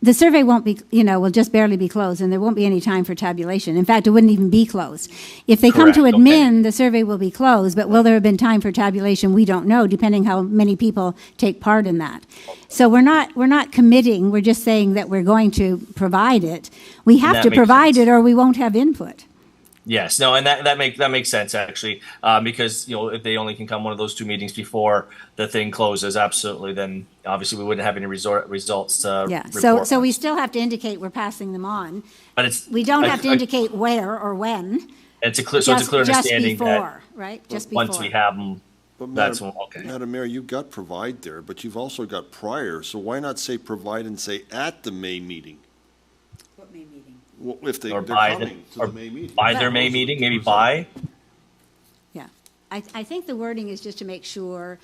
the survey won't be, will just barely be closed, and there won't be any time for tabulation. In fact, it wouldn't even be closed. If they come to Correct, admin, the survey will be closed, but will there have been time for tabulation? We don't know, depending how many people take part in that. So we're not committing, we're just saying that we're going to provide it. We have that to makes provide sense. it, or we won't have input. Yes, no, and that makes sense actually, because if they only can come one of those two meetings before the thing closes, absolutely, then obviously we wouldn't have any results to Yeah, report so on. we still have to indicate we're passing them on. But it's We don't have to indicate where or when. It's a clear understanding Just before, right? Just before. once we have them, But that's Madam, okay. Madam Mayor, you've got provide there, but you've also got prior, so why not say provide and say at the May meeting? What May meeting? Well, if they're Or by coming to or the May meeting. by their May meeting, maybe by. Yeah. I think the wording is just to make sure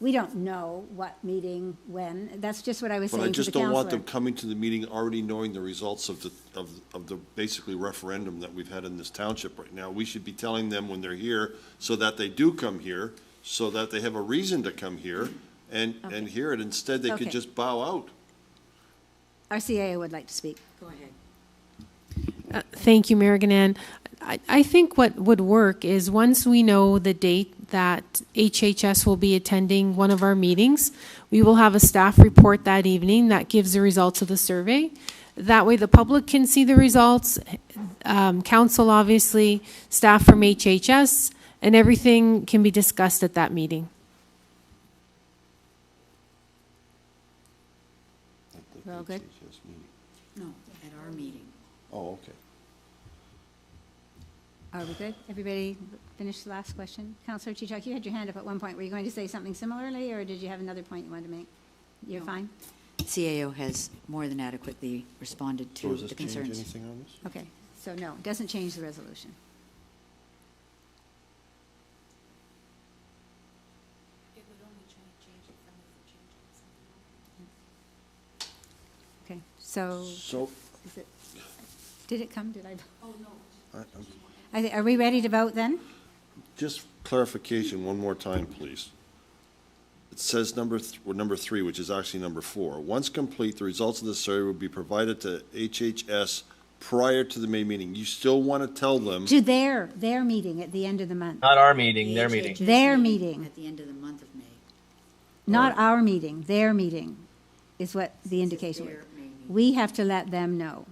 we don't know what meeting, when. That's just what I was But I saying to the just don't want them counselor. coming to the meeting already knowing the results of the basically referendum that we've had in this township right now. We should be telling them when they're here, so that they do come here, so that they have a reason to come here and hear it. Instead, they could Okay. just bow out. Our CAO would like to speak. Go ahead. Thank you, Mayor Ganan. I think what would work is once we know the date that HHS will be attending one of our meetings, we will have a staff report that evening that gives the results of the survey. That way the public can see the results, council obviously, staff from HHS, and everything can be discussed at that meeting. We're all good? No, at our meeting. Oh, okay. Are we good? Everybody finished the last question? Counselor Chichak, you had your hand up at one point. Were you going to say something similarly, or did you have another point you wanted to make? You're No. fine? CAO has more than adequately responded So to does the this change concerns. anything on this? Okay, so no, it doesn't change the resolution. Okay, so, So, is it, did it come? Did I? I'm- Are we ready to vote then? just clarification one more time, please. It says number 3, which is actually number 4. Once complete, the results of the survey will be provided to HHS prior to the May meeting. You still want to tell them, To their meeting at the end of the month. Not our meeting, their meeting. HHS Their meeting. At the end of the month of May. Not our meeting, their meeting is what the indication was. Their May meeting. We have to let them know.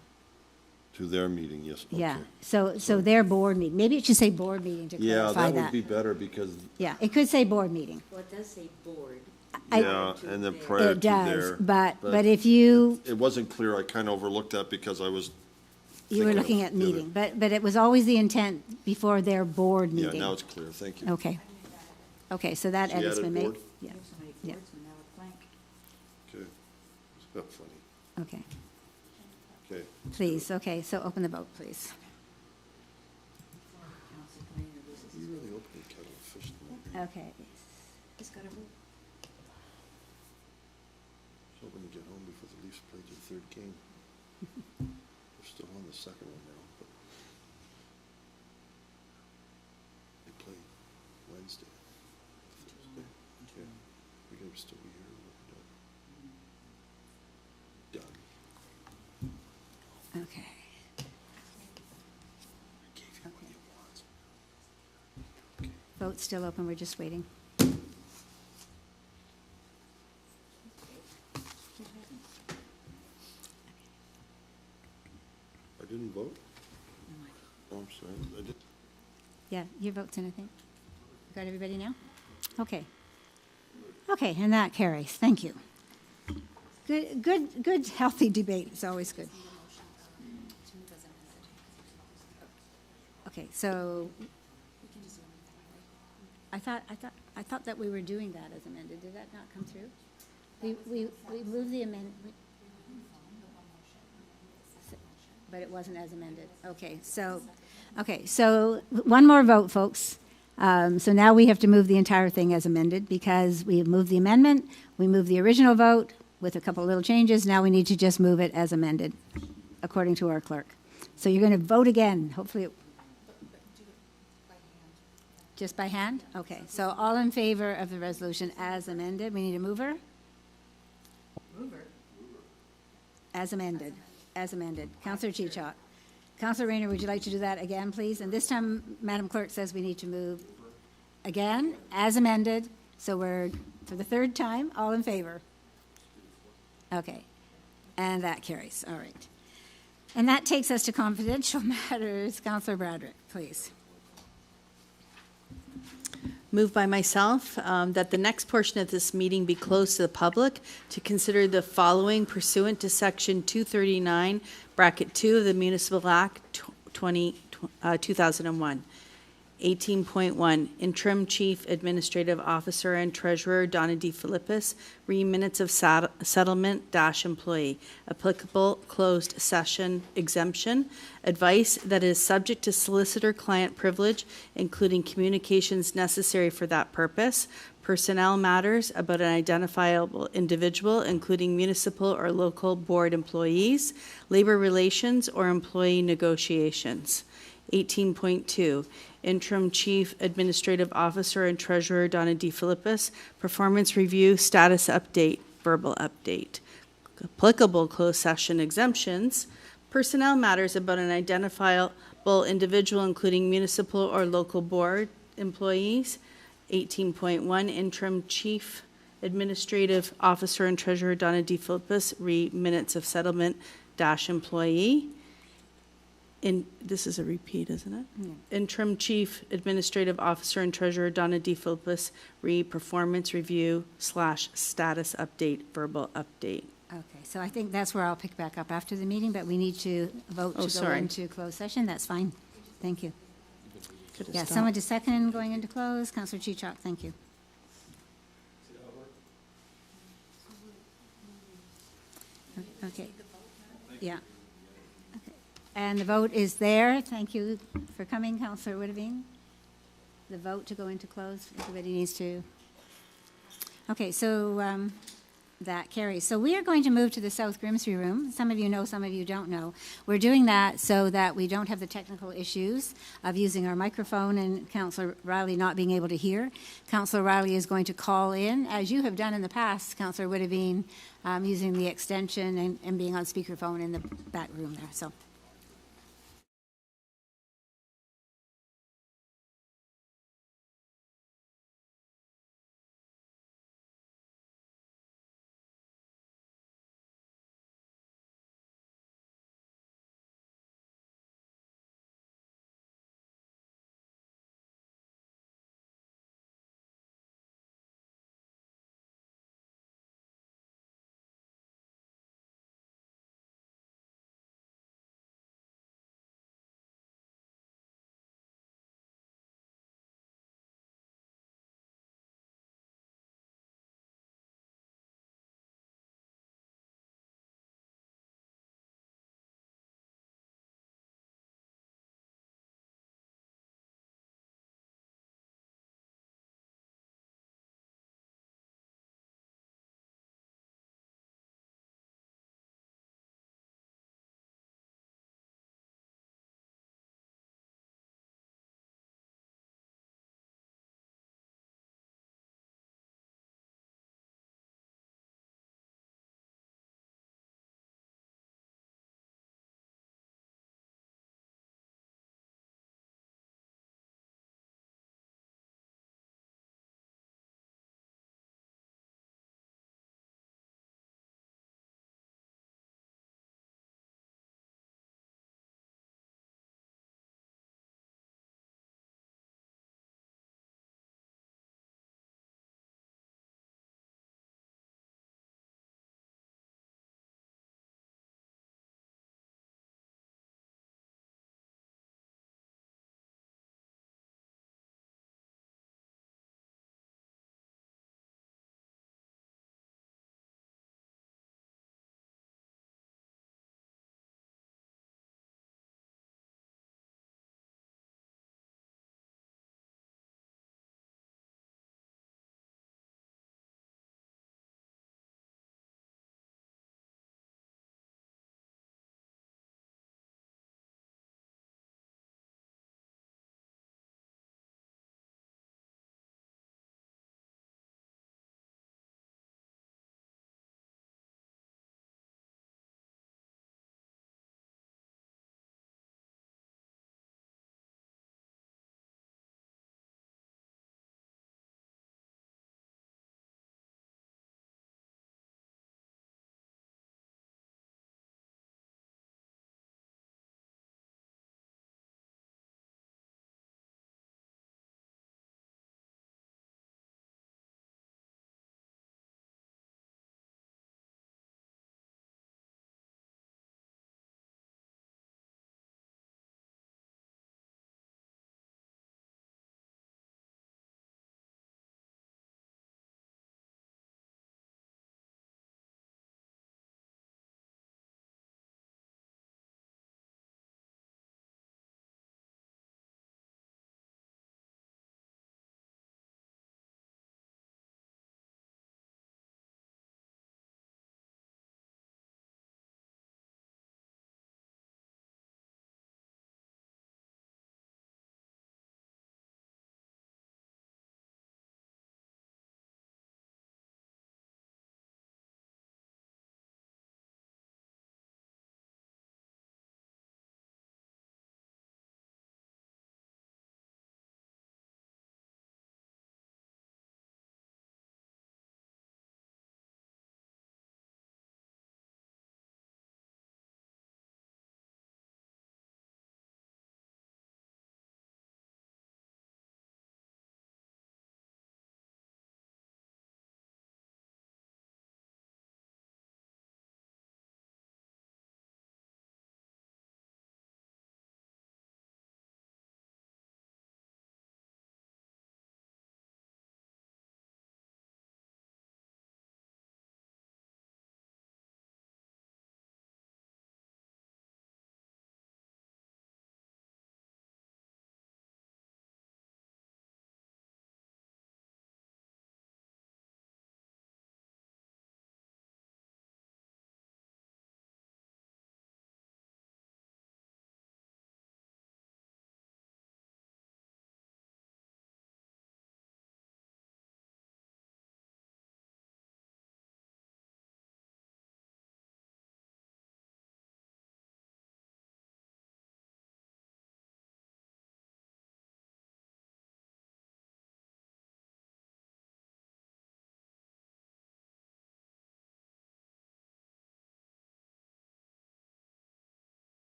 to their meeting, yes, okay. Yeah, so their board meeting, maybe it should say board meeting to Yeah, clarify that would that. be better because, Yeah, it could say board meeting. Well, it does say board. I- yeah, and then prior to It does, their. but if you, It wasn't clear, I kind of overlooked that because I was, you were thinking of looking at the other- meeting, but it was always the intent before their board yeah, meeting. now it's clear, thank you. Okay. Okay, so that So you edit's added been made? board? Yeah, So many Yeah. boards, and now it's blank. Okay, it's not funny, okay, okay. please, okay, so open the vote, please. Council Commander loses You his really vote. opened a kettle of fish tonight. Okay, He's got a vote. So when you get home before the Leafs played their third game. They're still on the second one now, but they play Wednesday, Thursday. Okay, we gotta still be here. Done. okay. I gave you what you want. Vote's still open, we're just waiting. I didn't vote? Oh, I'm sorry, I did. Yeah, your vote's in, I think. Got everybody now? Okay. Okay, and that carries. Thank you. Good, healthy debate. It's always good. Okay, so I thought that we were doing that as amended. Did that not come through? We moved the amendment. But it wasn't as amended. Okay, so one more vote, folks. So now we have to move the entire thing as amended because we have moved the amendment, we moved the original vote with a couple little changes. Now we need to just move it as amended, according to our clerk. So you're going to vote again, hopefully. Just by hand? Okay, so all in favor of the resolution as amended, we need a mover? Mover. As amended. As amended. Counselor Chichok. Counselor Rayner, would you like to do that again, please? And this time, Madam Clerk says we need to move again, as amended. So we're, for the third time, all in favor? Okay. And that carries. All right. And that takes us to confidential matters. Counselor Bradrick. please. Moved by myself that the next portion of this meeting be closed to the public to consider the following pursuant to Section 239, Bracket 2 of the Municipal Act 2001. 18.1, Interim Chief Administrative Officer and Treasurer Donna D. Philippus, minutes of settlement dash employee, applicable closed session exemption, advice that is subject to solicitor-client privilege, including communications necessary for that purpose, personnel matters about an identifiable individual, including municipal or local board employees, labor relations or employee negotiations. 18.2, Interim Chief Administrative Officer and Treasurer Donna D. Philippus, performance review, status update, verbal update. Applicable closed session exemptions, personnel matters about an identifiable individual, including municipal or local board employees. 18.1, Interim Chief Administrative Officer and Treasurer Donna D. Philippus, minutes of settlement dash employee. This is a repeat, isn't it? Yeah. Interim Chief Administrative Officer and Treasurer Donna D. Philippus, performance review / status update, verbal update. Okay, so I think that's where I'll pick back up after the meeting, but we need to vote to go sorry. into closed session. That's fine. Thank you. Could've Yeah, stopped. someone to second going into close. Councillor Chichok, thank you. Okay. Yeah. Okay. And the vote is there. Thank you for coming, Councillor Woodavine. The vote to go into close, everybody needs to. Okay, so that carries. So we are going to move to the South Grimsby Room. Some of you know, some of you don't know. We're doing that so that we don't have the technical issues of using our microphone and Councillor Riley not being able to hear. Councillor Riley is going to call in, as you have done in the past, Councillor Woodavine, using the extension and being on speakerphone in the back room there. So.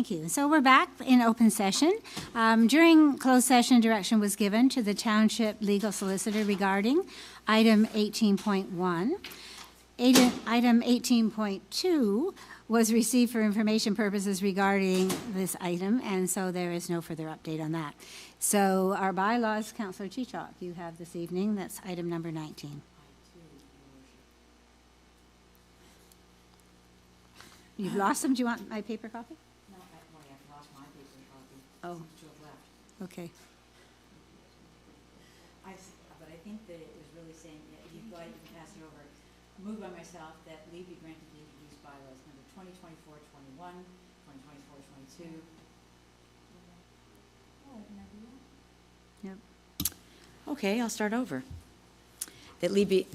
Thank you. So we're back in open session. During closed session, direction was given to the township legal solicitor regarding item 18.1. Item 18.2 was received for information purposes regarding this item, and so there is no further update on that. So our bylaws, Councillor Chichok, you have this evening. That's item number 19. You've lost them? Do you want my paper copy? No, I've lost my paper copy. Oh. To have left. Okay. But I think that it was really saying, yeah, you've got it, you can pass it over. Moved by myself that leave be granted to introduce bylaws number 2024-21, 2024-22. Yep. Okay, I'll start over. That leave be,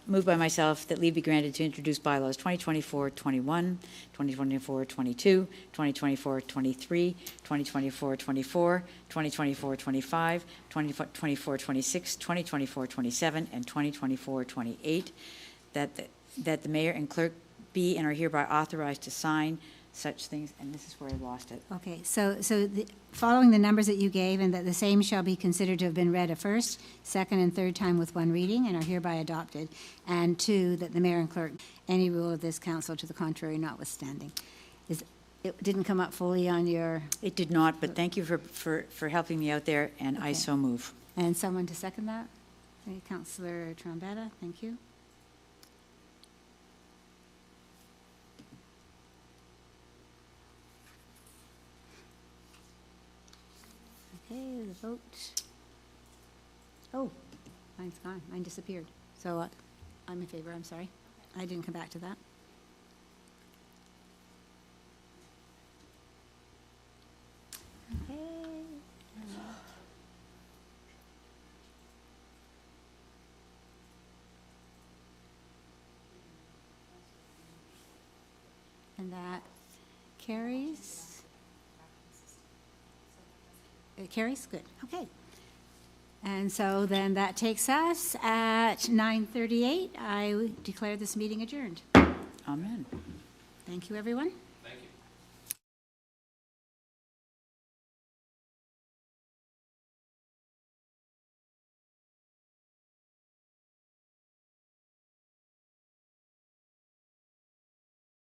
moved by myself, that leave be granted to introduce bylaws 2024-21, 2024-22, 2024-23, 2024-24, 2024-25, 2024-26, 2024-27, and 2024-28, that the mayor and clerk be and are hereby authorized to sign such things, and this is where I lost it. Okay, following the numbers that you gave, and that the same shall be considered to have been read a first, second, and third time with one reading, and are hereby adopted. And two, that the mayor and clerk, any rule of this council to the contrary notwithstanding. It didn't come up fully on your... It did not, but thank you for helping me out there, and I Okay. so move. And someone to second that? Okay, Councillor Trombetta, thank you. Okay, the vote. Oh, mine's gone. Mine disappeared. So I'm in favor, I'm sorry. I didn't come back to that. Okay. And that carries. It carries? Good. Okay. And so then that takes us at 9:38. I declare this meeting adjourned. Amen. Thank you, everyone.